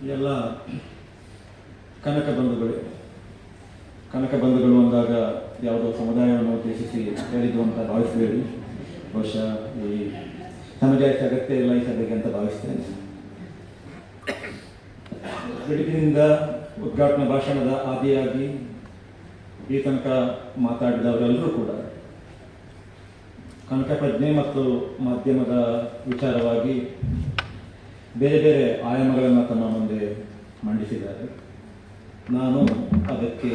ಎಲ್ಲ ಕನಕ ಬಂಧುಗಳು ಅಂದಾಗ ಯಾವುದೋ ಸಮುದಾಯವನ್ನು ಉದ್ದೇಶಿಸಿ ಹೇಳಿದ್ದು ಅಂತ ಭಾವಿಸಬೇಡಿ. ಬಹುಶಃ ಈ ನಮಗೆ ಅಷ್ಟು ಅಗತ್ಯ ಇಲ್ಲ ಈ ಸಭೆಗೆ ಅಂತ ಭಾವಿಸ್ತೇನೆ. ಬೆಳಗಿನಿಂದ ಉದ್ಘಾಟನಾ ಭಾಷಣದ ಆದಿಯಾಗಿ ಈ ತನಕ ಮಾತಾಡಿದವರೆಲ್ಲರೂ ಕೂಡ ಕನಕ ಪ್ರಜ್ಞೆ ಮತ್ತು ಮಾಧ್ಯಮದ ವಿಚಾರವಾಗಿ ಬೇರೆ ಬೇರೆ ಆಯಾಮಗಳನ್ನು ತಮ್ಮ ಮುಂದೆ ಮಂಡಿಸಿದ್ದಾರೆ. ನಾನು ಅದಕ್ಕೆ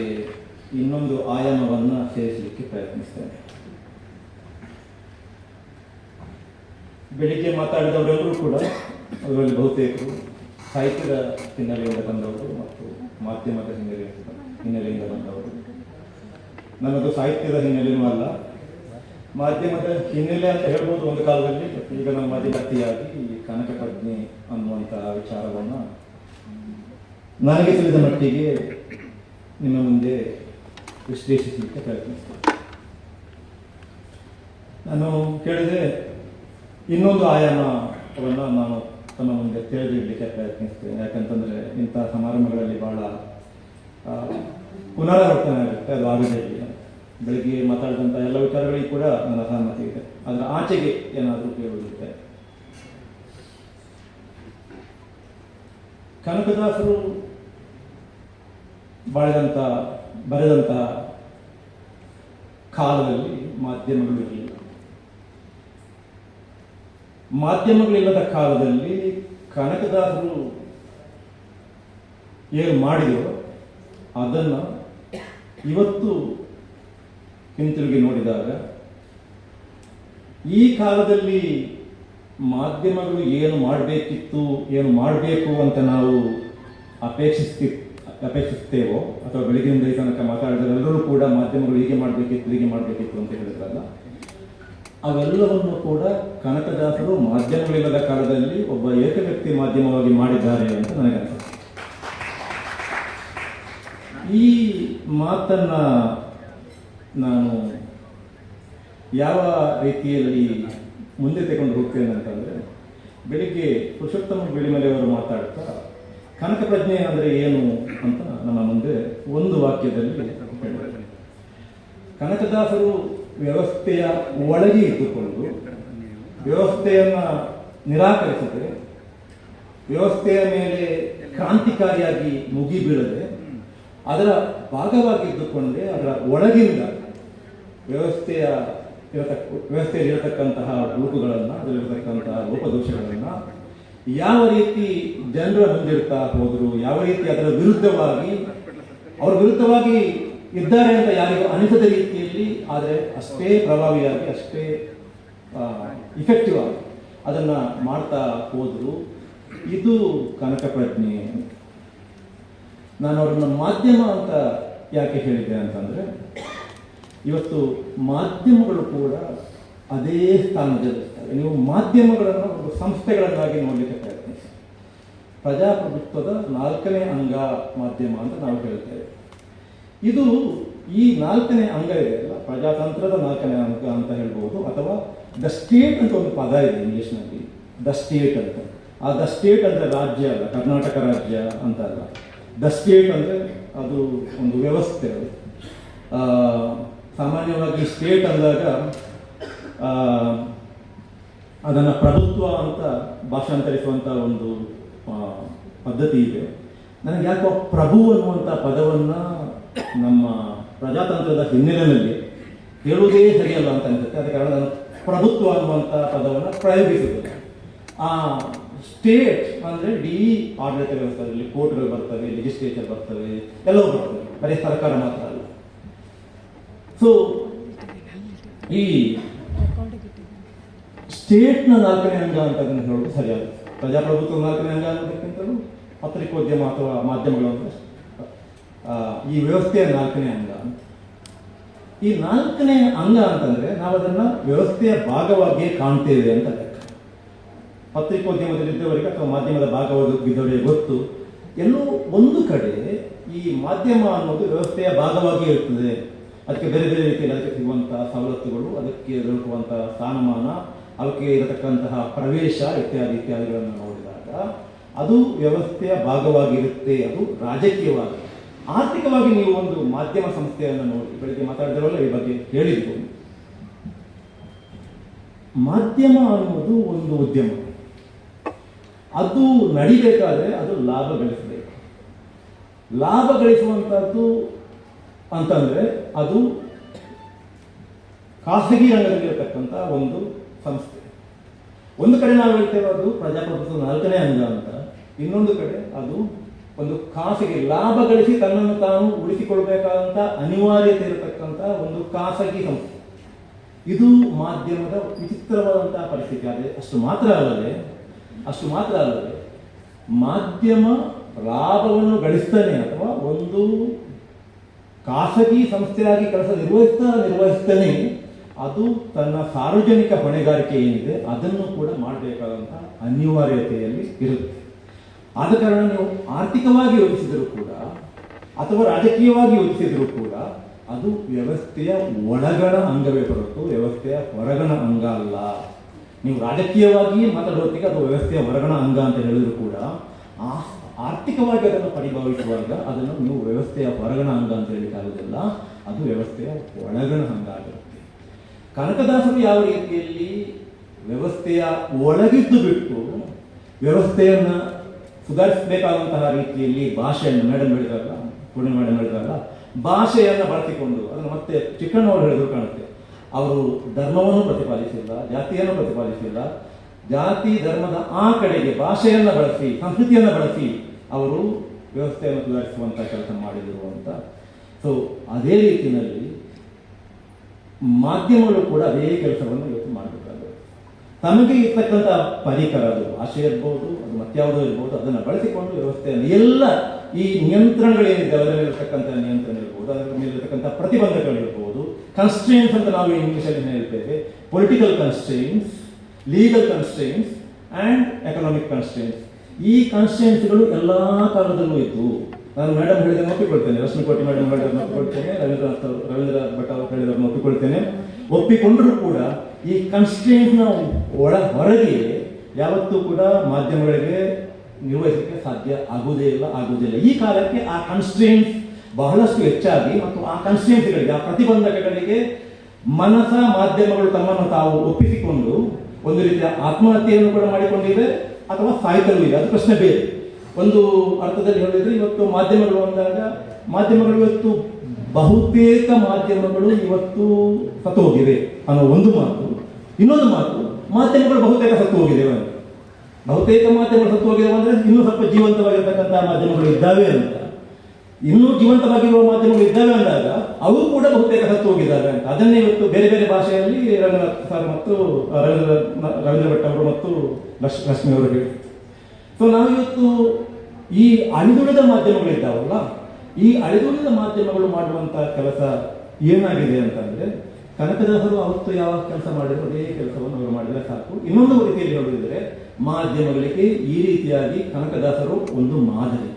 ಇನ್ನೊಂದು ಆಯಾಮವನ್ನು ಸೇರಿಸಲಿಕ್ಕೆ ಪ್ರಯತ್ನಿಸ್ತೇನೆ. ಬೆಳಿಗ್ಗೆ ಮಾತಾಡಿದವರೆಲ್ಲರೂ ಕೂಡ ಅದರಲ್ಲಿ ಬಹುತೇಕರು ಸಾಹಿತ್ಯದ ಹಿನ್ನೆಲೆಯಿಂದ ಬಂದವರು ಮತ್ತು ಮಾಧ್ಯಮದ ಹಿನ್ನೆಲೆಯಿಂದ ಬಂದವರು. ನನ್ನದು ಸಾಹಿತ್ಯದ ಹಿನ್ನೆಲೆಯೂ ಅಲ್ಲ, ಮಾಧ್ಯಮದ ಹಿನ್ನೆಲೆ ಅಂತ ಹೇಳ್ಬೋದು ಒಂದು ಕಾಲದಲ್ಲಿ. ಈಗ ನಮ್ಮ ಮಧ್ಯಗತಿಯಾಗಿ ಈ ಕನಕ ಪ್ರಜ್ಞೆ ಅನ್ನುವಂತಹ ವಿಚಾರವನ್ನು ನನಗೆ ತಿಳಿದ ಮಟ್ಟಿಗೆ ನಿಮ್ಮ ಮುಂದೆ ವಿಶ್ಲೇಷಿಸಲಿಕ್ಕೆ ಪ್ರಯತ್ನಿಸ್ತೇನೆ. ನಾನು ಕೇಳಿದೆ ಇನ್ನೊಂದು ಆಯಾಮವನ್ನು ನಾನು ತಮ್ಮ ಮುಂದೆ ತಿಳಿದಿಡಲಿಕ್ಕೆ ಪ್ರಯತ್ನಿಸ್ತೇನೆ. ಯಾಕಂತಂದರೆ ಇಂಥ ಸಮಾರಂಭಗಳಲ್ಲಿ ಬಹಳ ಪುನರಾವರ್ತನೆ ಆಗುತ್ತೆ, ಅದು ಆಗದೇ ಇಲ್ಲ. ಬೆಳಗ್ಗೆ ಮಾತಾಡಿದಂಥ ಎಲ್ಲ ವಿಚಾರಗಳಿಗೂ ಕೂಡ ನನ್ನ ಸಹಮತಿ ಇದೆ. ಅದರ ಆಚೆಗೆ ಏನಾದರೂ ಕೇಳುವುದಿರುತ್ತೆ. ಕನಕದಾಸರು ಬರೆದಂಥ ಕಾಲದಲ್ಲಿ ಮಾಧ್ಯಮಗಳಿಲ್ಲದ ಕಾಲದಲ್ಲಿ ಕನಕದಾಸರು ಏನು ಮಾಡಿದರೋ ಅದನ್ನು ಇವತ್ತು ಹಿಂತಿರುಗಿ ನೋಡಿದಾಗ ಈ ಕಾಲದಲ್ಲಿ ಮಾಧ್ಯಮಗಳು ಏನು ಮಾಡಬೇಕಿತ್ತು, ಏನು ಮಾಡಬೇಕು ಅಂತ ನಾವು ಅಪೇಕ್ಷಿಸ್ತೇವೋ ಅಥವಾ ಬೆಳಗಿನಿಂದ ಈ ತನಕ ಮಾತಾಡಿದರೆಲ್ಲರೂ ಕೂಡ ಮಾಧ್ಯಮಗಳು ಹೀಗೆ ಮಾಡಬೇಕಿತ್ತು ಅಂತ ಹೇಳಿದ್ರಲ್ಲ, ಅವೆಲ್ಲವನ್ನು ಕೂಡ ಕನಕದಾಸರು ಮಾಧ್ಯಮಗಳಿಲ್ಲದ ಕಾಲದಲ್ಲಿ ಒಬ್ಬ ಏಕವ್ಯಕ್ತಿ ಮಾಧ್ಯಮವಾಗಿ ಮಾಡಿದ್ದಾರೆ ಅಂತ ನನಗೆ ಅನಿಸುತ್ತೆ. ಈ ಮಾತನ್ನ ನಾನು ಯಾವ ರೀತಿಯಲ್ಲಿ ಮುಂದೆ ತಗೊಂಡು ಹೋಗ್ತೇನೆ ಅಂತಂದರೆ, ಬೆಳಿಗ್ಗೆ ಪುರುಷೋತ್ತಮ ಬಿಳಿಮಲೆಯವರು ಮಾತಾಡ್ತಾ ಕನಕ ಪ್ರಜ್ಞೆ ಅಂದರೆ ಏನು ಅಂತ ನಮ್ಮ ಮುಂದೆ ಒಂದು ವಾಕ್ಯದಲ್ಲಿ ಹೇಳಿದ್ದಾರೆ. ಕನಕದಾಸರು ವ್ಯವಸ್ಥೆಯ ಒಳಗೆ ಇದ್ದುಕೊಂಡು ವ್ಯವಸ್ಥೆಯನ್ನು ನಿರಾಕರಿಸದೆ, ವ್ಯವಸ್ಥೆಯ ಮೇಲೆ ಕ್ರಾಂತಿಕಾರಿಯಾಗಿ ಮುಗಿಬೀಳದೆ ಅದರ ಭಾಗವಾಗಿದ್ದುಕೊಂಡೇ ಅದರ ಒಳಗಿಂದ ವ್ಯವಸ್ಥೆಯಲ್ಲಿ ಇರತಕ್ಕಂತಹ ಲೋಪಗಳನ್ನು, ಅದರಲ್ಲಿರತಕ್ಕಂತಹ ಲೋಪದೋಷಗಳನ್ನು ಯಾವ ರೀತಿ ಜನರ ಮುಂದಿಡ್ತಾ ಹೋದರು, ಯಾವ ರೀತಿ ಅದರ ಅವ್ರ ವಿರುದ್ಧವಾಗಿ ಇದ್ದಾರೆ ಅಂತ ಯಾರಿಗೂ ಅನಿಸದ ರೀತಿಯಲ್ಲಿ, ಆದರೆ ಅಷ್ಟೇ ಪ್ರಭಾವಿಯಾಗಿ, ಅಷ್ಟೇ ಇಫೆಕ್ಟಿವ್ ಆಗಿ ಅದನ್ನು ಮಾಡ್ತಾ ಹೋದರು. ಇದು ಕನಕ ಪ್ರಜ್ಞೆ. ನಾನು ಅವ್ರನ್ನ ಮಾಧ್ಯಮ ಅಂತ ಯಾಕೆ ಹೇಳಿದ್ದೆ ಅಂತಂದರೆ, ಇವತ್ತು ಮಾಧ್ಯಮಗಳು ಕೂಡ ಅದೇ ಸ್ಥಾನದಲ್ಲಿರ್ತವೆ. ನೀವು ಮಾಧ್ಯಮಗಳನ್ನು ಒಂದು ಸಂಸ್ಥೆಗಳನ್ನಾಗಿ ನೋಡಲಿಕ್ಕೆ ಪ್ರಯತ್ನಿಸಿ. ಪ್ರಜಾಪ್ರಭುತ್ವದ 4ನೇ ಅಂಗ ಮಾಧ್ಯಮ ಅಂತ ನಾವು ಹೇಳ್ತೇವೆ. ಇದು ಈ 4ನೇ ಅಂಗ ಇದೆಯಲ್ಲ, ಪ್ರಜಾತಂತ್ರದ 4ನೇ ಅಂಗ ಅಂತ ಹೇಳ್ಬೋದು. ಅಥವಾ ದ ಸ್ಟೇಟ್ ಅಂತ ಒಂದು ಪದ ಇದೆ ಇಂಗ್ಲಿಷ್ನಲ್ಲಿ, ದ ಸ್ಟೇಟ್ ಅಂತ. ಆ ದ ಸ್ಟೇಟ್ ಅಂದರೆ ರಾಜ್ಯ ಅಲ್ಲ, ಕರ್ನಾಟಕ ರಾಜ್ಯ ಅಂತ ಅಲ್ಲ. ದ ಸ್ಟೇಟ್ ಅಂದರೆ ಅದು ಒಂದು ವ್ಯವಸ್ಥೆ. ಸಾಮಾನ್ಯವಾಗಿ ಸ್ಟೇಟ್ ಅಂದಾಗ ಅದನ್ನು ಪ್ರಭುತ್ವ ಅಂತ ಭಾಷಾಂತರಿಸುವಂಥ ಒಂದು ಪದ್ಧತಿ ಇದೆ. ನನಗೆ ಯಾಕೋ ಪ್ರಭು ಅನ್ನುವಂಥ ಪದವನ್ನು ನಮ್ಮ ಪ್ರಜಾತಂತ್ರದ ಹಿನ್ನೆಲೆಯಲ್ಲಿ ಹೇಳುವುದೇ ಸರಿಯಲ್ಲ ಅಂತ ಅನಿಸುತ್ತೆ. ಅದ ಕಾರಣ ನಾನು ಪ್ರಭುತ್ವ ಅನ್ನುವಂಥ ಪದವನ್ನು ಪ್ರಯೋಗಿಸುತ್ತದೆ. ಆ ಸ್ಟೇಟ್ ಅಂದರೆ ಇಡೀ ಆಡಳಿತ ವ್ಯವಸ್ಥೆಯಲ್ಲಿ ಕೋರ್ಟ್ಗಳು ಬರ್ತವೆ, ಲೆಜಿಸ್ಲೇಚರ್ ಬರ್ತವೆ, ಎಲ್ಲವೂ ಬರ್ತವೆ, ಬರೀ ಸರ್ಕಾರ ಮಾತ್ರ ಅಲ್ಲ. ಸೊ ಈ ಸ್ಟೇಟ್ನ 4ನೇ ಅಂಗ ಅಂತ ಅದನ್ನು ಹೇಳೋದು ಸರಿಯಾಗುತ್ತೆ. ಪ್ರಜಾಪ್ರಭುತ್ವ 4ನೇ ಅಂಗ ಅನ್ನೋದಕ್ಕಿಂತಲೂ ಪತ್ರಿಕೋದ್ಯಮ ಅಥವಾ ಮಾಧ್ಯಮಗಳು ಅಂತ ಈ ವ್ಯವಸ್ಥೆಯ 4ನೇ ಅಂಗ ಅಂತ. ಈ 4ನೇ ಅಂಗ ಅಂತಂದ್ರೆ ನಾವು ಅದನ್ನು ವ್ಯವಸ್ಥೆಯ ಭಾಗವಾಗಿಯೇ ಕಾಣ್ತೇವೆ ಅಂತ ಲೆಕ್ಕ. ಪತ್ರಿಕೋದ್ಯಮದಲ್ಲಿದ್ದವರಿಗೆ ಅಥವಾ ಮಾಧ್ಯಮದ ಭಾಗವಾಗಿದ್ದವರಿಗೆ ಗೊತ್ತು, ಎಲ್ಲೋ ಒಂದು ಕಡೆ ಈ ಮಾಧ್ಯಮ ಅನ್ನೋದು ವ್ಯವಸ್ಥೆಯ ಭಾಗವಾಗಿ ಇರ್ತದೆ. ಅದಕ್ಕೆ ಬೇರೆ ಬೇರೆ ರೀತಿಯಲ್ಲಿ ಅದಕ್ಕೆ ಸಿಗುವಂತಹ ಸವಲತ್ತುಗಳು, ಅದಕ್ಕೆ ದೊರಕುವಂತಹ ಸ್ಥಾನಮಾನ, ಅದಕ್ಕೆ ಇರತಕ್ಕಂತಹ ಪ್ರವೇಶ ಇತ್ಯಾದಿಗಳನ್ನು ನೋಡಿದಾಗ ಅದು ವ್ಯವಸ್ಥೆಯ ಭಾಗವಾಗಿರುತ್ತೆ, ಅದು ರಾಜಕೀಯವಾಗಿ. ಆರ್ಥಿಕವಾಗಿ ನೀವು ಒಂದು ಮಾಧ್ಯಮ ಸಂಸ್ಥೆಯನ್ನು ನೋಡಿ, ಬೆಳಿಗ್ಗೆ ಮಾತಾಡಿದವಲ್ಲ ಈ ಬಗ್ಗೆ ಹೇಳಿದ್ರು. ಮಾಧ್ಯಮ ಅನ್ನೋದು ಒಂದು ಉದ್ಯಮ, ಅದು ನಡಿಬೇಕಾದ್ರೆ ಅದು ಲಾಭ ಗಳಿಸಬೇಕು. ಲಾಭ ಗಳಿಸುವಂಥದ್ದು ಅಂತಂದ್ರೆ ಅದು ಖಾಸಗಿ ರಂಗದಲ್ಲಿರತಕ್ಕಂಥ ಒಂದು ಸಂಸ್ಥೆ. ಒಂದು ಕಡೆ ನಾವು ಹೇಳ್ತೇವೆ ಅದು ಪ್ರಜಾಪ್ರಭುತ್ವದ 4ನೇ ಅಂಗ ಅಂತ, ಇನ್ನೊಂದು ಕಡೆ ಅದು ಒಂದು ಖಾಸಗಿ ಲಾಭ ಗಳಿಸಿ ತನ್ನನ್ನು ತಾನು ಉಳಿಸಿಕೊಳ್ಬೇಕಾದಂಥ ಅನಿವಾರ್ಯತೆ ಇರತಕ್ಕಂಥ ಒಂದು ಖಾಸಗಿ ಸಂಸ್ಥೆ. ಇದು ಮಾಧ್ಯಮದ ವಿಚಿತ್ರವಾದಂತಹ ಪರಿಸ್ಥಿತಿ. ಆದರೆ ಅಷ್ಟು ಮಾತ್ರ ಅಲ್ಲದೆ ಮಾಧ್ಯಮ ಲಾಭವನ್ನು ಗಳಿಸ್ತಾನೆ ಅಥವಾ ಒಂದು ಖಾಸಗಿ ಸಂಸ್ಥೆಯಾಗಿ ಕೆಲಸ ನಿರ್ವಹಿಸ್ತಾನೆ ಅದು ತನ್ನ ಸಾರ್ವಜನಿಕ ಹೊಣೆಗಾರಿಕೆ ಏನಿದೆ ಅದನ್ನು ಕೂಡ ಮಾಡಬೇಕಾದಂತಹ ಅನಿವಾರ್ಯತೆಯಲ್ಲಿ ಇರುತ್ತೆ. ಆದ ಕಾರಣ ನೀವು ಆರ್ಥಿಕವಾಗಿ ಯೋಚಿಸಿದರೂ ಕೂಡ ಅಥವಾ ರಾಜಕೀಯವಾಗಿ ಯೋಚಿಸಿದರೂ ಕೂಡ ಅದು ವ್ಯವಸ್ಥೆಯ ಒಳಗಣ ಅಂಗವೇ ಹೊರತು ವ್ಯವಸ್ಥೆಯ ಹೊರಗಣ ಅಂಗ ಅಲ್ಲ. ನೀವು ರಾಜಕೀಯವಾಗಿ ಮಾತಾಡೋತ್ತಿಗೆ ಅದು ವ್ಯವಸ್ಥೆಯ ಹೊರಗಣ ಅಂಗ ಅಂತ ಹೇಳಿದ್ರು ಕೂಡ ಆರ್ಥಿಕವಾಗಿ ಅದನ್ನು ಪರಿಭಾವಿಸುವಾಗ ಅದನ್ನು ನೀವು ವ್ಯವಸ್ಥೆಯ ಹೊರಗಣ ಅಂಗ ಅಂತ ಹೇಳಿಕ್ಕಾಗೋದಿಲ್ಲ, ಅದು ವ್ಯವಸ್ಥೆಯ ಒಳಗಣ ಅಂಗ ಆಗಿರುತ್ತೆ. ಕನಕದಾಸರು ಯಾವ ರೀತಿಯಲ್ಲಿ ವ್ಯವಸ್ಥೆಯ ಒಳಗಿದ್ದು ಬಿಟ್ಟು ವ್ಯವಸ್ಥೆಯನ್ನು ಸುಧಾರಿಸಬೇಕಾದಂತಹ ರೀತಿಯಲ್ಲಿ ಭಾಷೆಯನ್ನು ಮೇಡಮ್ ಹೇಳಿದಾರಲ್ಲ, ಪೂರ್ಣಿಮಾ ಮೇಡಮ್ ಹೇಳಿದಾರಲ್ಲ, ಭಾಷೆಯನ್ನು ಬಳಸಿಕೊಂಡು ಅದನ್ನು ಮತ್ತೆ ಚಿಕ್ಕಣ್ಣವರು ಹೇಳಿದ್ರು ಕಾಣುತ್ತೆ. ಅವರು ಧರ್ಮವನ್ನು ಪ್ರತಿಪಾದಿಸಿಲ್ಲ, ಜಾತಿಯನ್ನು ಪ್ರತಿಪಾದಿಸಿಲ್ಲ, ಜಾತಿ ಧರ್ಮದ ಆ ಕಡೆಗೆ ಭಾಷೆಯನ್ನು ಬಳಸಿ ಸಂಸ್ಕೃತಿಯನ್ನು ಬಳಸಿ ಅವರು ವ್ಯವಸ್ಥೆಯನ್ನು ಸುಧಾರಿಸುವಂಥ ಕೆಲಸ ಮಾಡಿದರು ಅಂತ. ಸೊ ಅದೇ ರೀತಿಯಲ್ಲಿ ಮಾಧ್ಯಮಗಳು ಕೂಡ ಅದೇ ಕೆಲಸವನ್ನು ಇವತ್ತು ಮಾಡಬೇಕಾಗುತ್ತೆ. ತಮಗೆ ಇರ್ತಕ್ಕಂಥ ಪರಿಕರ, ಅದು ಭಾಷೆ ಇರ್ಬೋದು, ಅದು ಮತ್ಯಾವುದೋ ಇರ್ಬೋದು, ಅದನ್ನು ಬಳಸಿಕೊಂಡು ವ್ಯವಸ್ಥೆಯನ್ನು ಎಲ್ಲ ಈ ನಿಯಂತ್ರಣಗಳೇನಿದೆ ಅದರ ಮೇಲಿರ್ತಕ್ಕಂಥ ನಿಯಂತ್ರಣ ಇರ್ಬೋದು, ಅದರ ಮೇಲಿರ್ತಕ್ಕಂಥ ಪ್ರತಿಬಂಧಕಗಳಿರ್ಬೋದು, ಕನ್ಸ್ಟ್ರೇನ್ಸ್ ಅಂತ ನಾವು ಇಂಗ್ಲಿಷಲ್ಲಿ ಹೇಳ್ತೇವೆ, ಪೊಲಿಟಿಕಲ್ ಕನ್ಸ್ಟ್ರೇನ್ಸ್, ಲೀಗಲ್ ಕನ್ಸ್ಟ್ರೇನ್ಸ್ ಆ್ಯಂಡ್ ಎಕನಾಮಿಕ್ ಕನ್ಸ್ಟ್ರೇನ್ಸ್. ಈ ಕನ್ಸ್ಟ್ರೇನ್ಸ್ಗಳು ಎಲ್ಲ ಕಾಲದಲ್ಲೂ ಇತ್ತು. ನಾನು ಮೇಡಮ್ ಹೇಳಿದ್ರೆ ಒಪ್ಪಿಕೊಳ್ತೇನೆ, ರಶ್ಮಿಕೋಟಿ ಮೇಡಮ್ ಹೇಳಿದ್ರೆ ಒಪ್ಪಿಕೊಳ್ತೇನೆ, ರವೀಂದ್ರ ಭಟ್ ಅವರು ಹೇಳಿದ್ರೆ ಒಪ್ಪಿಕೊಳ್ತೇನೆ. ಒಪ್ಪಿಕೊಂಡರೂ ಕೂಡ ಈ ಕನ್ಸ್ಟ್ರೇನ್ಸ್ನ ಹೊರಗೆ ಯಾವತ್ತೂ ಕೂಡ ಮಾಧ್ಯಮಗಳಿಗೆ ನಿರ್ವಹಿಸಲಿಕ್ಕೆ ಸಾಧ್ಯ ಆಗುವುದಿಲ್ಲ. ಈ ಕಾಲಕ್ಕೆ ಆ ಕನ್ಸ್ಟ್ರೇನ್ಸ್ ಬಹಳಷ್ಟು ಹೆಚ್ಚಾಗಿ ಮತ್ತು ಆ ಕನ್ಸ್ಟ್ರೇನ್ಸ್ಗಳಿಗೆ, ಆ ಪ್ರತಿಬಂಧಕಗಳಿಗೆ ಮಾಧ್ಯಮಗಳು ತಮ್ಮನ್ನು ತಾವು ಒಪ್ಪಿಸಿಕೊಂಡು ಒಂದು ರೀತಿಯ ಆತ್ಮಹತ್ಯೆಯನ್ನು ಕೂಡ ಮಾಡಿಕೊಂಡಿವೆ ಅಥವಾ ಸಾಯ್ತಲೂ ಇದೆ. ಅದು ಪ್ರಶ್ನೆ ಬೇರೆ. ಒಂದು ಅರ್ಥದಲ್ಲಿ ಹೇಳಿದ್ರೆ ಇವತ್ತು ಮಾಧ್ಯಮಗಳು ಅಂದಾಗ ಮಾಧ್ಯಮಗಳು ಇವತ್ತು ಬಹುತೇಕ ಮಾಧ್ಯಮಗಳು ಇವತ್ತು ಸತ್ತು ಹೋಗಿವೆ ಅನ್ನೋ ಒಂದು ಮಾತು. ಇನ್ನೊಂದು ಮಾತು, ಮಾಧ್ಯಮಗಳು ಬಹುತೇಕ ಸತ್ತು ಹೋಗಿದ್ದೇವೆ ಅಂತ. ಬಹುತೇಕ ಮಾಧ್ಯಮಗಳು ಸತ್ತು ಹೋಗಿದ್ದೇವೆ ಅಂದರೆ ಇನ್ನೂ ಸ್ವಲ್ಪ ಜೀವಂತವಾಗಿರ್ತಕ್ಕಂಥ ಮಾಧ್ಯಮಗಳು ಇದ್ದಾವೆ ಅಂತ. ಇನ್ನೂ ಜೀವಂತವಾಗಿರುವ ಮಾಧ್ಯಮಗಳು ಇದ್ದಾವೆ ಅಂದಾಗ ಅವು ಕೂಡ ಬಹುತೇಕ ಸತ್ತು ಹೋಗಿದ್ದಾವೆ ಅಂತ. ಅದನ್ನೇ ಇವತ್ತು ಬೇರೆ ಬೇರೆ ಭಾಷೆಯಲ್ಲಿ ರಂಗನಾಥ್ ಸರ್ ಮತ್ತು ರವೀಂದ್ರ ಭಟ್ ಅವರು ಮತ್ತು ಲಕ್ಷ್ಮಿ ಅವರು ಹೇಳಿ. ಸೊ ನಾವಿವತ್ತು ಈ ಅಳಿದುಳಿದ ಮಾಧ್ಯಮಗಳಿದ್ದಾವಲ್ಲ, ಈ ಅಳಿದುಳಿದ ಮಾಧ್ಯಮಗಳು ಮಾಡುವಂಥ ಕೆಲಸ ಏನಾಗಿದೆ ಅಂತಂದ್ರೆ, ಕನಕದಾಸರು ಅವತ್ತು ಯಾವ ಕೆಲಸ ಮಾಡಿದ್ರು ಅದೇ ಕೆಲಸವನ್ನು ಅವರು ಮಾಡಿದರೆ ಸಾಕು. ಇನ್ನೊಂದು ರೀತಿಯಲ್ಲಿ ಹೇಳುವುದಿದ್ರೆ ಮಾಧ್ಯಮಗಳಿಗೆ ಈ ರೀತಿಯಾಗಿ ಕನಕದಾಸರು ಒಂದು ಮಾದರಿ.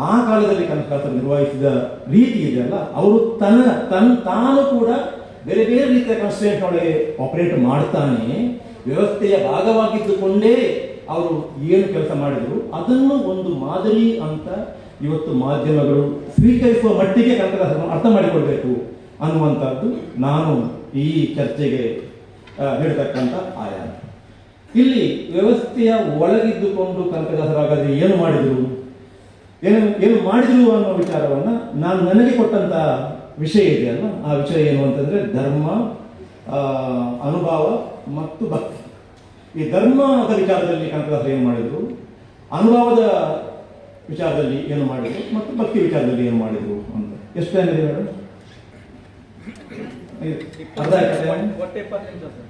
ಆ ಕಾಲದಲ್ಲಿ ಕನಕದಾಸರು ನಿರ್ವಹಿಸಿದ ರೀತಿ ಇದೆಯಲ್ಲ, ಅವರು ತಾನು ಕೂಡ ಬೇರೆ ಬೇರೆ ರೀತಿಯ ಕನ್ಸ್ಟ್ರೇಂಟ್ ಒಳಗೆ ಆಪರೇಟ್ ಮಾಡ್ತಾನೆ. ವ್ಯವಸ್ಥೆಯ ಭಾಗವಾಗಿದ್ದುಕೊಂಡೇ ಅವರು ಏನು ಕೆಲಸ ಮಾಡಿದ್ರು ಅದನ್ನು ಒಂದು ಮಾದರಿ ಅಂತ ಇವತ್ತು ಮಾಧ್ಯಮಗಳು ಸ್ವೀಕರಿಸುವ ಮಟ್ಟಿಗೆ ಕನಕದಾಸರನ್ನು ಅರ್ಥ ಮಾಡಿಕೊಳ್ಬೇಕು ಅನ್ನುವಂಥದ್ದು ನಾನು ಈ ಚರ್ಚೆಗೆ ನೀಡತಕ್ಕಂಥ ಆಯಾಮ. ಇಲ್ಲಿ ವ್ಯವಸ್ಥೆಯ ಒಳಗಿದ್ದುಕೊಂಡು ಕನಕದಾಸರಾಗಾದ್ರೆ ಏನು ಮಾಡಿದ್ರು ಅನ್ನೋ ವಿಚಾರವನ್ನ ನಾನು ನನಗೆ ಕೊಟ್ಟಂತ ವಿಷಯ ಇದೆಯಲ್ಲ, ಆ ವಿಷಯ ಏನು ಅಂತಂದ್ರೆ ಧರ್ಮ, ಅನುಭವ ಮತ್ತು ಭಕ್ತಿ. ಈ ಧರ್ಮದ ವಿಚಾರದಲ್ಲಿ ಕನಕದಾಸರು ಏನು ಮಾಡಿದ್ರು, ಅನುಭವದ ವಿಚಾರದಲ್ಲಿ ಏನು ಮಾಡಿದ್ರು ಮತ್ತು ಭಕ್ತಿ ವಿಚಾರದಲ್ಲಿ ಏನು ಮಾಡಿದ್ರು ಅಂತ. ಎಷ್ಟು ಟೈಮ್ ಇದೆ ಮೇಡಮ್? ಅರ್ಧ ಆಯ್ತು.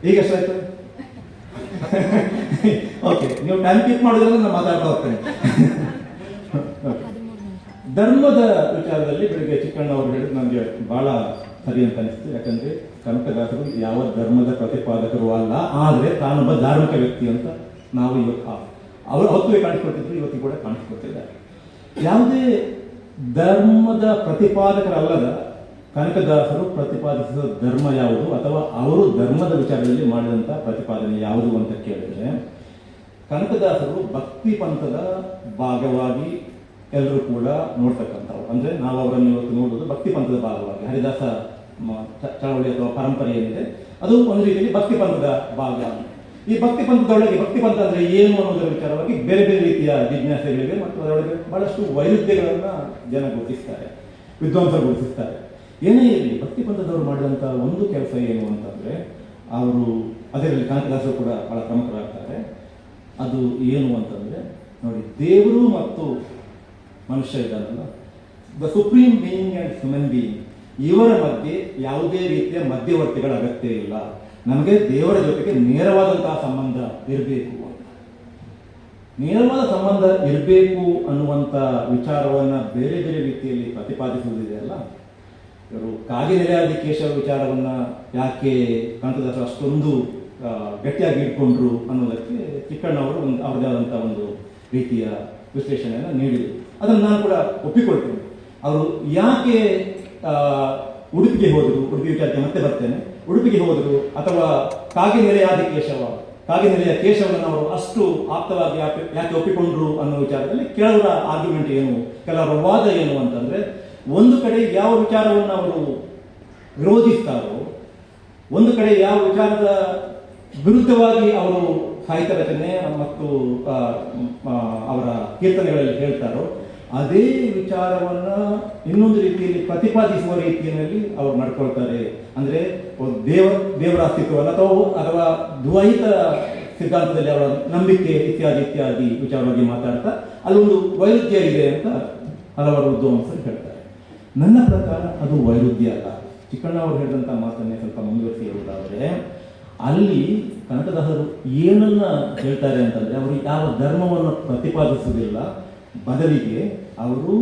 ಈಗ ಎಷ್ಟಾಯ್ತು? ಓಕೆ, ನೀವು ಟೈಮ್ ಕೀಪ್ ಮಾಡೋದ್ರಿಂದ ನಾನು ಮಾತಾಡ್ತಾ ಹೋಗ್ತೇನೆ. ಧರ್ಮದ ವಿಚಾರದಲ್ಲಿ ಬೆಳಿಗ್ಗೆ ಚಿಕ್ಕಣ್ಣ ಅವರು ಹೇಳಿದ್ರು ನನಗೆ ಬಹಳ ಸರಿ ಅಂತ ಅನಿಸ್ತು. ಯಾಕಂದ್ರೆ ಕನಕದಾಸರು ಯಾವ ಧರ್ಮದ ಪ್ರತಿಪಾದಕರು ಅಲ್ಲ, ಆದರೆ ತಾನೊಬ್ಬ ಧಾರ್ಮಿಕ ವ್ಯಕ್ತಿ ಅಂತ ನಾವು ಇವತ್ತು ಅವರು ಅವತ್ತೇ ಕಾಣಿಸ್ಕೊಳ್ತಿದ್ರು, ಇವತ್ತು ಕೂಡ ಕಾಣಿಸ್ಕೊಳ್ತಿದ್ದಾರೆ. ಯಾವುದೇ ಧರ್ಮದ ಪ್ರತಿಪಾದಕರಲ್ಲದ ಕನಕದಾಸರು ಪ್ರತಿಪಾದಿಸಿದ ಧರ್ಮ ಯಾವುದು ಅಥವಾ ಅವರು ಧರ್ಮದ ವಿಚಾರದಲ್ಲಿ ಮಾಡಿದಂಥ ಪ್ರತಿಪಾದನೆ ಯಾವುದು ಅಂತ ಕೇಳಿದ್ರೆ ಕನಕದಾಸರು ಭಕ್ತಿ ಪಂಥದ ಭಾಗವಾಗಿ ಎಲ್ಲರೂ ಕೂಡ ನೋಡ್ತಕ್ಕಂಥವ್ರು. ಅಂದ್ರೆ ನಾವು ಅವರನ್ನು ಇವತ್ತು ನೋಡುವುದು ಭಕ್ತಿ ಪಂಥದ ಭಾಗವಾಗಿ. ಹರಿದಾಸ ಚಳವಳಿ ಅಥವಾ ಪರಂಪರೆ ಏನಿದೆ ಅದು ಒಂದು ರೀತಿಯಲ್ಲಿ ಭಕ್ತಿ ಪಂಥದ ಭಾಗ. ಈ ಭಕ್ತಿ ಪಂಥದೊಳಗೆ ಭಕ್ತಿ ಪಂಥ ಅಂದ್ರೆ ಏನು ಅನ್ನೋದರ ವಿಚಾರವಾಗಿ ಬೇರೆ ಬೇರೆ ರೀತಿಯ ಜಿಜ್ಞಾಸೆಗಳಿವೆ ಮತ್ತು ಅದರೊಳಗೆ ಬಹಳಷ್ಟು ವೈರುಧ್ಯಗಳನ್ನ ಜನ ಗುರುತಿಸ್ತಾರೆ, ವಿದ್ವಾಂಸರು ಗುರುತಿಸ್ತಾರೆ. ಏನೇ ಇರಲಿ, ಭಕ್ತಿ ಪಂಥದವರು ಮಾಡಿದಂಥ ಒಂದು ಕೆಲಸ ಏನು ಅಂತಂದ್ರೆ, ಅವರು ಅದರಲ್ಲಿ ಕನಕದಾಸರು ಕೂಡ ಬಹಳ ಪ್ರಮುಖರಾಗ್ತಾರೆ. ಅದು ಏನು ಅಂತಂದ್ರೆ, ನೋಡಿ, ದೇವರು ಮತ್ತು ಮನುಷ್ಯ ಇದ್ದಾನಲ್ಲ, the supreme being and human being, ಇವರ ಮಧ್ಯೆ ಯಾವುದೇ ರೀತಿಯ ಮಧ್ಯವರ್ತಿಗಳ ಅಗತ್ಯ ಇಲ್ಲ. ನಮಗೆ ದೇವರ ಜೊತೆಗೆ ನೇರವಾದಂತಹ ಸಂಬಂಧ ಇರಬೇಕು ಅಂತ, ನೇರವಾದ ಸಂಬಂಧ ಇರಬೇಕು ಅನ್ನುವಂಥ ವಿಚಾರವನ್ನ ಬೇರೆ ಬೇರೆ ರೀತಿಯಲ್ಲಿ ಪ್ರತಿಪಾದಿಸುವುದಿದೆಯಲ್ಲ. ಇವರು ಕಾಗಿನೆಲೆಯಾದಿ ಕೇಶವ ವಿಚಾರವನ್ನ ಯಾಕೆ ಕನಕದಾಸರು ಅಷ್ಟೊಂದು ಗಟ್ಟಿಯಾಗಿ ಇಟ್ಕೊಂಡ್ರು ಅನ್ನೋದಕ್ಕೆ ಚಿಕ್ಕಣ್ಣವರು ಅವರದೇ ಆದಂಥ ಒಂದು ರೀತಿಯ ವಿಶ್ಲೇಷಣೆಯನ್ನು ನೀಡಿದರು. ಅದನ್ನು ನಾನು ಕೂಡ ಒಪ್ಪಿಕೊಳ್ತೇನೆ. ಅವರು ಯಾಕೆ ಉಡುಪಿಗೆ ಹೋದರು, ಉಡುಪಿ ವಿಚಾರಕ್ಕೆ ಮತ್ತೆ ಬರ್ತೇನೆ, ಉಡುಪಿಗೆ ಹೋದರು ಅಥವಾ ಕಾಗಿನೆಲೆಯಾದಿ ಕೇಶವನನ್ನು ಅವರು ಅಷ್ಟು ಆಪ್ತವಾಗಿ ಯಾಕೆ ಒಪ್ಪಿಕೊಂಡ್ರು ಅನ್ನೋ ವಿಚಾರದಲ್ಲಿ ಕೆಲವರ ಆರ್ಗ್ಯುಮೆಂಟ್ ಏನು, ಕೆಲವರ ವಾದ ಏನು ಅಂತಂದ್ರೆ, ಒಂದು ಕಡೆ ಯಾವ ವಿಚಾರವನ್ನು ಅವರು ವಿರೋಧಿಸ್ತಾರೋ, ಒಂದು ಕಡೆ ಯಾವ ವಿಚಾರದ ವಿರುದ್ಧವಾಗಿ ಅವರು ಸಾಹಿತ್ಯ ರಚನೆ ಮತ್ತು ಅವರ ಕೀರ್ತನೆಗಳಲ್ಲಿ ಹೇಳ್ತಾರೋ ಅದೇ ವಿಚಾರವನ್ನ ಇನ್ನೊಂದು ರೀತಿಯಲ್ಲಿ ಪ್ರತಿಪಾದಿಸುವ ರೀತಿಯಲ್ಲಿ ಅವರು ನಡ್ಕೊಳ್ತಾರೆ. ಅಂದ್ರೆ ದೇವರ ಅಸ್ತಿತ್ವವನ್ನು ಅಥವಾ ದ್ವೈತ ಸಿದ್ಧಾಂತದಲ್ಲಿ ಅವರ ನಂಬಿಕೆ ಇತ್ಯಾದಿ ವಿಚಾರವಾಗಿ ಮಾತಾಡ್ತಾ ಅಲ್ಲೊಂದು ವೈರುಧ್ಯ ಇದೆ ಅಂತ ಹಲವಾರು ವಿದ್ವಾಂಸರು ಹೇಳ್ತಾರೆ. ನನ್ನ ಪ್ರಕಾರ ಅದು ವೈರುಧ್ಯ ಅಲ್ಲ. ಚಿಕ್ಕಣ್ಣ ಅವರು ಹೇಳಿದಂಥ ಮಾತನ್ನೇ ಸ್ವಲ್ಪ ಮುಂದುವರಿಸಿ ಹೇಳುವುದಾದರೆ, ಅಲ್ಲಿ ಕನಕದಾಸರು ಏನನ್ನ ಹೇಳ್ತಾರೆ ಅಂತಂದ್ರೆ, ಅವರು ಯಾವ ಧರ್ಮವನ್ನು ಪ್ರತಿಪಾದಿಸುವುದಿಲ್ಲ, ಬದಲಿಗೆ ಅವರು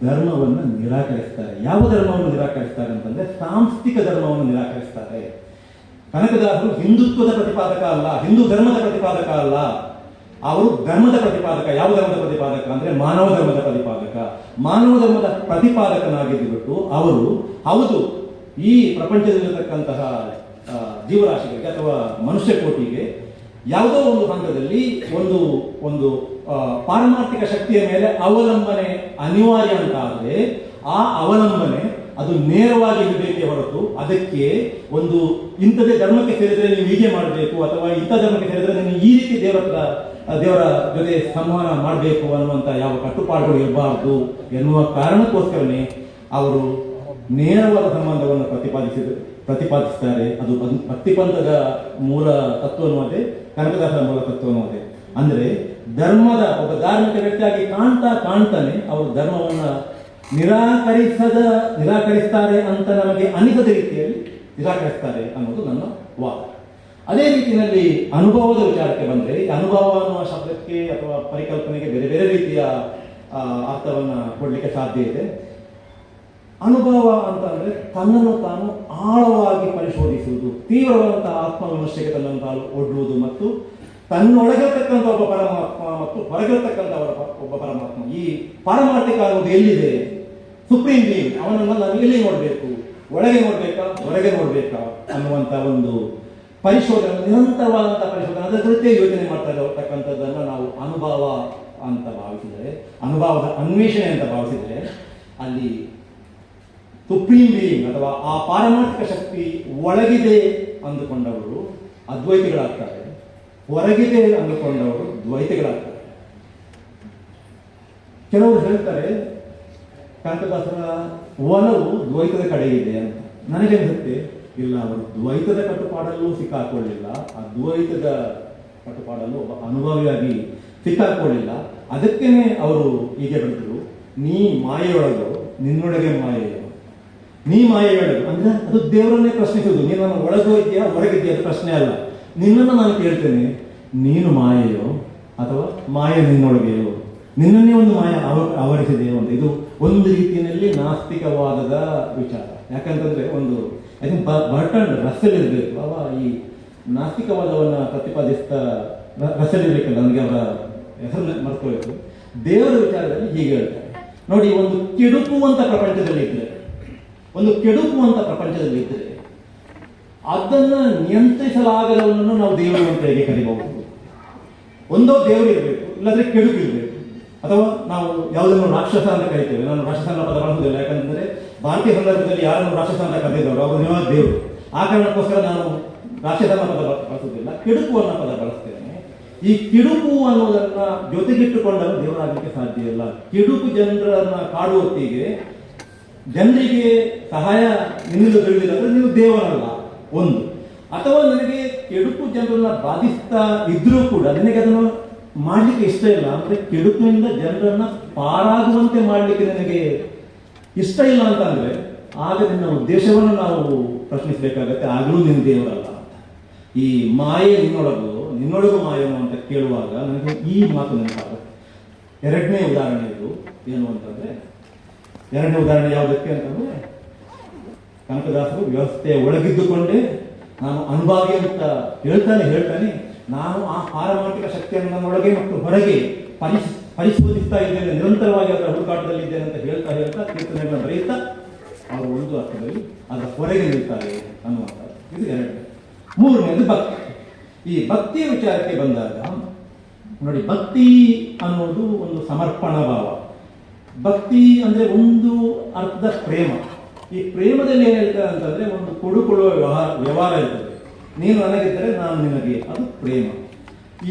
ಧರ್ಮವನ್ನು ನಿರಾಕರಿಸ್ತಾರೆ. ಯಾವ ಧರ್ಮವನ್ನು ನಿರಾಕರಿಸ್ತಾರೆ ಅಂತಂದ್ರೆ ಸಾಂಸ್ಥಿಕ ಧರ್ಮವನ್ನು ನಿರಾಕರಿಸ್ತಾರೆ. ಕನಕದಾಸರು ಹಿಂದುತ್ವದ ಪ್ರತಿಪಾದಕ ಅಲ್ಲ, ಹಿಂದೂ ಧರ್ಮದ ಪ್ರತಿಪಾದಕ ಅಲ್ಲ, ಅವರು ಧರ್ಮದ ಪ್ರತಿಪಾದಕ. ಯಾವ ಧರ್ಮದ ಪ್ರತಿಪಾದಕ ಅಂದ್ರೆ ಮಾನವ ಧರ್ಮದ ಪ್ರತಿಪಾದಕ. ಮಾನವ ಧರ್ಮದ ಪ್ರತಿಪಾದಕನಾಗಿದ್ದು ಬಿಟ್ಟು ಅವರು ಹೌದು ಈ ಪ್ರಪಂಚದಲ್ಲಿರತಕ್ಕಂತಹ ಜೀವರಾಶಿಗಳಿಗೆ ಅಥವಾ ಮನುಷ್ಯ ಕೋಟಿಗೆ ಯಾವುದೋ ಒಂದು ಹಂತದಲ್ಲಿ ಒಂದು ಒಂದು ಪಾರಮಾರ್ಥಿಕ ಶಕ್ತಿಯ ಮೇಲೆ ಅವಲಂಬನೆ ಅನಿವಾರ್ಯ ಅಂತ ಆದರೆ ಆ ಅವಲಂಬನೆ ಅದು ನೇರವಾಗಿ ಇರಬೇಕೇ ಹೊರತು ಅದಕ್ಕೆ ಒಂದು ಇಂಥದೇ ಧರ್ಮಕ್ಕೆ ಸೇರಿದ್ರೆ ನೀವು ಹೀಗೆ ಮಾಡಬೇಕು ಅಥವಾ ಇಂಥ ಧರ್ಮಕ್ಕೆ ಸೇರಿದ್ರೆ ನೀವು ಈ ರೀತಿ ದೇವರ ಜೊತೆ ಸಂವಹನ ಮಾಡಬೇಕು ಅನ್ನುವಂಥ ಯಾವ ಕಟ್ಟುಪಾಡುಗಳು ಇರಬಾರ್ದು ಎನ್ನುವ ಕಾರಣಕ್ಕೋಸ್ಕರನೇ ಅವರು ನೇರವಾದ ಸಂಬಂಧವನ್ನು ಪ್ರತಿಪಾದಿಸ್ತಾರೆ. ಅದು ಭಕ್ತಿಪಂಥದ ಮೂಲ ತತ್ವನೂ ಅದೇ, ಕನಕದಾಸರ ಮೂಲ ತತ್ವನೂ ಅದೇ. ಅಂದ್ರೆ ಧರ್ಮದ ಒಬ್ಬ ಧಾರ್ಮಿಕ ವ್ಯಕ್ತಿಯಾಗಿ ಕಾಣ್ತಾನೆ ಅವರು ಧರ್ಮವನ್ನ ನಿರಾಕರಿಸ್ತಾರೆ ಅಂತ ನಮಗೆ ಅನಿಸದ ರೀತಿಯಲ್ಲಿ ನಿರಾಕರಿಸ್ತಾರೆ ಅನ್ನೋದು ನನ್ನ ವಾದ. ಅದೇ ರೀತಿಯಲ್ಲಿ ಅನುಭವದ ವಿಚಾರಕ್ಕೆ ಬಂದರೆ, ಅನುಭವ ಅನ್ನುವ ಶಬ್ದಕ್ಕೆ ಅಥವಾ ಪರಿಕಲ್ಪನೆಗೆ ಬೇರೆ ಬೇರೆ ರೀತಿಯ ಅರ್ಥವನ್ನ ಕೊಡಲಿಕ್ಕೆ ಸಾಧ್ಯ ಇದೆ. ಅನುಭವ ಅಂತ ಅಂದ್ರೆ ತನ್ನನ್ನು ತಾನು ಆಳವಾಗಿ ಪರಿಶೋಧಿಸುವುದು, ತೀವ್ರವಾದಂತಹ ಆತ್ಮವಿಮರ್ಶೆಗೆ ತನ್ನನ್ನು ತಾನು ಒಡ್ಡುವುದು ಮತ್ತು ತನ್ನೊಳಗಿರತಕ್ಕಂಥ ಒಬ್ಬ ಪರಮಾತ್ಮ ಮತ್ತು ಹೊರಗಿರತಕ್ಕಂಥ ಒಬ್ಬ ಪರಮಾತ್ಮ, ಈ ಪಾರಮಾರ್ಥಿಕ ಅನ್ನೋದು ಎಲ್ಲಿದೆ, ಸುಪ್ರೀಂ ಬೀಯಿಂಗ್, ಅವನನ್ನು ನಾನು ಎಲ್ಲಿ ನೋಡಬೇಕು, ಒಳಗೆ ನೋಡ್ಬೇಕಾ ಹೊರಗೆ ನೋಡ್ಬೇಕಾ ಅನ್ನುವಂಥ ಒಂದು ಪರಿಶೋಧನೆ, ನಿರಂತರವಾದಂತಹ ಪರಿಶೋಧನೆ, ಅದರ ಕುರಿತೇ ಯೋಚನೆ ಮಾಡ್ತಾ ಇರತಕ್ಕಂಥದ್ದನ್ನು ನಾವು ಅನುಭವ ಅಂತ ಭಾವಿಸಿದರೆ, ಅನುಭವದ ಅನ್ವೇಷಣೆ ಅಂತ ಭಾವಿಸಿದರೆ, ಅಲ್ಲಿ ಸುಪ್ರೀಂ ಬೀಯಿಂಗ್ ಅಥವಾ ಆ ಪಾರಮಾರ್ಥಿಕ ಶಕ್ತಿ ಒಳಗಿದೆ ಅಂದುಕೊಂಡವರು ಅದ್ವೈತಿಗಳಾಗ್ತಾರೆ, ಹೊರಗಿದೆ ಅಂದುಕೊಂಡವರು ದ್ವೈತಿಗಳಾಗ್ತಾರೆ. ಕೆಲವರು ಹೇಳ್ತಾರೆ ಕನಕದಾಸರ ಒಲವು ದ್ವೈತದ ಕಡೆ ಇದೆ ಅಂತ. ನನಗನ್ಸುತ್ತೆ ಇಲ್ಲ, ಅವರು ದ್ವೈತದ ಕಟ್ಟುಪಾಡಲ್ಲೂ ಸಿಕ್ಕಾಕೊಳ್ಳಿಲ್ಲ, ಅದ್ವೈತದ ಕಟ್ಟುಪಾಡಲ್ಲೂ ಒಬ್ಬ ಅನುಭವಿಯಾಗಿ ಸಿಕ್ಕಾಕೊಳ್ಳಿಲ್ಲ. ಅದಕ್ಕೇನೆ ಅವರು ಹೀಗೆ ಬರೆದರು, ನೀ ಮಾಯೆಯೊಳಗು ನಿನ್ನೊಳಗೆ ಮಾಯೆಯೋ, ನೀ ಮಾಯೆಯೊಳಗು ಅಂದ್ರೆ ಅದು ದೇವರನ್ನೇ ಪ್ರಶ್ನಿಸುವುದು. ನೀನು ನನ್ನ ಒಳಗೂ ಇದೆಯಾ ಹೊರಗಿದೆಯಾ ಅದು ಪ್ರಶ್ನೆ ಅಲ್ಲ. ನಿನ್ನನ್ನು ನಾನು ಕೇಳ್ತೇನೆ, ನೀನು ಮಾಯೆಯೋ ಅಥವಾ ಮಾಯೆ ನಿನ್ನೊಳಗೆಯೋ, ನಿನ್ನನ್ನೇ ಒಂದು ಮಾಯ ಆವರಿಸಿದೆಯೋ ಅಂತ. ಇದು ಒಂದು ರೀತಿಯಲ್ಲಿ ನಾಸ್ತಿಕವಾದದ ವಿಚಾರ. ಯಾಕಂತಂದ್ರೆ ಒಂದು ಐ ಥಿಂಕ್ ಬರ್ಟನ್ ರಸ್ಸೆಲ್ ಇರಬೇಕು, ಅವ ಈ ನಾಸ್ತಿಕವಾದವನ್ನು ಪ್ರತಿಪಾದಿಸ್ತಾ ರಸ್ಸೆಲ್ ಇರಬೇಕಲ್ಲ, ನನಗೆ ಅವರ ಹೆಸರನ್ನ ಮರ್ತೋಯ್ತು. ದೇವರ ವಿಚಾರದಲ್ಲಿ ಹೀಗೆ ಹೇಳ್ತಾರೆ ನೋಡಿ, ಒಂದು ಕೆಡುಕುವಂತ ಪ್ರಪಂಚದಲ್ಲಿ ಇದ್ರೆ ಅದನ್ನ ನಿಯಂತ್ರಿಸಲಾಗದವನನ್ನು ನಾವು ದೇವರು ಅಂತ ಹೇಗೆ ಕರಿಬಹುದು. ಒಂದೋ ದೇವರು ಇರಬೇಕು, ಇಲ್ಲಾಂದ್ರೆ ಕೆಡುಕು ಇರಬೇಕು. ಅಥವಾ ನಾವು ಯಾವುದನ್ನು ರಾಕ್ಷಸ ಅಂತ ಕರಿತೇವೆ. ನಾನು ರಾಕ್ಷಸ ಅನ್ನೋ ಪದ ಬಳಸುವುದಿಲ್ಲ, ಯಾಕಂದ್ರೆ ಭಾರತೀಯ ಸಂದರ್ಭದಲ್ಲಿ ಯಾರನ್ನು ರಾಕ್ಷಸ ಅಂತ ಕರೆದಿದ್ದವರು ಅವರು ನಿಜವಾದ ದೇವರು. ಆ ಕಾರಣಕ್ಕೋಸ್ಕರ ನಾನು ರಾಕ್ಷಸ ಅನ್ನೋ ಪದ ಬಳಸುವುದಿಲ್ಲ, ಕೆಡುಕು ಅನ್ನೋ ಪದ ಬಳಸ್ತೇನೆ. ಈ ಕಿಡುಕು ಅನ್ನೋದನ್ನ ಜೊತೆಗಿಟ್ಟುಕೊಂಡರೂ ದೇವರಾಗಲಿಕ್ಕೆ ಸಾಧ್ಯ ಇಲ್ಲ. ಕಿಡುಕು ಜನರನ್ನ ಕಾಡುವ ಹೊತ್ತಿಗೆ ಜನರಿಗೆ ಸಹಾಯ ನಿನ್ನಿಂದ ದೊರೆಯುವುದಿಲ್ಲ ಅಂದ್ರೆ ನೀವು ದೇವರಲ್ಲ ಒಂದು. ಅಥವಾ ನಿನಗೆ ಕೆಡುಕು ಜನರನ್ನ ಬಾಧಿಸ್ತಾ ಇದ್ರೂ ಕೂಡ ನಿನಗೆ ಅದನ್ನು ಮಾಡ್ಲಿಕ್ಕೆ ಇಷ್ಟ ಇಲ್ಲ ಅಂದ್ರೆ ಕೆಡುಕಿನಿಂದ ಜನರನ್ನ ಪಾರಾಗುವಂತೆ ಮಾಡ್ಲಿಕ್ಕೆ ನಿನಗೆ ಇಷ್ಟ ಇಲ್ಲ ಅಂತಂದ್ರೆ ಆಗ ನಿನ್ನ ಉದ್ದೇಶವನ್ನು ನಾವು ಪ್ರಶ್ನಿಸಬೇಕಾಗತ್ತೆ. ಆಗಲೂ ನಿನ್ನ ದೇವರಲ್ಲ. ಈ ಮಾಯೆ ನಿನ್ನೊಳಗು ಮಾಯನು ಅಂತ ಕೇಳುವಾಗ ನನಗೆ ಈ ಮಾತು ನೆನಪಾಗುತ್ತೆ. ಎರಡನೇ ಉದಾಹರಣೆ ಇದು ಏನು ಅಂತಂದ್ರೆ, ಎರಡನೇ ಉದಾಹರಣೆ ಯಾವುದಕ್ಕೆ ಅಂತಂದ್ರೆ, ಕನಕದಾಸರು ವ್ಯವಸ್ಥೆಯ ಒಳಗಿದ್ದುಕೊಂಡೇ ನಾನು ಅನುಭಾವಿ ಅಂತ ಹೇಳ್ತಾನೆ ನಾನು ಆ ಪಾರಮಾರ್ಥಿಕ ಶಕ್ತಿಯನ್ನು ನನ್ನೊಳಗೆ ಮತ್ತು ಹೊರಗೆ ಪರಿಶೋಧಿಸ್ತಾ ಇದ್ದೇನೆ, ನಿರಂತರವಾಗಿ ಅದರ ಹುಡುಕಾಟದಲ್ಲಿದ್ದೇನೆ ಅಂತ ಹೇಳ್ತಾ ಕೀರ್ತನೆಗಳನ್ನು ಬರೆಯುತ್ತಾ ಅವರು ಒಂದು ಅರ್ಥದಲ್ಲಿ ಅದರ ಹೊರಗೆ ನಿಲ್ತಾರೆ ಅನ್ನುವಂಥದ್ದು. ಇದು ಎರಡನೇ. ಮೂರನೇದು ಭಕ್ತಿ. ಈ ಭಕ್ತಿಯ ವಿಚಾರಕ್ಕೆ ಬಂದಾಗ ನೋಡಿ, ಭಕ್ತಿ ಅನ್ನೋದು ಒಂದು ಸಮರ್ಪಣಾ ಭಾವ. ಭಕ್ತಿ ಅಂದ್ರೆ ಒಂದು ಅರ್ಥದ ಪ್ರೇಮ. ಈ ಪ್ರೇಮದಲ್ಲಿ ಏನ್ ಹೇಳ್ತಾರೆ ಅಂತಂದ್ರೆ ಒಂದು ಕೊಡುಕೊಳ್ಳುವ ವ್ಯವಹಾರ ಇರ್ತದೆ. ನೀನು ನನಗಿದ್ದರೆ ನಾನು ನಿನಗೆ, ಅದು ಪ್ರೇಮ.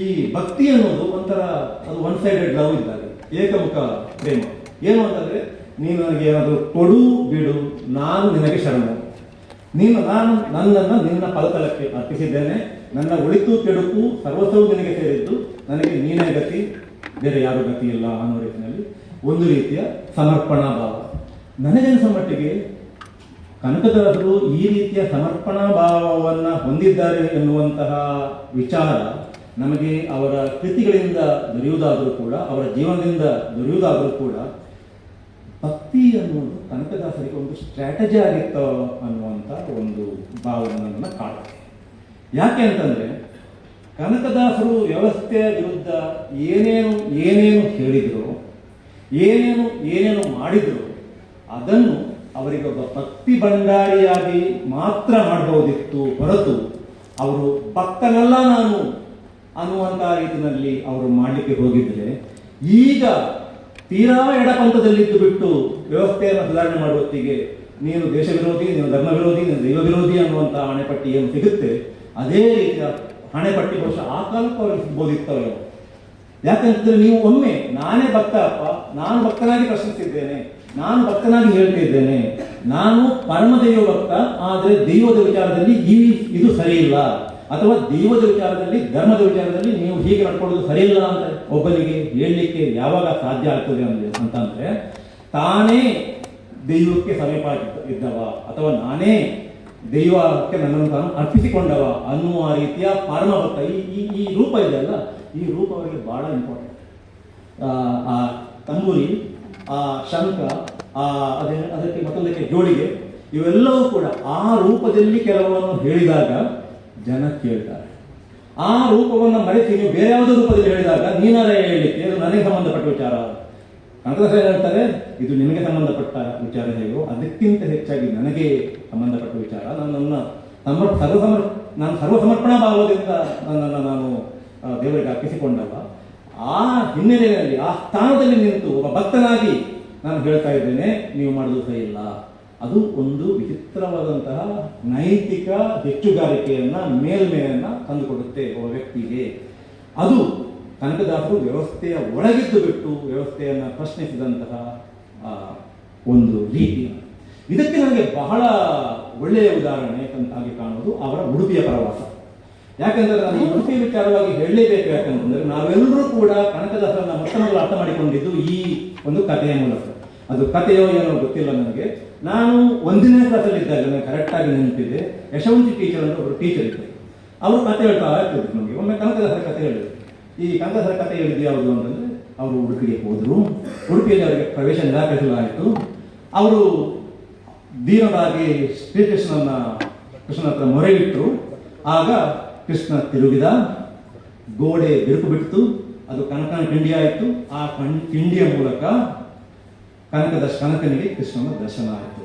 ಈ ಭಕ್ತಿ ಅನ್ನೋದು ಒಂಥರ ಅದು ಒನ್ ಸೈಡೆಡ್ ಲವ್ ಇದ್ದಾಗ, ಏಕಮುಖ ಪ್ರೇಮ. ಏನು ಅಂತಂದ್ರೆ ನೀನು ನನಗೆ ಏನಾದರೂ ಕೊಡು ಬಿಡು, ನಾನು ನಿನಗೆ ಶರಣು. ನನ್ನನ್ನು ನಿನ್ನ ಫಲತಲಕ್ಕೆ ಅರ್ಪಿಸಿದ್ದೇನೆ, ನನ್ನ ಒಳಿತು ಕೆಡುಕು ಸರ್ವಸ್ವವು ನಿನಗೆ ಸೇರಿದ್ದು, ನನಗೆ ನೀನೇ ಗತಿ, ಬೇರೆ ಯಾರು ಗತಿ ಇಲ್ಲ ಅನ್ನೋ ರೀತಿಯಲ್ಲಿ ಒಂದು ರೀತಿಯ ಸಮರ್ಪಣಾ ಭಾವ. ನನಗನ್ನಿಸ ಮಟ್ಟಿಗೆ ಕನಕದಾಸರು ಈ ರೀತಿಯ ಸಮರ್ಪಣಾ ಭಾವವನ್ನ ಹೊಂದಿದ್ದಾರೆ ಎನ್ನುವಂತಹ ವಿಚಾರ ನಮಗೆ ಅವರ ಕೃತಿಗಳಿಂದ ದೊರೆಯುವುದಾದರೂ ಕೂಡ, ಅವರ ಜೀವನದಿಂದ ದೊರೆಯುವುದಾದರೂ ಕೂಡ, ಭಕ್ತಿ ಅನ್ನುವುದು ಕನಕದಾಸರಿಗೆ ಒಂದು ಸ್ಟ್ರಾಟಜಿ ಆಗಿತ್ತು ಅನ್ನುವಂಥ ಒಂದು ಭಾವನೆಯನ್ನು ಕಾಡುತ್ತೆ. ಯಾಕೆ ಅಂತಂದ್ರೆ ಕನಕದಾಸರು ವ್ಯವಸ್ಥೆಯ ವಿರುದ್ಧ ಏನೇನು ಹೇಳಿದ್ರು, ಏನೇನು ಮಾಡಿದ್ರು, ಅದನ್ನು ಅವರಿಗೆ ಒಬ್ಬ ಭಕ್ತಿ ಭಂಡಾರಿಯಾಗಿ ಮಾತ್ರ ಮಾಡಬಹುದಿತ್ತು ಹೊರತು ಅವರು ಭಕ್ತನಲ್ಲ ನಾನು ಅನ್ನುವಂತಹ ರೀತಿಯಲ್ಲಿ ಅವರು ಮಾಡಲಿಕ್ಕೆ ಹೋಗಿದ್ರೆ, ಈಗ ತೀರಾ ಎಡಪಂಥದಲ್ಲಿದ್ದು ಬಿಟ್ಟು ವ್ಯವಸ್ಥೆಯನ್ನು ಸುಧಾರಣೆ ಮಾಡುವತ್ತಿಗೆ ನೀನು ದೇಶ ವಿರೋಧಿ, ನೀನು ಧರ್ಮ ವಿರೋಧಿ, ನೀನು ದೈವ ವಿರೋಧಿ ಅನ್ನುವಂತಹ ಹಣೆಪಟ್ಟಿ ಏನು ಸಿಗುತ್ತೆ, ಅದೇ ರೀತಿಯ ಹಣೆಪಟ್ಟಿ ಬಹುಶಃ ಆ ಕಾಲಕ್ಕೂ ಅವರಿಗೆ ಸಿಗ್ಬೋದಿತ್ತವಲ್ಲ. ಯಾಕಂತಂದ್ರೆ ನೀವು ಒಮ್ಮೆ ನಾನೇ ಭಕ್ತ ಅಪ್ಪ, ನಾನು ಭಕ್ತನಾಗಿ ಪ್ರಶ್ನಿಸಿದ್ದೇನೆ, ನಾನು ಭಕ್ತನಾಗಿ ಹೇಳ್ತಿದ್ದೇನೆ, ನಾನು ಪರಮದೈವ ಭಕ್ತ, ಆದರೆ ದೈವದ ವಿಚಾರದಲ್ಲಿ ಇದು ಸರಿ ಇಲ್ಲ, ಅಥವಾ ದೈವದ ವಿಚಾರದಲ್ಲಿ ಧರ್ಮದ ವಿಚಾರದಲ್ಲಿ ನೀವು ಹೀಗೆ ನಡ್ಕೊಳ್ಳೋದು ಸರಿ ಇಲ್ಲ ಅಂತ ಒಬ್ಬನಿಗೆ ಹೇಳಲಿಕ್ಕೆ ಯಾವಾಗ ಸಾಧ್ಯ ಆಗ್ತದೆ ಅಂತಂದ್ರೆ ತಾನೇ ದೈವಕ್ಕೆ ಸಮೀಪ ಇದ್ದವ, ಅಥವಾ ನಾನೇ ದೈವಕ್ಕೆ ನನ್ನನ್ನು ತಾನು ಅರ್ಪಿಸಿಕೊಂಡವ ಅನ್ನುವ ರೀತಿಯ ಪರಮಭಕ್ತ. ಈ ರೂಪ ಇದೆಯಲ್ಲ, ಈ ರೂಪ ಅವರಿಗೆ ಬಹಳ ಇಂಪಾರ್ಟೆಂಟ್. ಆ ತಂಬೂರಿ, ಆ ಶಂಖ, ಅದಕ್ಕೆ ಮತ್ತೊಂದಕ್ಕೆ ಜೋಡಿಗೆ, ಇವೆಲ್ಲವೂ ಕೂಡ ಆ ರೂಪದಲ್ಲಿ ಕೆಲವನ್ನು ಹೇಳಿದಾಗ ಜನ ಕೇಳ್ತಾರೆ. ಆ ರೂಪವನ್ನು ಮರೆತು ನೀವು ಬೇರೆ ಯಾವುದೋ ರೂಪದಲ್ಲಿ ಹೇಳಿದಾಗ ನೀನಾರ ಹೇಳಲಿಕ್ಕೆ ಇದು ನನಗೆ ಸಂಬಂಧಪಟ್ಟ ವಿಚಾರ. ಕನಕದಾಸ ಹೇಳ್ತಾರೆ, ಇದು ನಿನಗೆ ಸಂಬಂಧಪಟ್ಟ ವಿಚಾರ ಹೇಗೋ ಅದಕ್ಕಿಂತ ಹೆಚ್ಚಾಗಿ ನನಗೆ ಸಂಬಂಧಪಟ್ಟ ವಿಚಾರ. ನಾನು ಸರ್ವಸಮರ್ಪಣಾ ಭಾವದಿಂದ ನನ್ನನ್ನು ನಾನು ದೇವರಿಗೆ ಅರ್ಪಿಸಿಕೊಂಡವ. ಆ ಹಿನ್ನೆಲೆಯಲ್ಲಿ, ಆ ಸ್ಥಾನದಲ್ಲಿ ನಿಂತು ಒಬ್ಬ ಭಕ್ತನಾಗಿ ನಾನು ಹೇಳ್ತಾ ಇದ್ದೇನೆ, ನೀವು ಮಾಡೋದು ಸರಿ ಇಲ್ಲ. ಅದು ಒಂದು ವಿಚಿತ್ರವಾದಂತಹ ನೈತಿಕ ಹೆಚ್ಚುಗಾರಿಕೆಯನ್ನ, ಮೇಲ್ಮೆಯನ್ನ ತಂದುಕೊಡುತ್ತೆ ಒಬ್ಬ ವ್ಯಕ್ತಿಗೆ. ಅದು ಕನಕದಾಸರು ವ್ಯವಸ್ಥೆಯ ಒಳಗಿದ್ದು ಬಿಟ್ಟು ವ್ಯವಸ್ಥೆಯನ್ನು ಪ್ರಶ್ನಿಸಿದಂತಹ ಒಂದು ರೀತಿ. ಇದಕ್ಕೆ ನನಗೆ ಬಹಳ ಒಳ್ಳೆಯ ಉದಾಹರಣೆ ಅಂತಾಗಿ ಕಾಣುವುದು ಅವರ ಉಡುಪಿಯ ಪ್ರವಾಸ. ಯಾಕಂದ್ರೆ ನಾನು ಈ ಉಡುಪಿ ವಿಚಾರವಾಗಿ ಹೇಳಲೇಬೇಕು. ಯಾಕಂತಂದ್ರೆ ನಾವೆಲ್ಲರೂ ಕೂಡ ಕನಕದಾಸರನ್ನ ಮೊತ್ತ ಅರ್ಥ ಮಾಡಿಕೊಂಡಿದ್ದು ಈ ಒಂದು ಕಥೆಯ ಮೂಲಕ. ಅದು ಕಥೆಯೋ ಏನೋ ಗೊತ್ತಿಲ್ಲ ನನಗೆ. ನಾನು 1ನೇ ಕ್ಲಾಸಲ್ಲಿ ಇದ್ದಾಗ ನನಗೆ ಕರೆಕ್ಟಾಗಿ ನೆನಪಿದೆ, ಯಶವಂತಿ ಟೀಚರ್ ಅಂತ ಒಬ್ಬರು ಟೀಚರ್ ಇದ್ದರು. ಅವರು ಕಥೆ ಹೇಳ್ತಾ ಇರ್ತಿದ್ರು ನಮಗೆ. ಒಮ್ಮೆ ಕನಕದಾಸರ ಕಥೆ ಹೇಳಿದ್ರು. ಈ ಕನಕದಾಸರ ಕಥೆ ಹೇಳಿದ್ದು ಯಾವುದು ಅಂತಂದ್ರೆ, ಅವರು ಉಡುಪಿಗೆ ಹೋದರು. ಉಡುಪಿಯಲ್ಲಿ ಅವರಿಗೆ ಪ್ರವೇಶ ನಿರಾಕರಿಸಲಾಯಿತು. ಅವರು ದೀನರಾಗಿ ಕೃಷ್ಣನ ಹತ್ರ ಮೊರೆ ಇಟ್ಟರು. ಆಗ ಕೃಷ್ಣ ತಿರುಗಿದ, ಗೋಡೆ ಬಿರುಕು ಬಿಟ್ಟು ಅದು ಕನಕನ ಕಿಂಡಿ ಆಯಿತು. ಆ ಕಿಂಡಿಯ ಮೂಲಕ ಕನಕನಿಗೆ ಕೃಷ್ಣನ ದರ್ಶನ ಆಯಿತು.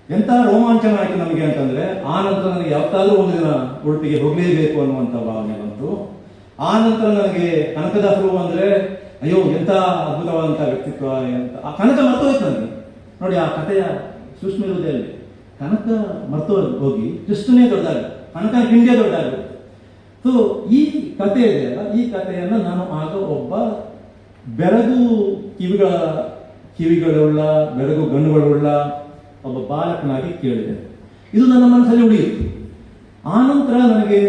ಎಂಥ ರೋಮಾಂಚನ ಆಯಿತು ನಮಗೆ ಅಂತಂದ್ರೆ, ಆ ನಂತರ ನನಗೆ ಯಾವತ್ತಾದ್ರೂ ಒಂದು ದಿನ ಉಡುಪಿಗೆ ಹೋಗಲೇಬೇಕು ಅನ್ನುವಂಥ ಭಾವನೆ ಬಂತು. ಆ ನಂತರ ನನಗೆ ಕನಕದಾಸರು ಅಂದ್ರೆ ಅಯ್ಯೋ ಎಂತ ಅದ್ಭುತವಾದಂಥ ವ್ಯಕ್ತಿತ್ವ ಅಂತ ಆ ಕನಕ ಮರ್ತೋಯ್ತು ನನಗೆ. ನೋಡಿ ಆ ಕಥೆಯ ಸೂಕ್ಷ್ಮ ಇರುವುದಲ್ಲಿ ಕನಕ ಮರ್ತು ಹೋಗಿ ಕೃಷ್ಣನೇ ದೊಡ್ಡದಾಗ, ಕನಕನ ಕಿಂಡಿಯ ದೊಡ್ಡದಾಗ. ಸೊ ಈ ಕಥೆ ಇದೆಯಲ್ಲ, ಈ ಕಥೆಯನ್ನು ನಾನು ಆಗ ಒಬ್ಬ ಬೆರಗು ಕಿವಿಗಳುಳ್ಳ ಬೆರಗು ಗಣ್ಣುಗಳುಳ್ಳ ಒಬ್ಬ ಬಾಲಕನಾಗಿ ಕೇಳಿದೆ. ಇದು ನನ್ನ ಮನಸ್ಸಲ್ಲಿ ಉಳಿಯಿತು. ಆನಂತರ ನನಗೆ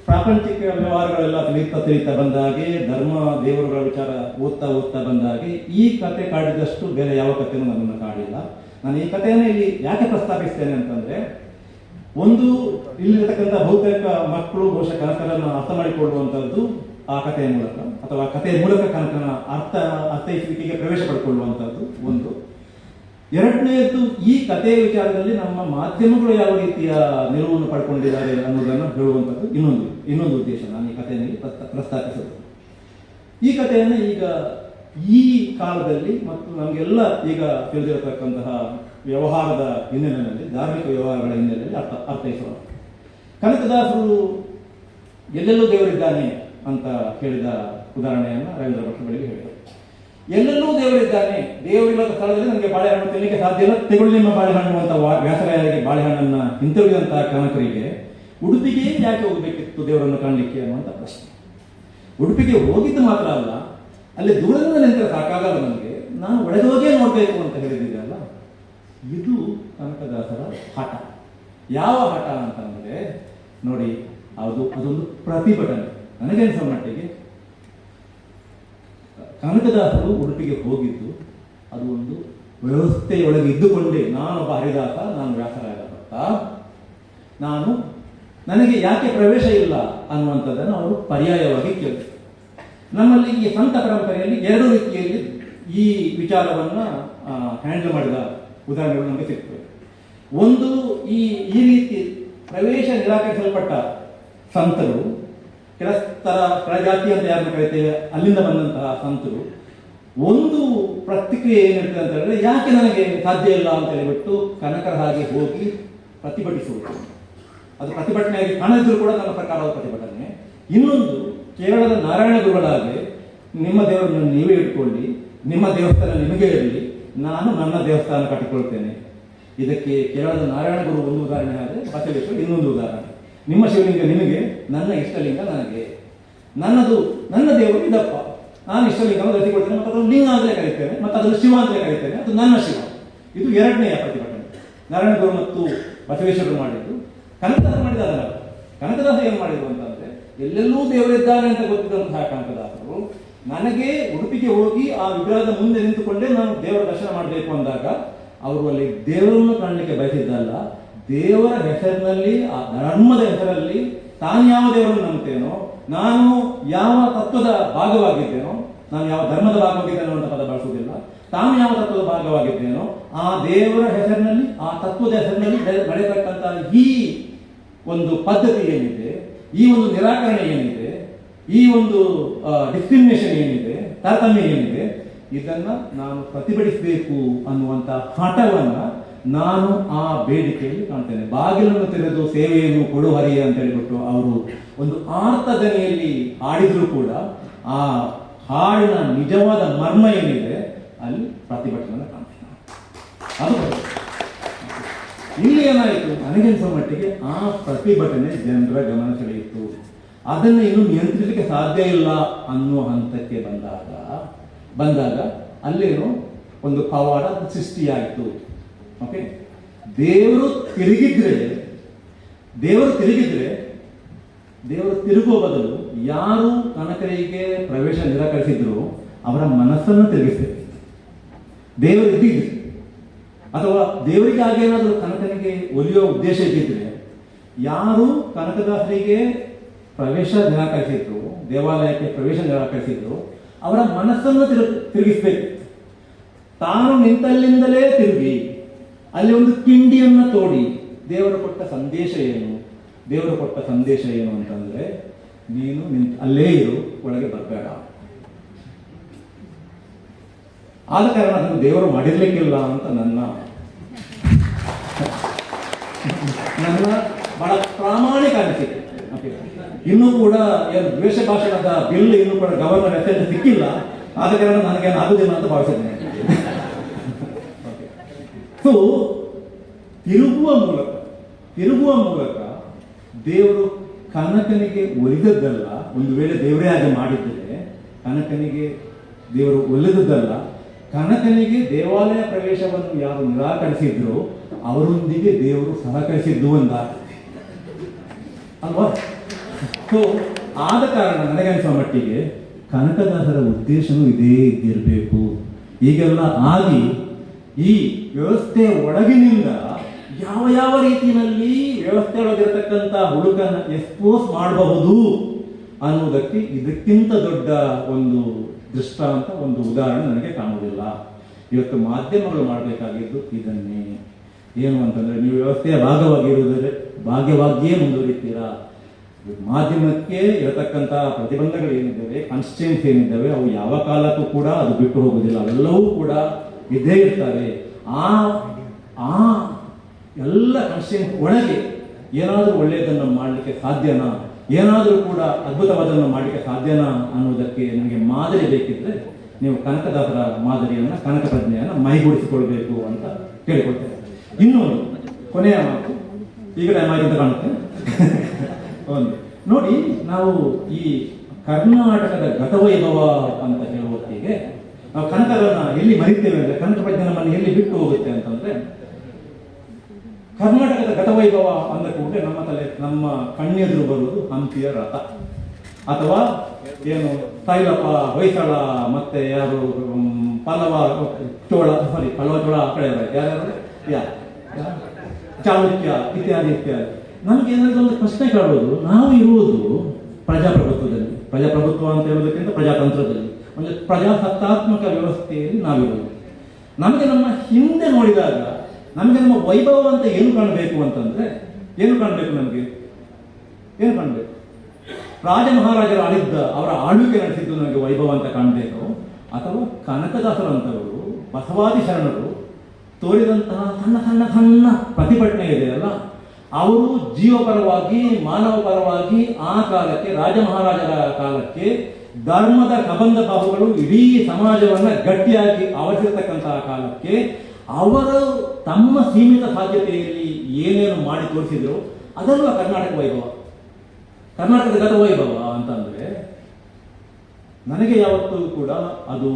ಪ್ರಾಪಂಚಿಕ ವ್ಯವಹಾರಗಳೆಲ್ಲ ತಿಳಿತಾ ಬಂದಾಗೆ, ಧರ್ಮ ದೇವರುಗಳ ವಿಚಾರ ಓದ್ತಾ ಬಂದಾಗೆ ಈ ಕತೆ ಕಾಡಿದಷ್ಟು ಬೇರೆ ಯಾವ ಕಥೆನೂ ನನ್ನನ್ನು ಕಾಡಿಲ್ಲ. ನಾನು ಈ ಕಥೆಯನ್ನು ಇಲ್ಲಿ ಯಾಕೆ ಪ್ರಸ್ತಾಪಿಸ್ತೇನೆ ಅಂತಂದ್ರೆ, ಒಂದು ಇಲ್ಲಿರತಕ್ಕಂಥ ಬಹುತೇಕ ಮಕ್ಕಳು ಬಹುಶಃ ಕನಕನನ್ನು ಅರ್ಥ ಮಾಡಿಕೊಳ್ಳುವಂಥದ್ದು ಆ ಕಥೆಯ ಮೂಲಕ, ಅಥವಾ ಕಥೆಯ ಮೂಲಕ ಕನಕನ ಅರ್ಥೈಸುವಿಕೆಗೆ ಪ್ರವೇಶ ಪಡ್ಕೊಳ್ಳುವಂಥದ್ದು ಒಂದು. ಎರಡನೆಯದ್ದು, ಈ ಕಥೆಯ ವಿಚಾರದಲ್ಲಿ ನಮ್ಮ ಮಾಧ್ಯಮಗಳು ಯಾವ ರೀತಿಯ ನಿಲುವನ್ನು ಪಡ್ಕೊಂಡಿದ್ದಾರೆ ಅನ್ನೋದನ್ನು ಹೇಳುವಂಥದ್ದು ಇನ್ನೊಂದು ಉದ್ದೇಶ ನಾನು ಈ ಕಥೆಯಲ್ಲಿ ಪ್ರಸ್ತಾಪಿಸೋದು. ಈ ಕಥೆಯನ್ನು ಈಗ ಈ ಕಾಲದಲ್ಲಿ ಮತ್ತು ನಮಗೆಲ್ಲ ಈಗ ತಿಳಿದಿರತಕ್ಕಂತಹ ವ್ಯವಹಾರದ ಹಿನ್ನೆಲೆಯಲ್ಲಿ, ಧಾರ್ಮಿಕ ವ್ಯವಹಾರಗಳ ಹಿನ್ನೆಲೆಯಲ್ಲಿ ಅರ್ಥೈಸೋಣ. ಕನಕದಾಸರು ಎಲ್ಲೆಲ್ಲೂ ದೇವರಿದ್ದಾನೆ ಅಂತ ಹೇಳಿದ ಉದಾಹರಣೆಯನ್ನು ರವೀಂದ್ರ ಭಟ್ರುಗಳಿಗೆ ಹೇಳಿದರು. ಎಲ್ಲೆಲ್ಲೂ ದೇವರಿದ್ದಾನೆ, ದೇವರಿಲ್ಲದ ಸ್ಥಳದಲ್ಲಿ ನನಗೆ ಬಾಳೆಹಣ್ಣು ತಿನ್ನಲಿಕ್ಕೆ ಸಾಧ್ಯ ಇಲ್ಲ, ತೆಗೊಳ್ಳಿ ನಿಮ್ಮ ಬಾಳೆಹಣ್ಣು ಅಂತ ವ್ಯಾಸರಾಯರಿಗೆ ಬಾಳೆಹಣ್ಣನ್ನು ಹಿಂತಿರುಗಿದಂತಹ ಕನಕರಿಗೆ ಉಡುಪಿಗೆ ಯಾಕೆ ಹೋಗಬೇಕಿತ್ತು ದೇವರನ್ನು ಕಾಣಲಿಕ್ಕೆ ಅನ್ನುವಂಥ ಪ್ರಶ್ನೆ. ಉಡುಪಿಗೆ ಹೋಗಿದ್ದು ಮಾತ್ರ ಅಲ್ಲ, ಅಲ್ಲಿ ದೂರದಿಂದ ನಿಂತರೆ ಸಾಕಾಗಲ್ಲ ನನಗೆ, ನಾನು ಒಳಗೆ ಹೋಗೇ ನೋಡಬೇಕು ಅಂತ ಹೇಳಿದ್ದೀರಲ್ಲ, ಇದು ಕನಕದಾಸರ ಹಠ. ಯಾವ ಹಠ ಅಂತಂದ್ರೆ ನೋಡಿ, ಅದೊಂದು ಪ್ರತಿಭಟನೆ. ನನಗನ್ಸೋ ಮಟ್ಟಿಗೆ ಕನಕದಾಸರು ಉಡುಪಿಗೆ ಹೋಗಿದ್ದು ಅದು ಒಂದು ವ್ಯವಸ್ಥೆಯೊಳಗೆ ಇದ್ದುಕೊಂಡೇ, ನಾನೊಬ್ಬ ಹರಿದಾಸ, ನಾನು ವ್ಯಾಸರಾಯರ ಭಕ್ತ, ನನಗೆ ಯಾಕೆ ಪ್ರವೇಶ ಇಲ್ಲ ಅನ್ನುವಂಥದ್ದನ್ನು ಅವರು ಪರ್ಯಾಯವಾಗಿ ಕೇಳಿದರು. ನಮ್ಮಲ್ಲಿ ಈ ಸಂತ ಪರಂಪರೆಯಲ್ಲಿ ಎರಡು ರೀತಿಯಲ್ಲಿ ಈ ವಿಚಾರವನ್ನು ಹ್ಯಾಂಡಲ್ ಮಾಡಿದ ಉದಾಹರಣೆಗಳು ನಮಗೆ ಸಿಗ್ತವೆ. ಒಂದು, ಈ ರೀತಿ ಪ್ರವೇಶ ನಿರಾಕರಿಸಲ್ಪಟ್ಟ ಸಂತರು, ಕೆಳಜಾತಿ ಅಂತ ಯಾರನ್ನು ಕರೀತೇವೆ ಅಲ್ಲಿಂದ ಬಂದಂತಹ ಸಂತರು, ಒಂದು ಪ್ರತಿಕ್ರಿಯೆ ಏನಿರ್ತದೆ ಅಂತ ಹೇಳಿದ್ರೆ, ಯಾಕೆ ನನಗೆ ಸಾಧ್ಯ ಇಲ್ಲ ಅಂತ ಹೇಳಿಬಿಟ್ಟು ಕನಕರ ಹಾಗೆ ಹೋಗಿ ಪ್ರತಿಭಟಿಸುವುದು. ಅದು ಪ್ರತಿಭಟನೆಯಾಗಿ ಕಾಣದಿದ್ರು ಕೂಡ ನನ್ನ ಪ್ರಕಾರದ ಪ್ರತಿಭಟನೆ. ಇನ್ನೊಂದು, ಕೇರಳದ ನಾರಾಯಣ ಗುರುಗಳಾಗಿ ನಿಮ್ಮ ದೇವರನ್ನು ನೀವೇ ಇಟ್ಕೊಳ್ಳಿ, ನಿಮ್ಮ ದೇವಸ್ಥಾನ ನಿಮಗೆ ಇರಲಿ, ನಾನು ನನ್ನ ದೇವಸ್ಥಾನ ಕಟ್ಟಿಕೊಳ್ತೇನೆ. ಇದಕ್ಕೆ ಕೇರಳದ ನಾರಾಯಣ ಗುರು ಒಂದು ಉದಾಹರಣೆ ಆದರೆ ಬಸವೇಶ್ವರ ಇನ್ನೊಂದು ಉದಾಹರಣೆ. ನಿಮ್ಮ ಶಿವಲಿಂಗ ನಿಮಗೆ, ನನ್ನ ಇಷ್ಟಲಿಂಗ ನನಗೆ. ನನ್ನ ದೇವರು ಇದಪ್ಪ, ನಾನು ಇಷ್ಟಲಿಂಗವನ್ನು ಧರಿಸಿಕೊಳ್ತೇನೆ, ಮತ್ತು ಅದನ್ನು ಲಿಂಗ ಅಂತಲೇ ಕರೀತೇನೆ, ಮತ್ತು ಅದನ್ನು ಶಿವ ಅಂತಲೇ ಕರೀತೇನೆ, ಅದು ನನ್ನ ಶಿವ. ಇದು ಎರಡನೆಯ ಪ್ರತಿಭಟನೆ. ನಾರಾಯಣ ಗುರು ಮತ್ತು ಬಸವೇಶ್ವರರು ಮಾಡಿದ್ದು. ಕನಕದಾಸ ಮಾಡಿದ ಅದಲ್ಲ. ಕನಕದಾಸ ಏನು ಮಾಡಿದ್ರು ಅಂತಂದ್ರೆ, ಎಲ್ಲೆಲ್ಲೂ ದೇವರಿದ್ದಾನೆ ಅಂತ ಗೊತ್ತಿದ್ದಂತಹ ಕನಕದಾಸರು ನನಗೆ ಉಡುಪಿಗೆ ಹೋಗಿ ಆ ವಿಗ್ರಹದ ಮುಂದೆ ನಿಂತುಕೊಂಡೇ ನಾನು ದೇವರ ದರ್ಶನ ಮಾಡಬೇಕು ಅಂದಾಗ ಅವರು ಅಲ್ಲಿ ದೇವರನ್ನು ಕಾಣಲಿಕ್ಕೆ ಬಯಸಿದ್ದಲ್ಲ, ದೇವರ ಹೆಸರಿನಲ್ಲಿ, ಆ ಧರ್ಮದ ಹೆಸರಲ್ಲಿ ತಾನು ಯಾವ ದೇವರನ್ನು ನಂಬುತ್ತೇನೋ, ನಾನು ಯಾವ ತತ್ವದ ಭಾಗವಾಗಿದ್ದೇನೋ, ನಾನು ಯಾವ ಧರ್ಮದ ಭಾಗವಾಗಿದ್ದೇನೋ ಅಂತ ಪದ ಬಳಸುವುದಿಲ್ಲ, ತಾನು ಯಾವ ತತ್ವದ ಭಾಗವಾಗಿದ್ದೇನೋ ಆ ದೇವರ ಹೆಸರಿನಲ್ಲಿ, ಆ ತತ್ವದ ಹೆಸರಿನಲ್ಲಿ ನಡೆಯತಕ್ಕಂಥ ಈ ಒಂದು ಪದ್ಧತಿ ಏನಿದೆ, ಈ ಒಂದು ನಿರಾಕರಣೆ ಏನಿದೆ, ಈ ಒಂದು ಡಿಸ್ಕ್ರಿಮಿನೇಷನ್ ಏನಿದೆ, ತಾರತಮ್ಯ ಏನಿದೆ, ಇದನ್ನ ನಾನು ಪ್ರತಿಭಟಿಸಬೇಕು ಅನ್ನುವಂಥ ಹಠವನ್ನ ನಾನು ಆ ಬೇಡಿಕೆಯಲ್ಲಿ ಕಾಣ್ತೇನೆ. ಬಾಗಿಲನ್ನು ತೆರೆದು ಸೇವೆಯನ್ನು ಕೊಡು ಹರಿಯೇ ಅಂತ ಹೇಳಿಬಿಟ್ಟು ಅವರು ಒಂದು ಆರ್ತದನಿಯಲ್ಲಿ ಹಾಡಿದ್ರು ಕೂಡ ಆ ಹಾಡಿನ ನಿಜವಾದ ಮರ್ಮ ಏನಿದೆ ಅಲ್ಲಿ ಪ್ರತಿಭಟನೆ ಕಾಣ್ತೇನೆ. ಅದು ಇಲ್ಲಿ ಏನಾಯಿತು, ನನಗೆನ್ಸೋ ಮಟ್ಟಿಗೆ ಆ ಪ್ರತಿಭಟನೆ ಜನರ ಗಮನ ಸೆಳೆಯಿತು. ಅದನ್ನು ಇನ್ನು ನಿಯಂತ್ರಿಸಲಿಕ್ಕೆ ಸಾಧ್ಯ ಇಲ್ಲ ಅನ್ನುವ ಹಂತಕ್ಕೆ ಬಂದಾಗ ಅಲ್ಲೇನೋ ಒಂದು ಪವಾಡ ಸೃಷ್ಟಿಯಾಯಿತು. ಓಕೆ, ದೇವರು ತಿರುಗಿದ್ರೆ ದೇವರು ತಿರುಗುವ ಬದಲು ಯಾರು ಕನಕರಿಗೆ ಪ್ರವೇಶ ನಿರಾಕರಿಸಿದ್ರು ಅವರ ಮನಸ್ಸನ್ನು ತಿರುಗಿಸಬೇಕು. ದೇವರು ಇದ್ದಿದ್ರೆ, ಅಥವಾ ದೇವರಿಗೆ ಆಗೇನಾದರೂ ಕನಕನಿಗೆ ಒಲಿಯುವ ಉದ್ದೇಶ ಇದ್ದಿದ್ರೆ, ಯಾರು ಕನಕದಾಸರಿಗೆ ಪ್ರವೇಶ ನಿರಾಕರಿಸಿದ್ರು, ದೇವಾಲಯಕ್ಕೆ ಪ್ರವೇಶ ನಿರಾಕರಿಸಿದ್ರು, ಅವರ ಮನಸ್ಸನ್ನು ತಿರುಗಿಸಬೇಕು. ತಾನು ನಿಂತಲ್ಲಿಂದಲೇ ತಿರುಗಿ ಅಲ್ಲಿ ಒಂದು ಕಿಂಡಿಯನ್ನು ತೋಡಿ ದೇವರು ಕೊಟ್ಟ ಸಂದೇಶ ಏನು ಅಂತಂದ್ರೆ, ನೀನು ಅಲ್ಲೇ ಇರು, ಒಳಗೆ ಬರಬೇಡ. ಆದ ಕಾರಣ ಅದನ್ನು ದೇವರು ಮಾಡಿರ್ಲಿಕ್ಕಿಲ್ಲ ಅಂತ ನನ್ನ ಬಹಳ ಪ್ರಾಮಾಣಿಕ ಅನಿಸಿಕೆ. ಇನ್ನೂ ಕೂಡ ಏನು ದ್ವೇಷ ಭಾಷಣದ ಬಿಲ್ ಇನ್ನೂ ಕೂಡ ಗವರ್ನರ್ ಹೆಸರು ಸಿಕ್ಕಿಲ್ಲ, ಆದ ಕಾರಣ ನನಗೇನು ಆಗುದಿಲ್ಲ ಅಂತ ಭಾವಿಸಿದ್ದೇನೆ. ಸೊ ತಿರುಗುವ ಮೂಲಕ ದೇವರು ಕನಕನಿಗೆ ಒಲಿದದ್ದಲ್ಲ, ಒಂದು ವೇಳೆ ದೇವರೇ ಹಾಗೆ ಮಾಡಿದ್ದರೆ ಕನಕನಿಗೆ ದೇವರು ಒಲಿದದ್ದಲ್ಲ, ಕನಕನಿಗೆ ದೇವಾಲಯ ಪ್ರವೇಶವನ್ನು ಯಾರು ನಿರಾಕರಿಸಿದ್ರು ಅವರೊಂದಿಗೆ ದೇವರು ಸಹಕರಿಸಿದ್ದು ಅಂತ ಅಲ್ವಾ? ಸೊ ಆದ ಕಾರಣ ನನಗನ್ಸುವ ಮಟ್ಟಿಗೆ ಕನಕದಾಸರ ಉದ್ದೇಶನೂ ಇದೇ ಇದ್ದಿರಬೇಕು. ಈಗೆಲ್ಲ ಆಗಿ ಈ ವ್ಯವಸ್ಥೆಯ ಒಳಗಿನಿಂದ ಯಾವ ಯಾವ ರೀತಿಯಲ್ಲಿ ವ್ಯವಸ್ಥೆ ಒಳಗಿರತಕ್ಕಂಥ ಹುಡುಗನ ಎಕ್ಸ್ಪೋಸ್ ಮಾಡಬಹುದು ಅನ್ನುವುದಕ್ಕೆ ಇದಕ್ಕಿಂತ ದೊಡ್ಡ ಒಂದು ದೃಷ್ಟಾಂತ, ಒಂದು ಉದಾಹರಣೆ ನನಗೆ ಕಾಣುವುದಿಲ್ಲ. ಇವತ್ತು ಮಾಧ್ಯಮಗಳು ಮಾಡಬೇಕಾಗಿದ್ದು ಇದನ್ನೇ. ಏನು ಅಂತಂದ್ರೆ, ನೀವು ವ್ಯವಸ್ಥೆಯ ಭಾಗವಾಗಿಯೇ ಮುಂದುವರಿತೀರಾ. ಮಾಧ್ಯಮಕ್ಕೆ ಇರತಕ್ಕಂಥ ಪ್ರತಿಬಂಧಗಳು ಏನಿದ್ದಾವೆ, ಕನ್ಸ್ಟೆಂಟ್ಸ್ ಏನಿದ್ದಾವೆ, ಅವು ಯಾವ ಕಾಲಕ್ಕೂ ಕೂಡ ಅದು ಬಿಟ್ಟು ಹೋಗುವುದಿಲ್ಲ, ಅವೆಲ್ಲವೂ ಕೂಡ ಇದ್ದೇ ಇರ್ತಾರೆ. ಆ ಎಲ್ಲ ಕನ್ಸ್ಟೆಂಟ್ ಒಳಗೆ ಏನಾದರೂ ಒಳ್ಳೆಯದನ್ನು ಮಾಡಲಿಕ್ಕೆ ಸಾಧ್ಯನಾ, ಏನಾದರೂ ಕೂಡ ಅದ್ಭುತವಾದನ್ನು ಮಾಡಲಿಕ್ಕೆ ಸಾಧ್ಯನಾ ಅನ್ನೋದಕ್ಕೆ ನಿಮಗೆ ಮಾದರಿ ಬೇಕಿದ್ರೆ ನೀವು ಕನಕದಾಸರ ಮಾದರಿಯನ್ನು, ಕನಕ ಪ್ರಜ್ಞೆಯನ್ನು ಮೈಗೂಡಿಸಿಕೊಳ್ಬೇಕು ಅಂತ ಕೇಳಿಕೊಳ್ತೇನೆ. ಇನ್ನೊಂದು ಕೊನೆಯ ಮಾತು, ಈಗ ಟೈಮ್ ಅಂತ ಕಾಣುತ್ತೆ. ಒಂದು ನೋಡಿ, ನಾವು ಈ ಕರ್ನಾಟಕದ ಗತವೈಭವ ಅಂತ ಹೇಳುವ ಹೊತ್ತಿಗೆ ನಾವು ಕನಕರನ್ನ ಎಲ್ಲಿ ಮರಿತೇವೆ ಅಂದ್ರೆ, ಕನಕ ಪ್ರಜ್ಞೆ ನಮ್ಮನ್ನು ಎಲ್ಲಿ ಬಿಟ್ಟು ಹೋಗುತ್ತೆ ಅಂತಂದ್ರೆ, ಕರ್ನಾಟಕದ ಗತವೈಭವ ಅಂದ ಕೂಡಲೇ ನಮ್ಮ ಕಣ್ಣೆದುರು ಬರುವುದು ಹಂಪಿಯ ರಥ, ಅಥವಾ ಏನು ತೈಲಪ, ಹೊಯ್ಸಳ, ಮತ್ತೆ ಯಾರು ಪಲ್ಲವ ಚೋಳ ಆ ಕಡೆ ಯಾರ್ಯಾರು ಚಾಲುಕ್ಯ ಇತ್ಯಾದಿ ಇತ್ಯಾದಿ. ನಮ್ಗೆ ಏನಾದ್ರು ಒಂದು ಪ್ರಶ್ನೆ ಕಾಣೋದು, ನಾವು ಇರುವುದು ಪ್ರಜಾಪ್ರಭುತ್ವದಲ್ಲಿ, ಪ್ರಜಾಪ್ರಭುತ್ವ ಅಂತ ಹೇಳೋದಕ್ಕಿಂತ ಪ್ರಜಾತಂತ್ರದಲ್ಲಿ, ಒಂದು ಪ್ರಜಾಸತ್ತಾತ್ಮಕ ವ್ಯವಸ್ಥೆಯಲ್ಲಿ ನಾವಿರುವುದು. ನಮಗೆ ನಮ್ಮ ಹಿಂದೆ ನೋಡಿದಾಗ ನಮಗೆ ನಮ್ಮ ವೈಭವ ಅಂತ ಏನು ಕಾಣಬೇಕು ಅಂತಂದ್ರೆ, ಏನು ಕಾಣಬೇಕು? ನಮಗೆ ಏನು ಕಾಣಬೇಕು? ರಾಜ ಮಹಾರಾಜರು ಆಳಿದ್ದ, ಅವರ ಆಳ್ವಿಕೆ ನಡೆಸಿದ್ದು ನಮಗೆ ವೈಭವ ಅಂತ ಕಾಣಬೇಕು, ಅಥವಾ ಕನಕದಾಸರಂತವರು, ಬಸವಾದಿ ಶರಣರು ತೋರಿದಂತಹ ಸಣ್ಣ ಸಣ್ಣ ಸಣ್ಣ ಪ್ರತಿಭಟನೆ ಇದೆಯಲ್ಲ, ಅವರು ಜೀವಪರವಾಗಿ, ಮಾನವ ಪರವಾಗಿ ಆ ಕಾಲಕ್ಕೆ, ರಾಜ ಮಹಾರಾಜರ ಕಾಲಕ್ಕೆ ಧರ್ಮದ ಕಬಂಧ ಬಾಹುಗಳು ಇಡೀ ಸಮಾಜವನ್ನ ಗಟ್ಟಿಯಾಗಿ ಆವರಿಸಿರ್ತಕ್ಕಂತಹ ಕಾಲಕ್ಕೆ ಅವರು ತಮ್ಮ ಸೀಮಿತ ಸಾಧ್ಯತೆಯಲ್ಲಿ ಏನೇನು ಮಾಡಿ ತೋರಿಸಿದ್ರು ಅದಲ್ವ ಕರ್ನಾಟಕ ವೈಭವ, ಕರ್ನಾಟಕದ ಗತ ವೈಭವ ಅಂತಂದ್ರೆ. ನನಗೆ ಯಾವತ್ತೂ ಕೂಡ ಅದು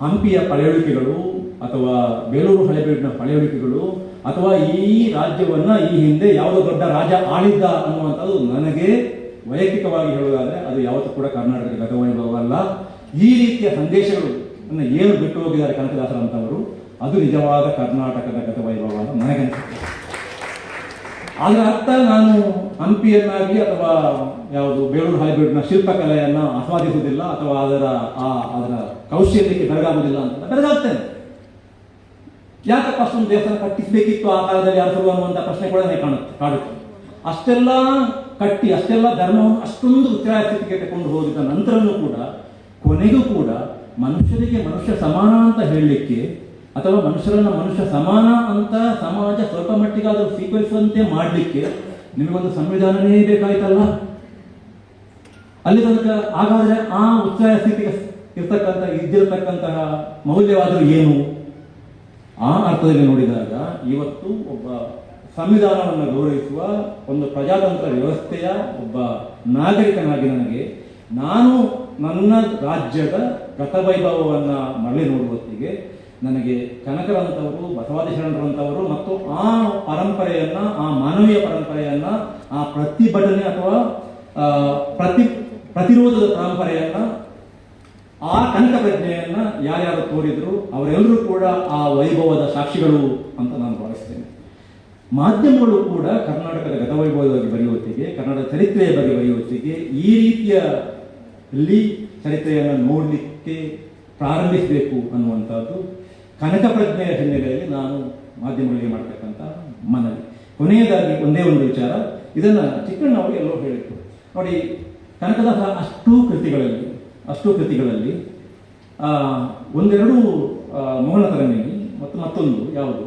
ಹಂಪಿಯ ಪಳೆಯುಳಿಕೆಗಳು ಅಥವಾ ಬೇಲೂರು ಹಳೆಬೀಡಿನ ಪಳೆಯುಳಿಕೆಗಳು ಅಥವಾ ಈ ರಾಜ್ಯವನ್ನ ಈ ಹಿಂದೆ ಯಾವುದೋ ದೊಡ್ಡ ರಾಜ ಆಳಿದ್ದ ಅನ್ನುವಂಥದ್ದು ನನಗೆ ವೈಯಕ್ತಿಕವಾಗಿ ಹೇಳುವುದಾದ್ರೆ ಅದು ಯಾವತ್ತೂ ಕೂಡ ಕರ್ನಾಟಕದ ಗತ ವೈಭವ ಅಲ್ಲ. ಈ ರೀತಿಯ ಸಂದೇಶಗಳು ಏನು ಬಿಟ್ಟು ಹೋಗಿದ್ದಾರೆ ಕನಕದಾಸರಂತವರು, ಅದು ನಿಜವಾದ ಕರ್ನಾಟಕದ ಗತ ವೈಭವ ಅಂತ ನನಗನ್ಸುತ್ತೆ. ಅದರ ಅರ್ಥ ನಾನು ಹಂಪಿಯನ್ನಾಗಿ ಅಥವಾ ಯಾವುದು ಬೇಲೂರು ಹಳೆಬೀಡಿನ ಶಿಲ್ಪಕಲೆಯನ್ನ ಆಸ್ವಾದಿಸುವುದಿಲ್ಲ ಅಥವಾ ಅದರ ಕೌಶಲ್ಯಕ್ಕೆ ಬೆರಗಾಗುವುದಿಲ್ಲ ಅಂತ ಬೆರಗಾಗ್ತೇನೆ. ಯಾಕಪ್ಪ ಅಷ್ಟೊಂದು ದೇವಸ್ಥಾನ ಕಟ್ಟಿಸಬೇಕಿತ್ತು ಆ ಕಾಲದಲ್ಲಿ ಯಾರು ಅನ್ನುವಂಥ ಪ್ರಶ್ನೆ ಕೂಡ ನನಗೆ ಕಾಡುತ್ತೆ. ಅಷ್ಟೆಲ್ಲ ಕಟ್ಟಿ, ಅಷ್ಟೆಲ್ಲ ಧರ್ಮವನ್ನು ಅಷ್ಟೊಂದು ಉಚ್ಚಾರ ಸ್ಥಿತಿಗೆ ತಗೊಂಡು ಹೋಗಿದ್ದ ನಂತರನೂ ಕೂಡ ಕೊನೆಗೂ ಕೂಡ ಮನುಷ್ಯರಿಗೆ ಮನುಷ್ಯ ಸಮಾನ ಅಂತ ಹೇಳಲಿಕ್ಕೆ ಅಥವಾ ಮನುಷ್ಯರನ್ನ ಮನುಷ್ಯ ಸಮಾನ ಅಂತ ಸಮಾಜ ಸ್ವಲ್ಪ ಮಟ್ಟಿಗಾದರೂ ಸ್ವೀಕರಿಸುವಂತೆ ಮಾಡಲಿಕ್ಕೆ ನಿಮಗೊಂದು ಸಂವಿಧಾನನೇ ಬೇಕಾಯ್ತಲ್ಲ. ಅಲ್ಲಿ ತನಕ ಹಾಗಾದ್ರೆ ಆ ಉಚ್ಚಾರ ಸ್ಥಿತಿಗೆ ಇದ್ದಿರತಕ್ಕಂತಹ ಮೌಲ್ಯವಾದರೂ ಏನು? ಆ ಅರ್ಥದಲ್ಲಿ ನೋಡಿದಾಗ ಇವತ್ತು ಒಬ್ಬ ಸಂವಿಧಾನವನ್ನು ಗೌರವಿಸುವ ಒಂದು ಪ್ರಜಾತಂತ್ರ ವ್ಯವಸ್ಥೆಯ ಒಬ್ಬ ನಾಗರಿಕನಾಗಿ ನಾನು ನನ್ನ ರಾಜ್ಯದ ಗತವೈಭವವನ್ನು ಮರಳಿ ನೋಡುವತ್ತಿಗೆ ನನಗೆ ಕನಕರಂತವರು, ಬಸವಾದಿ ಶರಣರಂತವರು ಮತ್ತು ಆ ಪರಂಪರೆಯನ್ನ, ಆ ಮಾನವೀಯ ಪರಂಪರೆಯನ್ನ, ಆ ಪ್ರತಿಭಟನೆ ಅಥವಾ ಪ್ರತಿರೋಧದ ಪರಂಪರೆಯನ್ನ, ಆ ಕನಕ ಪ್ರಜ್ಞೆಯನ್ನ ಯಾರ್ಯಾರು ತೋರಿದ್ರು ಅವರೆಲ್ಲರೂ ಕೂಡ ಆ ವೈಭವದ ಸಾಕ್ಷಿಗಳು ಅಂತ ನಾನು ಭಾವಿಸ್ತೇನೆ. ಮಾಧ್ಯಮಗಳು ಕೂಡ ಕರ್ನಾಟಕದ ಗತವೈಭವದ ಬಗ್ಗೆ ಬರೆಯುವತ್ತಿಗೆ, ಕನ್ನಡ ಚರಿತ್ರೆಯ ಬಗ್ಗೆ ಬರೆಯುವತ್ತಿಗೆ ಈ ರೀತಿಯಲ್ಲಿ ಚರಿತ್ರೆಯನ್ನು ನೋಡಲಿಕ್ಕೆ ಪ್ರಾರಂಭಿಸಬೇಕು ಅನ್ನುವಂಥದ್ದು ಕನಕ ಪ್ರಜ್ಞೆಯ ಹಿನ್ನೆಲೆಯಲ್ಲಿ ನಾನು ಮಾಧ್ಯಮಗಳಿಗೆ ಮಾಡ್ತಕ್ಕಂಥ ಮನವಿ. ಕೊನೆಯದಾಗಿ ಒಂದೇ ಒಂದು ವಿಚಾರ, ಇದನ್ನು ಚಿಕ್ಕಣ್ಣವರು ಎಲ್ಲೋ ಹೇಳಿದ್ರು ನೋಡಿ, ಕನಕದಾಸ ಅಷ್ಟೂ ಕೃತಿಗಳಲ್ಲಿ ಒಂದೆರಡು ಮೋಹನ ತರಂಗಿಣಿ ಮತ್ತು ಮತ್ತೊಂದು ಯಾವುದು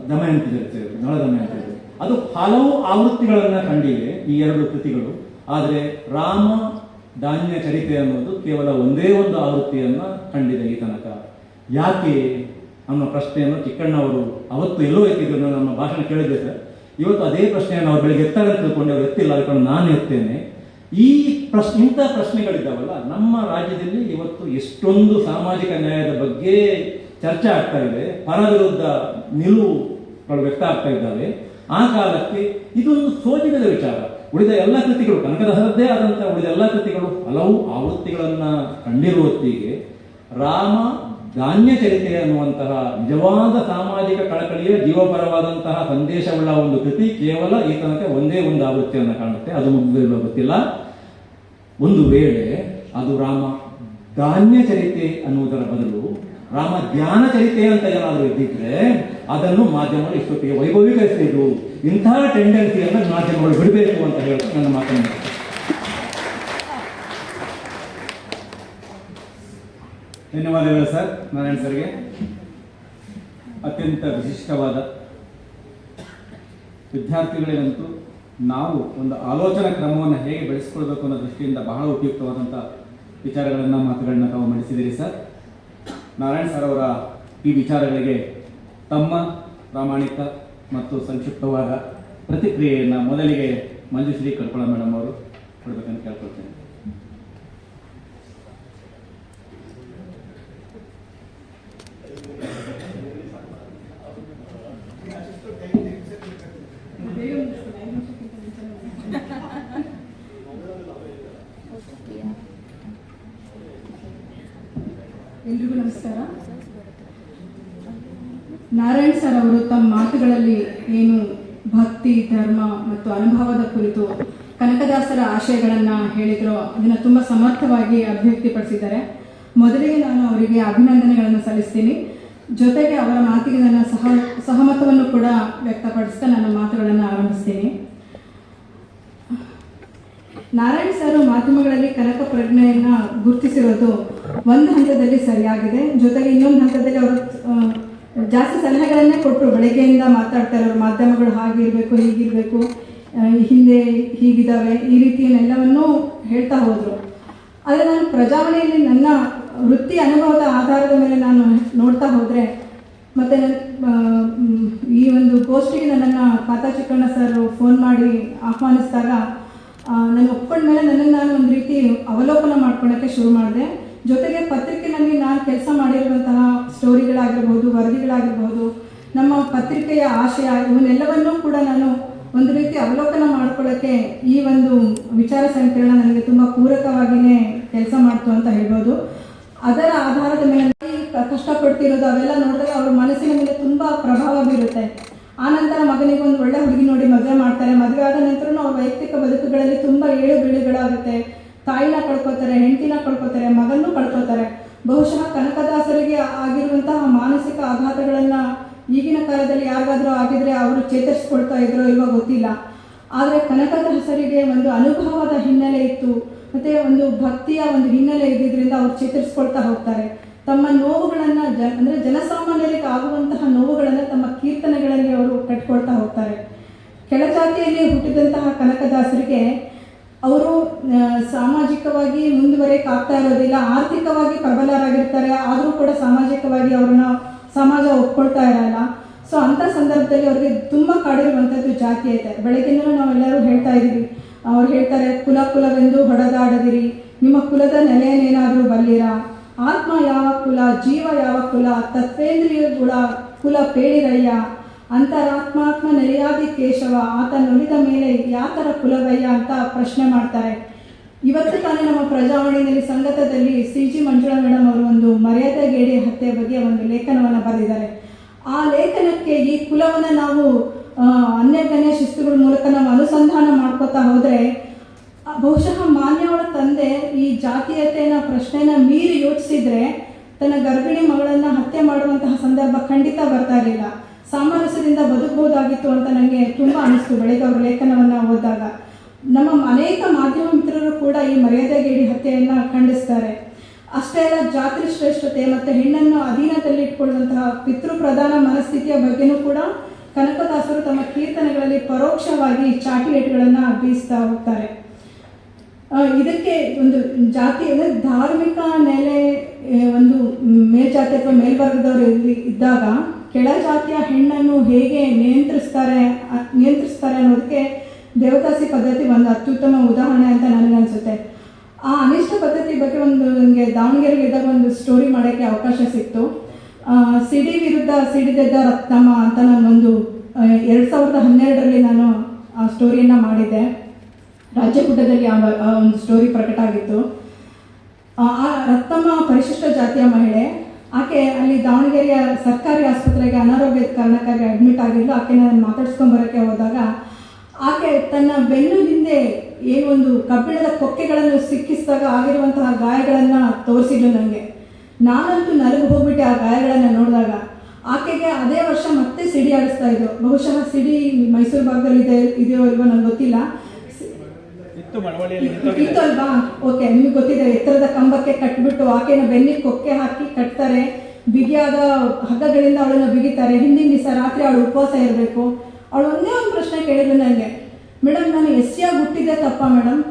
ದಮಯಂತಿ ಚರಿತ್ರೆ, ನಳ ದಮಯಂತಿ, ಅದು ಹಲವು ಆವೃತ್ತಿಗಳನ್ನು ಕಂಡಿವೆ ಈ ಎರಡು ಕೃತಿಗಳು. ಆದರೆ ರಾಮ ಧಾನ್ಯ ಚರಿತೆ ಅನ್ನೋದು ಕೇವಲ ಒಂದೇ ಒಂದು ಆವೃತ್ತಿಯನ್ನು ಕಂಡಿದೆ ಈ ತನಕ. ಯಾಕೆ ಅನ್ನೋ ಪ್ರಶ್ನೆಯನ್ನು ಚಿಕ್ಕಣ್ಣವರು ಅವತ್ತು ಎಲ್ಲೋ ಎತ್ತಿದ್ರು, ನಮ್ಮ ಭಾಷಣ ಕೇಳಿದ್ದೆ ಸರ್. ಇವತ್ತು ಅದೇ ಪ್ರಶ್ನೆಯನ್ನು ಅವ್ರು ಬೆಳಗ್ಗೆ ಎತ್ತಾರೆ ಅಂತ ತಿಳ್ಕೊಂಡು ಅವ್ರು ಎತ್ತಿಲ್ಲ, ಅದಕ್ಕೆ ನಾನು ಎತ್ತೇನೆ. ಈ ಇಂಥ ಪ್ರಶ್ನೆಗಳಿದ್ದಾವಲ್ಲ, ನಮ್ಮ ರಾಜ್ಯದಲ್ಲಿ ಇವತ್ತು ಎಷ್ಟೊಂದು ಸಾಮಾಜಿಕ ನ್ಯಾಯದ ಬಗ್ಗೆ ಚರ್ಚೆ ಆಗ್ತಾ ಇದೆ, ಪರ ವಿರುದ್ಧ ನಿಲುವುಗಳು ವ್ಯಕ್ತ ಆಗ್ತಾ ಇದ್ದಾವೆ. ಆ ಕಾಲಕ್ಕೆ ಇದೊಂದು ಸೋಜಿಗದ ವಿಚಾರ. ಉಳಿದ ಎಲ್ಲ ಕೃತಿಗಳು, ಕನಕದಾಸರದ್ದೇ ಆದಂಥ ಉಳಿದ ಎಲ್ಲ ಕೃತಿಗಳು ಹಲವು ಆವೃತ್ತಿಗಳನ್ನು ಕಂಡಿರುವ ಹೊತ್ತಿಗೆ ರಾಮ ಧಾನ್ಯ ಚರಿತೆ ಅನ್ನುವಂತಹ ನಿಜವಾದ ಸಾಮಾಜಿಕ ಕಳಕಳಿಯ ಜೀವಪರವಾದಂತಹ ಸಂದೇಶವುಳ್ಳ ಒಂದು ಕೃತಿ ಕೇವಲ ಈ ತನಕ ಒಂದೇ ಒಂದು ಆವೃತ್ತಿಯನ್ನು ಕಾಣುತ್ತೆ. ಅದು ಮುಗಿದಿಲ್ಲ ಗೊತ್ತಿಲ್ಲ. ಒಂದು ವೇಳೆ ಅದು ರಾಮ ಧಾನ್ಯ ಚರಿತೆ ಅನ್ನುವುದರ ಬದಲು ರಾಮ ಧ್ಯಾನ ಚರಿತೆ ಅಂತ ಏನಾದರೂ ಇದ್ದಿದ್ರೆ ಅದನ್ನು ಮಾಧ್ಯಮಗಳು ಇಷ್ಟೊತ್ತಿಗೆ ವೈಭವೀಕರಿಸಿದ್ರು. ಇಂತಹ ಟೆಂಡೆನ್ಸಿಯನ್ನು ಮಾಧ್ಯಮಗಳು ಬಿಡಬೇಕು ಅಂತ ಹೇಳ್ತಾ ನನ್ನ ಮಾತನ್ನು. ಧನ್ಯವಾದಗಳು ಸರ್, ನಾರಾಯಣ್ ಸರ್ಗೆ. ಅತ್ಯಂತ ವಿಶಿಷ್ಟವಾದ ವಿದ್ಯಾರ್ಥಿಗಳಿಗಂತೂ ನಾವು ಒಂದು ಆಲೋಚನಾ ಕ್ರಮವನ್ನು ಹೇಗೆ ಬೆಳೆಸ್ಕೊಳ್ಬೇಕು ಅನ್ನೋ ದೃಷ್ಟಿಯಿಂದ ಬಹಳ ಉಪಯುಕ್ತವಾದಂಥ ವಿಚಾರಗಳನ್ನು, ಮಾತುಗಳನ್ನ ತಾವು ಮಂಡಿಸಿದ್ದೀರಿ ಸರ್. ನಾರಾಯಣ್ ಸರ್ ಅವರ ಈ ವಿಚಾರಗಳಿಗೆ ತಮ್ಮ ಪ್ರಾಮಾಣಿಕ ಮತ್ತು ಸಂಕ್ಷಿಪ್ತವಾದ ಪ್ರತಿಕ್ರಿಯೆಯನ್ನು ಮೊದಲಿಗೆ ಮಂಜುಶ್ರೀ ಕಲ್ಪಳ ಮೇಡಮ್ ಅವರು ಕೊಡಬೇಕಂತ ಕೇಳ್ಕೊಳ್ತೇನೆ. ಎಲ್ರಿಗೂ ನಮಸ್ಕಾರ. ನಾರಾಯಣ್ ಸರ್ ಅವರು ತಮ್ಮ ಮಾತುಗಳಲ್ಲಿ ಏನು ಭಕ್ತಿ, ಧರ್ಮ ಮತ್ತು ಅನುಭವದ ಕುರಿತು ಕನಕದಾಸರ ಆಶಯಗಳನ್ನು ಹೇಳಿದ್ರು, ಅದನ್ನು ತುಂಬ ಸಮರ್ಥವಾಗಿ ಅಭಿವ್ಯಕ್ತಿಪಡಿಸಿದ್ದಾರೆ. ಮೊದಲಿಗೆ ನಾನು ಅವರಿಗೆ ಅಭಿನಂದನೆಗಳನ್ನು ಸಲ್ಲಿಸ್ತೀನಿ. ಜೊತೆಗೆ ಅವರ ಮಾತಿಗೆ ನನ್ನ ಸಹಮತವನ್ನು ಕೂಡ ವ್ಯಕ್ತಪಡಿಸ್ತಾ ನನ್ನ ಮಾತುಗಳನ್ನು ಆರಂಭಿಸ್ತೀನಿ. ನಾರಾಯಣ್ ಸರ್ ಮಾಧ್ಯಮಗಳಲ್ಲಿ ಕನಕ ಪ್ರಜ್ಞೆಯನ್ನು ಗುರುತಿಸಿರೋದು ಒಂದು ಹಂತದಲ್ಲಿ ಸರಿಯಾಗಿದೆ. ಜೊತೆಗೆ ಇನ್ನೊಂದು ಹಂತದಲ್ಲಿ ಅವರು ಜಾಸ್ತಿ ಸಲಹೆಗಳನ್ನೇ ಕೊಟ್ಟರು. ಬೆಳಗ್ಗೆಯಿಂದ ಮಾತಾಡ್ತಾ ಇರೋರು, ಮಾಧ್ಯಮಗಳು ಹಾಗಿರಬೇಕು, ಹೀಗಿರಬೇಕು, ಹಿಂದೆ ಹೀಗಿದ್ದಾವೆ, ಈ ರೀತಿಯನ್ನೆಲ್ಲವನ್ನೂ ಹೇಳ್ತಾ ಹೋದರು. ಆದರೆ ನಾನು ಪ್ರಜಾವಾಣಿಯಲ್ಲಿ ನನ್ನ ವೃತ್ತಿ ಅನುಭವದ ಆಧಾರದ ಮೇಲೆ ನಾನು ನೋಡ್ತಾ ಹೋದರೆ, ಮತ್ತು ಈ ಒಂದು ಗೋಷ್ಠಿಗೆ ನನ್ನನ್ನು ಕಾತಾ ಚಿಕ್ಕಣ್ಣ ಸರ್ ಫೋನ್ ಮಾಡಿ ಆಹ್ವಾನಿಸಿದಾಗ ನಾನು ಒಪ್ಕೊಂಡ್ಮೇಲೆ ನನ್ನನ್ನು ನಾನು ಒಂದು ರೀತಿ ಅವಲೋಕನ ಮಾಡ್ಕೊಳ್ಳೋಕ್ಕೆ ಶುರು ಮಾಡಿದೆ. ಜೊತೆಗೆ ಪತ್ರಿಕೆಯಲ್ಲಿ ನಾನು ಕೆಲಸ ಮಾಡಿರುವಂತಹ ಸ್ಟೋರಿಗಳಾಗಿರ್ಬೋದು, ವರದಿಗಳಾಗಿರ್ಬೋದು, ನಮ್ಮ ಪತ್ರಿಕೆಯ ಆಶಯ, ಇವನ್ನೆಲ್ಲವನ್ನೂ ಕೂಡ ನಾನು ಒಂದು ರೀತಿ ಅವಲೋಕನ ಮಾಡ್ಕೊಳ್ಳೋಕ್ಕೆ ಈ ಒಂದು ವಿಚಾರ ಸಂಕಿರಣ ನನಗೆ ತುಂಬ ಪೂರಕವಾಗಿಯೇ ಕೆಲಸ ಮಾಡ್ತು ಅಂತ ಹೇಳ್ಬೋದು. ಅದರ ಆಧಾರದ ಮೇಲೆ ಕಷ್ಟಪಡ್ತಿರೋದು ಅವೆಲ್ಲ ನೋಡಿದಾಗ ಅವ್ರ ಮನಸ್ಸಿನ ಮೇಲೆ ತುಂಬ ಪ್ರಭಾವ ಬೀರುತ್ತೆ. ಆನಂತರ ಮಗನಿಗೆ ಒಂದು ಒಳ್ಳೆ ಹುಡುಗಿ ನೋಡಿ ಮದುವೆ ಮಾಡ್ತಾರೆ. ಮದುವೆ ಆದ ನಂತರ ಅವ್ರ ವೈಯಕ್ತಿಕ ಬದುಕುಗಳಲ್ಲಿ ತುಂಬ ಏಳು ಬೀಳುಗಳಾಗುತ್ತೆ. ತಾಯಿನ ಕಳ್ಕೊತಾರೆ, ಹೆಂಡತಿನ ಕಳ್ಕೊತಾರೆ, ಮಗನೂ ಕಳ್ಕೊತಾರೆ. ಬಹುಶಃ ಕನಕದಾಸರಿಗೆ ಆಗಿರುವಂತಹ ಮಾನಸಿಕ ಆಘಾತಗಳನ್ನು ಈಗಿನ ಕಾಲದಲ್ಲಿ ಯಾರಿಗಾದ್ರೂ ಆಗಿದ್ರೆ ಅವರು ಚೇತರಿಸ್ಕೊಳ್ತಾ ಇದ್ರೋ ಇಲ್ವೋ ಗೊತ್ತಿಲ್ಲ. ಆದರೆ ಕನಕದಾಸರಿಗೆ ಒಂದು ಅನುಭವದ ಹಿನ್ನೆಲೆ ಇತ್ತು, ಮತ್ತು ಒಂದು ಭಕ್ತಿಯ ಒಂದು ಹಿನ್ನೆಲೆ ಇದ್ದಿದ್ದರಿಂದ ಅವರು ಚೇತರಿಸ್ಕೊಳ್ತಾ ಹೋಗ್ತಾರೆ. ತಮ್ಮ ನೋವುಗಳನ್ನು ಅಂದರೆ ಜನಸಾಮಾನ್ಯರಿಗೆ ಆಗುವಂತಹ ನೋವುಗಳನ್ನು ತಮ್ಮ ಕೀರ್ತನೆಗಳಲ್ಲಿ ಅವರು ಕಟ್ಕೊಳ್ತಾ ಹೋಗ್ತಾರೆ. ಕೆಳಜಾತಿಯಲ್ಲಿ ಹುಟ್ಟಿದಂತಹ ಕನಕದಾಸರಿಗೆ ಅವರು ಸಾಮಾಜಿಕವಾಗಿ ಮುಂದುವರೆಯಕ್ಕಾಗ್ತಾ ಇರೋದಿಲ್ಲ, ಆರ್ಥಿಕವಾಗಿ ಪ್ರಬಲರಾಗಿರ್ತಾರೆ, ಆದರೂ ಕೂಡ ಸಾಮಾಜಿಕವಾಗಿ ಅವ್ರನ್ನ ಸಮಾಜ ಒಪ್ಕೊಳ್ತಾ ಇರಲ್ಲ. ಸೊ ಅಂಥ ಸಂದರ್ಭದಲ್ಲಿ ಅವ್ರಿಗೆ ತುಂಬ ಕಾಡಿರುವಂಥದ್ದು ಜಾತೀಯತೆ. ಬೆಳಗ್ಗೆನೂ ನಾವೆಲ್ಲರೂ ಹೇಳ್ತಾ ಇದ್ದೀವಿ, ಅವ್ರು ಹೇಳ್ತಾರೆ, ಕುಲವೆಂದು ಹೊಡೆದಾಡದಿರಿ, ನಿಮ್ಮ ಕುಲದ ನೆಲೆಯನ್ನೇನಾದರೂ ಬಲ್ಲಿರ, ಆತ್ಮ ಯಾವ ಕುಲ, ಜೀವ ಯಾವ ಕುಲ, ತತ್ವೇಂದ್ರಿಯ ಗುಣ ಕುಲ ಪೇಳಿರಯ್ಯ, ಅಂತರಾತ್ಮಾತ್ಮ ನೆಲೆಯಾದಿ ಕೇಶವ, ಆತ ನುಡಿದ ಮೇಲೆ ಯಾತರ ಕುಲವಯ್ಯ ಅಂತ ಪ್ರಶ್ನೆ ಮಾಡ್ತಾರೆ. ಇವತ್ತು ತಾನೇ ನಮ್ಮ ಪ್ರಜಾವಾಣಿಯಲ್ಲಿ ಸಂಗತದಲ್ಲಿ CG ಮಂಜುಳಾ ಮೇಡಮ್ ಅವರು ಒಂದು ಮರ್ಯಾದೆಗೇಡಿ ಹತ್ಯೆ ಬಗ್ಗೆ ಒಂದು ಲೇಖನವನ್ನು ಬರೆದಿದ್ದಾರೆ. ಆ ಲೇಖನಕ್ಕೆ ಈ ಕುಲವನ್ನು ನಾವು ಅನ್ಯಗಣ್ಯ ಶಿಸ್ತುಗಳ ಮೂಲಕ ನಾವು ಅನುಸಂಧಾನ ಮಾಡ್ಕೋತಾ ಹೋದರೆ ಬಹುಶಃ ಮಾನ್ಯವಳ ತಂದೆ ಈ ಜಾತೀಯತೆಯ ಪ್ರಶ್ನೆನ ಮೀರಿ ಯೋಚಿಸಿದ್ರೆ ತನ್ನ ಗರ್ಭಿಣಿ ಮಗಳನ್ನು ಹತ್ಯೆ ಮಾಡುವಂತಹ ಸಂದರ್ಭ ಖಂಡಿತ ಬರ್ತಾ ಇರಲಿಲ್ಲ. ಸಾಮರಸ್ಯದಿಂದ ಬದುಕಬಹುದಾಗಿತ್ತು ಅಂತ ನನಗೆ ತುಂಬ ಅನಿಸ್ತು ಬೆಳಗ್ಗೆ ಅವರ ಲೇಖನವನ್ನು ಓದಿದಾಗ. ನಮ್ಮ ಅನೇಕ ಮಾಧ್ಯಮ ಮಿತ್ರರು ಕೂಡ ಈ ಮರ್ಯಾದೆಗೇಡಿ ಹತ್ಯೆಯನ್ನು ಖಂಡಿಸ್ತಾರೆ. ಅಷ್ಟೇ ಅಲ್ಲ, ಜಾತಿ ಶ್ರೇಷ್ಠತೆ ಮತ್ತು ಹೆಣ್ಣನ್ನು ಅಧೀನದಲ್ಲಿ ಇಟ್ಕೊಳ್ಳುವಂತಹ ಪಿತೃಪ್ರಧಾನ ಮನಸ್ಥಿತಿಯ ಬಗ್ಗೆನೂ ಕೂಡ ಕನಕದಾಸರು ತಮ್ಮ ಕೀರ್ತನೆಗಳಲ್ಲಿ ಪರೋಕ್ಷವಾಗಿ ಚಾಟಿ ಏಟುಗಳನ್ನು ಬೀಸ್ತಾ ಹೋಗ್ತಾರೆ. ಇದಕ್ಕೆ ಒಂದು ಜಾತಿ ಅಂದರೆ ಧಾರ್ಮಿಕ ನೆಲೆ ಒಂದು ಮೇಲ್ಜಾತಿ ಅಥವಾ ಮೇಲ್ವರ್ಗದವರು ಇದ್ದಾಗ ಕೆಳ ಜಾತಿಯ ಹೆಣ್ಣನ್ನು ಹೇಗೆ ನಿಯಂತ್ರಿಸ್ತಾರೆ ಅನ್ನೋದಕ್ಕೆ ದೇವದಾಸಿ ಪದ್ಧತಿ ಒಂದು ಅತ್ಯುತ್ತಮ ಉದಾಹರಣೆ ಅಂತ ನನಗನ್ಸುತ್ತೆ. ಆ ಅನಿಷ್ಟ ಪದ್ಧತಿ ಬಗ್ಗೆ ಒಂದು ನನಗೆ ದಾವಣಗೆರೆಗೆ ಇದ್ದಾಗ ಒಂದು ಸ್ಟೋರಿ ಮಾಡೋಕ್ಕೆ ಅವಕಾಶ ಸಿಕ್ತು. ಸಿಡಿ ವಿರುದ್ಧ ಸಿಡಿದೆದ್ದ ರತ್ನಮ್ಮ ಅಂತ ನಾನು ಒಂದು 2012ರಲ್ಲಿ ನಾನು ಆ ಸ್ಟೋರಿಯನ್ನು ಮಾಡಿದ್ದೆ. ರಾಜ್ಯಪುಟದಲ್ಲಿ ಆ ಒಂದು ಸ್ಟೋರಿ ಪ್ರಕಟ ಆಗಿತ್ತು. ಆ ರತ್ನಮ್ಮ ಪರಿಶಿಷ್ಟ ಜಾತಿಯ ಮಹಿಳೆ. ಆಕೆ ಅಲ್ಲಿ ದಾವಣಗೆರೆಯ ಸರ್ಕಾರಿ ಆಸ್ಪತ್ರೆಗೆ ಅನಾರೋಗ್ಯದ ಕಾರಣಕ್ಕಾಗಿ ಅಡ್ಮಿಟ್ ಆಗಿದ್ದು. ಆಕೆ ನಾನು ಮಾತಾಡ್ಸ್ಕೊಂಬರೋಕ್ಕೆ ಹೋದಾಗ ಆಕೆ ತನ್ನ ಬೆನ್ನು ಹಿಂದೆ ಏನು ಒಂದು ಕಬ್ಬಿಣದ ಕೊಕ್ಕೆಗಳನ್ನು ಸಿಕ್ಕಿಸಿದಾಗ ಆಗಿರುವಂತಹ ಗಾಯಗಳನ್ನು ತೋರಿಸಿದ್ದು ನನಗೆ. ನಾನಂತೂ ನರಗು ಹೋಗ್ಬಿಟ್ಟೆ ಆ ಗಾಯಗಳನ್ನು ನೋಡಿದಾಗ. ಆಕೆಗೆ ಅದೇ ವರ್ಷ ಮತ್ತೆ ಸಿಡಿ ಆಡಿಸ್ತಾ ಇದ್ದು. ಬಹುಶಃ ಸಿಡಿ ಮೈಸೂರು ಭಾಗದಲ್ಲಿ ಇದೆಯೋ ಇಲ್ವೋ ನನಗೆ ಗೊತ್ತಿಲ್ಲ. ಇತ್ತು ಅಲ್ವಾ? ಓಕೆ, ನಿಮ್ಗೆ ಗೊತ್ತಿದೆ. ಎತ್ತರದ ಕಂಬಕ್ಕೆ ಕಟ್ಬಿಟ್ಟು ಆಕೆನ ಬೆನ್ನಿಗೆ ಕೊಕ್ಕೆ ಹಾಕಿ ಕಟ್ತಾರೆ. ಬಿಗಿಯಾದ ಹಗ್ಗಗಳಿಂದ ಅವಳನ್ನು ಬಿಗಿತಾರೆ. ಹಿಂದಿನ ದಿವಸ ರಾತ್ರಿ ಅವಳು ಉಪವಾಸ ಇರಬೇಕು. ಅವಳು ಒಂದೇ ಒಂದು ಪ್ರಶ್ನೆ ಕೇಳಿದ್ರು ನನಗೆ, ಮೇಡಮ್ ನಾನು ಎಸ್ಸಿಯಾಗಿ ಹುಟ್ಟಿದ್ದೆ ತಪ್ಪಾ ಮೇಡಮ್?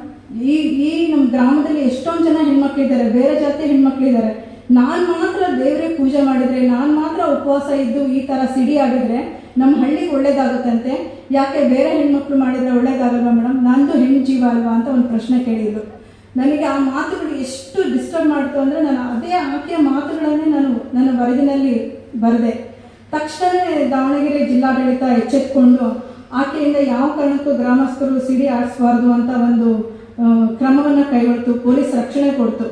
ಈ ನಮ್ಮ ಗ್ರಾಮದಲ್ಲಿ ಎಷ್ಟೊಂದು ಜನ ಹೆಣ್ಮಕ್ಳಿದ್ದಾರೆ, ಬೇರೆ ಜಾತಿ ಹೆಣ್ಮಕ್ಳಿದ್ದಾರೆ. ನಾನು ಮಾತ್ರ ದೇವರೇ ಪೂಜೆ ಮಾಡಿದರೆ, ನಾನು ಮಾತ್ರ ಉಪವಾಸ ಇದ್ದು ಈ ಥರ ಸಿಡಿ ಆಗಿದ್ರೆ ನಮ್ಮ ಹಳ್ಳಿಗೆ ಒಳ್ಳೇದಾಗುತ್ತಂತೆ, ಯಾಕೆ ಬೇರೆ ಹೆಣ್ಮಕ್ಳು ಮಾಡಿದರೆ ಒಳ್ಳೇದಾಗಲ್ವಾ ಮೇಡಮ್? ನಂದು ಹೆಣ್ಣು ಜೀವ ಅಲ್ವಾ ಅಂತ ಒಂದು ಪ್ರಶ್ನೆ ಕೇಳಿದ್ರು. ನನಗೆ ಆ ಮಾತುಗಳು ಎಷ್ಟು ಡಿಸ್ಟರ್ಬ್ ಮಾಡ್ತು ಅಂದರೆ ನಾನು ಅದೇ ಆಕೆಯ ಮಾತುಗಳನ್ನೇ ನಾನು ನನ್ನ ವರದಿನಲ್ಲಿ ಬರೆದೆ. ತಕ್ಷಣವೇ ದಾವಣಗೆರೆ ಜಿಲ್ಲಾಡಳಿತ ಎಚ್ಚೆತ್ಕೊಂಡು ಆಕೆಯಿಂದ ಯಾವ ಕಾರಣಕ್ಕೂ ಗ್ರಾಮಸ್ಥರು ಸಿಡಿ ಆಡಿಸಬಾರ್ದು ಅಂತ ಒಂದು ಕ್ರಮವನ್ನು ಕೈಗೊಳ್ತು. ಪೊಲೀಸ್ ರಕ್ಷಣೆ ಕೊಡ್ತು.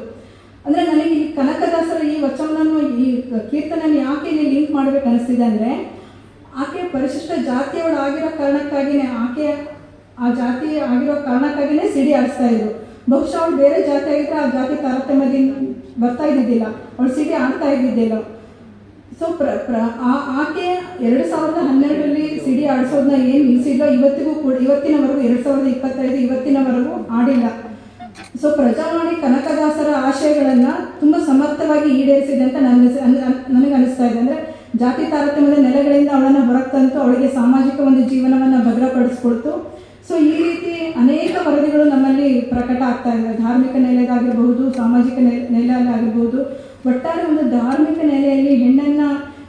ಅಂದರೆ ನನಗೆ ಈ ಕನಕದಾಸರ ಈ ವಚನವನ್ನು ಈ ಕೀರ್ತನೆಯನ್ನು ಯಾಕೆ ಇಲ್ಲಿ ಲಿಂಕ್ ಮಾಡಬೇಕು ಅನಿಸ್ತಿದೆ ಅಂದರೆ, ಆಕೆ ಪರಿಶಿಷ್ಟ ಜಾತಿಯವಳಾಗಿರೋ ಕಾರಣಕ್ಕಾಗಿಯೇ ಆಕೆ ಆ ಜಾತಿ ಆಗಿರೋ ಕಾರಣಕ್ಕಾಗಿಯೇ ಸಿಡಿ ಆಡಿಸ್ತಾ ಇದ್ರು. ಬಹುಶಃ ಅವಳು ಬೇರೆ ಜಾತಿ ಆಗಿದ್ರೆ ಆ ಜಾತಿ ತಾರತಮ್ಯದಿಂದ ಬರ್ತಾ ಇದ್ದಿದ್ದಿಲ್ಲ, ಅವಳು ಸಿಡಿ ಆಡ್ತಾ ಇದ್ದಿದ್ದಿಲ್ಲ. ಸೊ ಆಕೆ 2012ರಲ್ಲಿ ಸಿಡಿ ಆಡಿಸೋದನ್ನ ಏನು ನಿಲ್ಲಿಸಿಲ್ಲ, ಇವತ್ತಿಗೂ ಕೂಡ ಇವತ್ತಿನವರೆಗೂ 2025 ಇವತ್ತಿನವರೆಗೂ ಆಡಿಲ್ಲ. ಸೊ ಪ್ರಜಾವಾಣಿ ಕನಕದಾಸರ ಆಶಯಗಳನ್ನು ತುಂಬ ಸಮರ್ಥವಾಗಿ ಈಡೇರಿಸಿದೆ ಅಂತ ನನಗೆ ಅನಿಸ್ತಾ ಇದೆ. ಅಂದರೆ ಜಾತಿ ತಾರತಮ್ಯದ ನೆಲೆಗಳಿಂದ ಅವಳನ್ನು ಹೊರಗೆ ತಂತು, ಅವಳಿಗೆ ಸಾಮಾಜಿಕ ಒಂದು ಜೀವನವನ್ನು ಭದ್ರಪಡಿಸ್ಕೊಳ್ತು. ಸೊ ಈ ರೀತಿ ಅನೇಕ ವರದಿಗಳು ನಮ್ಮಲ್ಲಿ ಪ್ರಕಟ ಆಗ್ತಾ ಇದೆ. ಧಾರ್ಮಿಕ ನೆಲೆದಾಗಿರ್ಬಹುದು, ಸಾಮಾಜಿಕ ನೆಲೆಯಾಗಿರ್ಬೋದು. ಒಟ್ಟಾರೆ ಒಂದು ಧಾರ್ಮಿಕ ನೆಲೆಯಲ್ಲಿ ಹೆಣ್ಣನ್ನು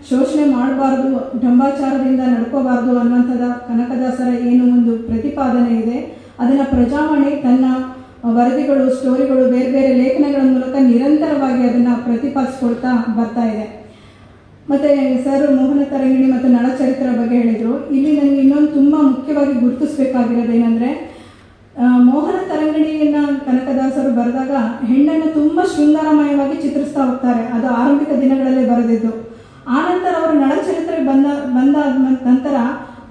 ಶೋಷಣೆ ಮಾಡಬಾರ್ದು, ಢಂಬಾಚಾರದಿಂದ ನಡ್ಕೋಬಾರ್ದು ಅನ್ನುವಂಥದ್ದು ಕನಕದಾಸರ ಏನು ಒಂದು ಪ್ರತಿಪಾದನೆ ಇದೆ, ಅದನ್ನು ಪ್ರಜಾವಾಣಿ ತನ್ನ ವರದಿಗಳು, ಸ್ಟೋರಿಗಳು, ಬೇರೆ ಬೇರೆ ಲೇಖನಗಳ ಮೂಲಕ ನಿರಂತರವಾಗಿ ಅದನ್ನು ಪ್ರತಿಪಾದಿಸ್ಕೊಳ್ತಾ ಬರ್ತಾ ಇದೆ. ಮತ್ತು ಸರ್ ಮೋಹನ ತರಂಗಿಣಿ ಮತ್ತು ನಳಚರಿತ್ರ ಬಗ್ಗೆ ಹೇಳಿದರು. ಇಲ್ಲಿ ನನಗೆ ಇನ್ನೊಂದು ತುಂಬ ಮುಖ್ಯವಾಗಿ ಗುರುತಿಸಬೇಕಾಗಿರೋದೇನೆಂದರೆ, ಮೋಹನ ತರಂಗಿಣಿಯನ್ನು ಕನಕದಾಸರು ಬರೆದಾಗ ಹೆಣ್ಣನ್ನು ತುಂಬ ಶೃಂಗಾರಮಯವಾಗಿ ಚಿತ್ರಿಸ್ತಾ ಹೋಗ್ತಾರೆ. ಅದು ಆರಂಭಿಕ ದಿನಗಳಲ್ಲೇ ಬರೆದಿದ್ದು. ಆನಂತರ ಅವರು ನಳಚರಿತ್ರೆಗೆ ಬಂದ ನಂತರ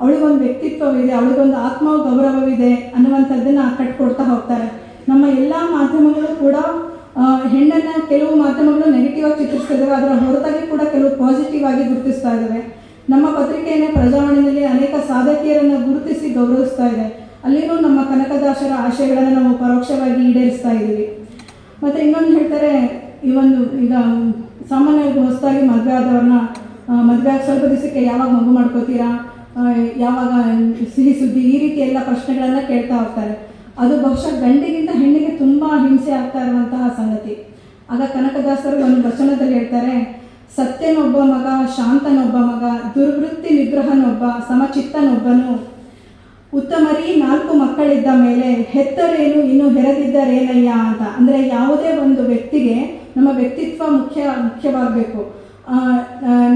ಅವಳಿಗೊಂದು ವ್ಯಕ್ತಿತ್ವವಿದೆ, ಅವಳಿಗೊಂದು ಆತ್ಮ ಗೌರವವಿದೆ ಅನ್ನುವಂಥದ್ದನ್ನು ಕಟ್ಕೊಡ್ತಾ ಹೋಗ್ತಾರೆ. ನಮ್ಮ ಎಲ್ಲ ಮಾಧ್ಯಮಗಳು ಕೂಡ ಹೆಣ್ಣನ್ನು ಕೆಲವು ಮಾಧ್ಯಮಗಳು ನೆಗೆಟಿವ್ ಆಗಿ ಚಿತ್ರಿಸ್ತಿದ್ದಾವೆ, ಅದರ ಹೊರತಾಗಿ ಕೂಡ ಕೆಲವು ಪಾಸಿಟಿವ್ ಆಗಿ ಗುರುತಿಸ್ತಾ ಇದ್ದಾವೆ. ನಮ್ಮ ಪತ್ರಿಕೆಯನ್ನೇ ಪ್ರಜಾವಾಣಿಯಲ್ಲಿ ಅನೇಕ ಸಾಧಕಿಯರನ್ನು ಗುರುತಿಸಿ ಗೌರವಿಸ್ತಾ ಇದೆ. ಅಲ್ಲಿನೂ ನಮ್ಮ ಕನಕದಾಸರ ಆಶಯಗಳನ್ನು ನಾವು ಪರೋಕ್ಷವಾಗಿ ಈಡೇರಿಸ್ತಾ ಇದ್ದೀವಿ. ಮತ್ತು ಇನ್ನೊಂದು ಹೇಳ್ತಾರೆ, ಈಗ ಸಾಮಾನ್ಯವಾಗಿ ಹೊಸದಾಗಿ ಮದುವೆ ಆದವ್ರನ್ನ ಮದುವೆ ಆಗಿ ಸ್ವಲ್ಪ ದಿವಸಕ್ಕೆ ಯಾವಾಗ ಮಗು ಮಾಡ್ಕೋತೀರಾ, ಯಾವಾಗ ಸಿಹಿ ಸುದ್ದಿ, ಈ ರೀತಿ ಎಲ್ಲ ಪ್ರಶ್ನೆಗಳನ್ನು ಕೇಳ್ತಾ ಹೋಗ್ತಾರೆ. ಅದು ಬಹುಶಃ ಗಂಡಿಗಿಂತ ಹೆಣ್ಣಿಗೆ ತುಂಬ ಹಿಂಸೆ ಆಗ್ತಾ ಇರುವಂತಹ ಸಂಗತಿ. ಆಗ ಕನಕದಾಸರು ಒಂದು ವಚನದಲ್ಲಿ ಹೇಳ್ತಾರೆ, ಸತ್ಯನೊಬ್ಬ ಮಗ, ಶಾಂತನೊಬ್ಬ ಮಗ, ದುರ್ವೃತ್ತಿ ನಿಗ್ರಹನೊಬ್ಬ, ಸಮಚಿತ್ತನೊಬ್ಬನು, ಉತ್ತಮರಿ 4 ಮಕ್ಕಳಿದ್ದ ಮೇಲೆ ಹೆತ್ತರೇನು ಇನ್ನು ಹೆರೆದಿದ್ದರೇನಯ್ಯ ಅಂತ. ಅಂದರೆ ಯಾವುದೇ ಒಂದು ವ್ಯಕ್ತಿಗೆ ನಮ್ಮ ವ್ಯಕ್ತಿತ್ವ ಮುಖ್ಯವಾಗಬೇಕು.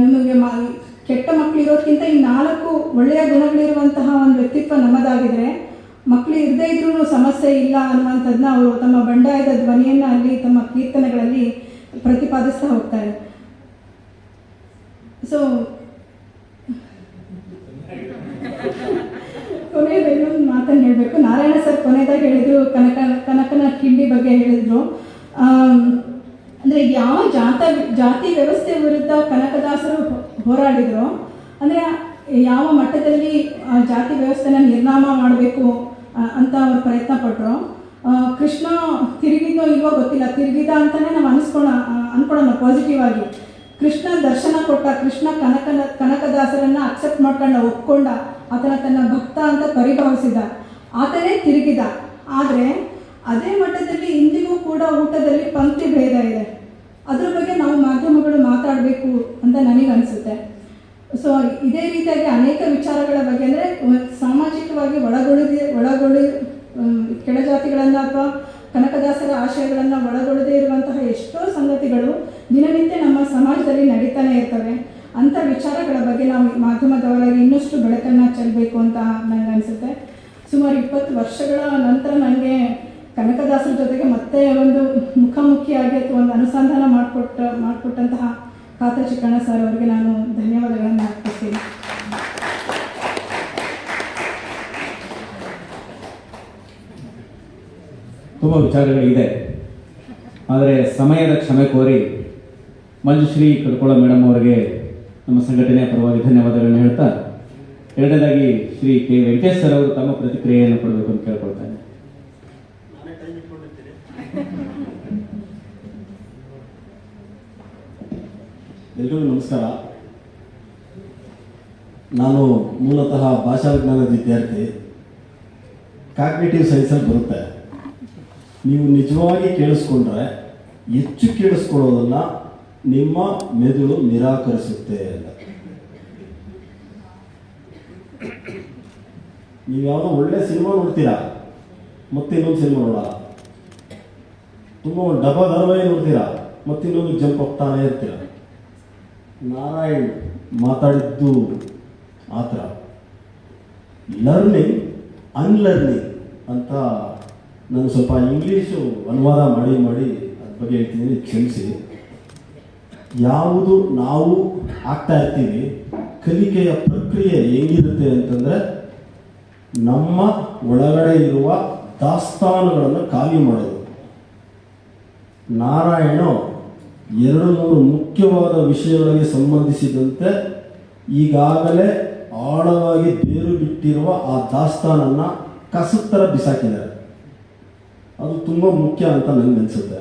ನಿಮಗೆ ಕೆಟ್ಟ ಮಕ್ಕಳಿರೋದಕ್ಕಿಂತ ಈ 4 ಒಳ್ಳೆಯ ಗುಣಗಳಿರುವಂತಹ ಒಂದು ವ್ಯಕ್ತಿತ್ವ ನಮ್ಮದಾಗಿದ್ರೆ ಮಕ್ಕಳು ಇರದೇ ಇದ್ರೂ ಸಮಸ್ಯೆ ಇಲ್ಲ ಅನ್ನುವಂಥದ್ದನ್ನ ಅವರು ತಮ್ಮ ಬಂಡಾಯದ ಧ್ವನಿಯನ್ನು ಅಲ್ಲಿ ತಮ್ಮ ಕೀರ್ತನೆಗಳಲ್ಲಿ ಪ್ರತಿಪಾದಿಸ್ತಾ ಹೋಗ್ತಾರೆ. ಸೊ ಕೊನೆಯದು ಇನ್ನೊಂದು ಮಾತನ್ನು ಹೇಳಬೇಕು. ನಾರಾಯಣ ಸರ್ ಕೊನೆಯದಾಗಿ ಹೇಳಿದರು, ಕನಕನ ಕಿಂಡಿ ಬಗ್ಗೆ ಹೇಳಿದರು. ಅಂದರೆ ಯಾವ ಜಾತಿ ವ್ಯವಸ್ಥೆ ವಿರುದ್ಧ ಕನಕದಾಸರು ಹೋರಾಡಿದ್ರು, ಅಂದರೆ ಯಾವ ಮಟ್ಟದಲ್ಲಿ ಜಾತಿ ವ್ಯವಸ್ಥೆನ ನಿರ್ನಾಮ ಮಾಡಬೇಕು ಅಂತ ಅವರು ಪ್ರಯತ್ನ ಪಟ್ಟರು. ಕೃಷ್ಣ ತಿರುಗಿದ್ನೋ ಇಲ್ವೋ ಗೊತ್ತಿಲ್ಲ, ತಿರುಗಿದ ಅಂತಲೇ ನಾವು ಅನ್ಕೊಳ್ಳೋಣ ಪಾಸಿಟಿವ್ ಆಗಿ. ಕೃಷ್ಣ ದರ್ಶನ ಕೊಟ್ಟ, ಕೃಷ್ಣ ಕನಕದಾಸರನ್ನು ಅಕ್ಸೆಪ್ಟ್ ಮಾಡ್ಕೊಂಡ, ಒಪ್ಕೊಂಡ, ಆತನ ತನ್ನ ಭಕ್ತ ಅಂತ ಪರಿಭಾವಿಸಿದ, ಆತನೇ ತಿರುಗಿದ. ಆದರೆ ಅದೇ ಮಟ್ಟದಲ್ಲಿ ಇಂದಿಗೂ ಕೂಡ ಊಟದಲ್ಲಿ ಪಂಕ್ತಿ ಭೇದ ಇದೆ. ಅದ್ರ ಬಗ್ಗೆ ನಾವು ಮಾಧ್ಯಮಗಳು ಮಾತಾಡಬೇಕು ಅಂತ ನನಗೆ ಅನಿಸುತ್ತೆ. ಸೊ ಇದೇ ರೀತಿಯಾಗಿ ಅನೇಕ ವಿಚಾರಗಳ ಬಗ್ಗೆ ಅಂದರೆ ಸಾಮಾಜಿಕವಾಗಿ ಒಳಗೊಳ್ಳಿ ಕೆಳಜಾತಿಗಳನ್ನು ಅಥವಾ ಕನಕದಾಸರ ಆಶಯಗಳನ್ನು ಒಳಗೊಳ್ಳದೇ ಇರುವಂತಹ ಎಷ್ಟೋ ಸಂಗತಿಗಳು ದಿನನಿತ್ಯ ನಮ್ಮ ಸಮಾಜದಲ್ಲಿ ನಡೀತಾನೆ ಇರ್ತವೆ. ಅಂಥ ವಿಚಾರಗಳ ಬಗ್ಗೆ ನಾವು ಮಾಧ್ಯಮದವರಾಗಿ ಇನ್ನಷ್ಟು ಬೆಳಕನ್ನು ಚೆಲ್ಲಬೇಕು ಅಂತ ನನಗೆ ಅನಿಸುತ್ತೆ. ಸುಮಾರು 20 ವರ್ಷಗಳ ನಂತರ ನನಗೆ ಕನಕದಾಸರ ಜೊತೆಗೆ ಮತ್ತೆ ಒಂದು ಮುಖಾಮುಖಿಯಾಗಿ ಅಥವಾ ಒಂದು ಅನುಸಂಧಾನ ಮಾಡಿಕೊಟ್ಟಂತಹ ಖಾತ ಚಿಕ್ಕಣ್ಣ ಸರ್ ಅವರಿಗೆ ನಾನು ಧನ್ಯವಾದಗಳನ್ನು ಅರ್ಪಿಸ್ತೀನಿ. ತುಂಬ ವಿಚಾರಗಳಿದೆ, ಆದರೆ ಸಮಯದ ಕ್ಷಮೆ ಕೋರಿ ಮಂಜುಶ್ರೀ ಕಡ್ಕೋಳ ಮೇಡಮ್ ಅವರಿಗೆ ನಮ್ಮ ಸಂಘಟನೆಯ ಪರವಾಗಿ ಧನ್ಯವಾದಗಳನ್ನು ಹೇಳ್ತಾ, ಎರಡನೇದಾಗಿ ಶ್ರೀ ಕೆ ವೆಂಕಟೇಶ್ ಸರ್ ಅವರು ತಮ್ಮ ಪ್ರತಿಕ್ರಿಯೆಯನ್ನು ಕೊಡಬೇಕು ಅಂತ ಕೇಳ್ಕೊಳ್ತಾನೆ. ಎಲ್ರಿಗೂ ನಮಸ್ಕಾರ. ನಾನು ಮೂಲತಃ ಭಾಷಾ ವಿಜ್ಞಾನದ ವಿದ್ಯಾರ್ಥಿ. ಕಾಗ್ನಿಟಿವ್ ಸೈನ್ಸಲ್ಲಿ ಬರುತ್ತೆ. ನೀವು ನಿಜವಾಗಿ ಕೇಳಿಸ್ಕೊಂಡ್ರೆ ಹೆಚ್ಚು ಕೇಳಿಸ್ಕೊಳ್ಳೋದನ್ನು ನಿಮ್ಮ ಮೆದುಳು ನಿರಾಕರಿಸುತ್ತೆ ಅಂತ. ನೀವು ಯಾವುದೋ ಒಳ್ಳೆ ಸಿನಿಮಾ ನೋಡ್ತೀರಾ, ಮತ್ತೆ ಇನ್ನೊಂದು ಸಿನಿಮಾ ನೋಡಲ್ಲ. ತುಂಬ ಒಂದು ಧಾರಾವಾಹಿ ನೋಡ್ತೀರಾ, ಮತ್ತೆ ಇನ್ನೊಂದು ಜಂಪ್ ಹೋಗ್ತಾನೆ ಇರ್ತೀರ. ನಾರಾಯಣ್ ಮಾತಾಡಿದ್ದು ಆ ಥರ. ಲರ್ನಿಂಗ್ ಅನ್ಲರ್ನಿಂಗ್ ಅಂತ ನಾನು ಸ್ವಲ್ಪ ಇಂಗ್ಲೀಷು ಅನುವಾದ ಮಾಡಿ ಅದ್ರ ಬಗ್ಗೆ ಹೇಳ್ತೀನಿ, ಕ್ಷಮಿಸಿ. ಯಾವುದು ನಾವು ಆಗ್ತಾ ಇರ್ತೀವಿ, ಕಲಿಕೆಯ ಪ್ರಕ್ರಿಯೆ ಹೆಂಗಿರುತ್ತೆ ಅಂತಂದರೆ, ನಮ್ಮ ಒಳಗಡೆ ಇರುವ ದಾಸ್ತಾನುಗಳನ್ನು ಖಾಲಿ ಮಾಡೋದು. ನಾರಾಯಣ 200 ಮುಖ್ಯವಾದ ವಿಷಯಗಳಿಗೆ ಸಂಬಂಧಿಸಿದಂತೆ ಈಗಾಗಲೇ ಆಳವಾಗಿ ಬೇರು ಬಿಟ್ಟಿರುವ ಆ ದಾಸ್ತಾನನ್ನು ಕಸದ ಥರ ಬಿಸಾಕಿದ್ದಾರೆ. ಅದು ತುಂಬ ಮುಖ್ಯ ಅಂತ ನನಗೆ ಅನಿಸುತ್ತೆ.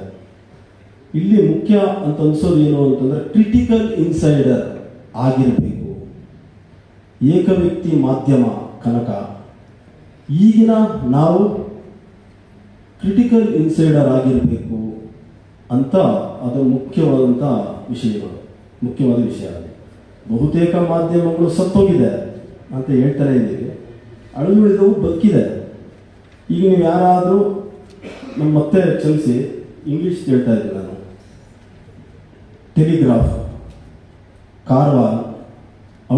ಇಲ್ಲಿ ಮುಖ್ಯ ಅಂತ ಅನ್ಸೋದು ಏನು ಅಂತಂದರೆ, ಕ್ರಿಟಿಕಲ್ ಇನ್ಸೈಡರ್ ಆಗಿರಬೇಕು. ಏಕವ್ಯಕ್ತಿ ಮಾಧ್ಯಮ ಕನಕ. ಈಗಿನ ನಾವು ಕ್ರಿಟಿಕಲ್ ಇನ್ಸೈಡರ್ ಆಗಿರಬೇಕು ಅಂತ ಅದು ಮುಖ್ಯವಾದ ವಿಷಯ. ಬಹುತೇಕ ಮಾಧ್ಯಮಗಳು ಸತ್ತೋಗಿದೆ ಅಂತ ಹೇಳ್ತಾನೆ ಇದ್ದೀವಿ, ಅಳುಗುಳಿದವು ಬದುಕಿದೆ. ಈಗ ನೀವು ಯಾರಾದರೂ ನಮ್ಮ ಮತ್ತೆ ಚಲಿಸಿ ಇಂಗ್ಲೀಷ್ ಹೇಳ್ತಾ ಇದ್ದೀನಿ ನಾನು. ಟೆಲಿಗ್ರಾಫ್, ಕಾರ್ವಾಲ್,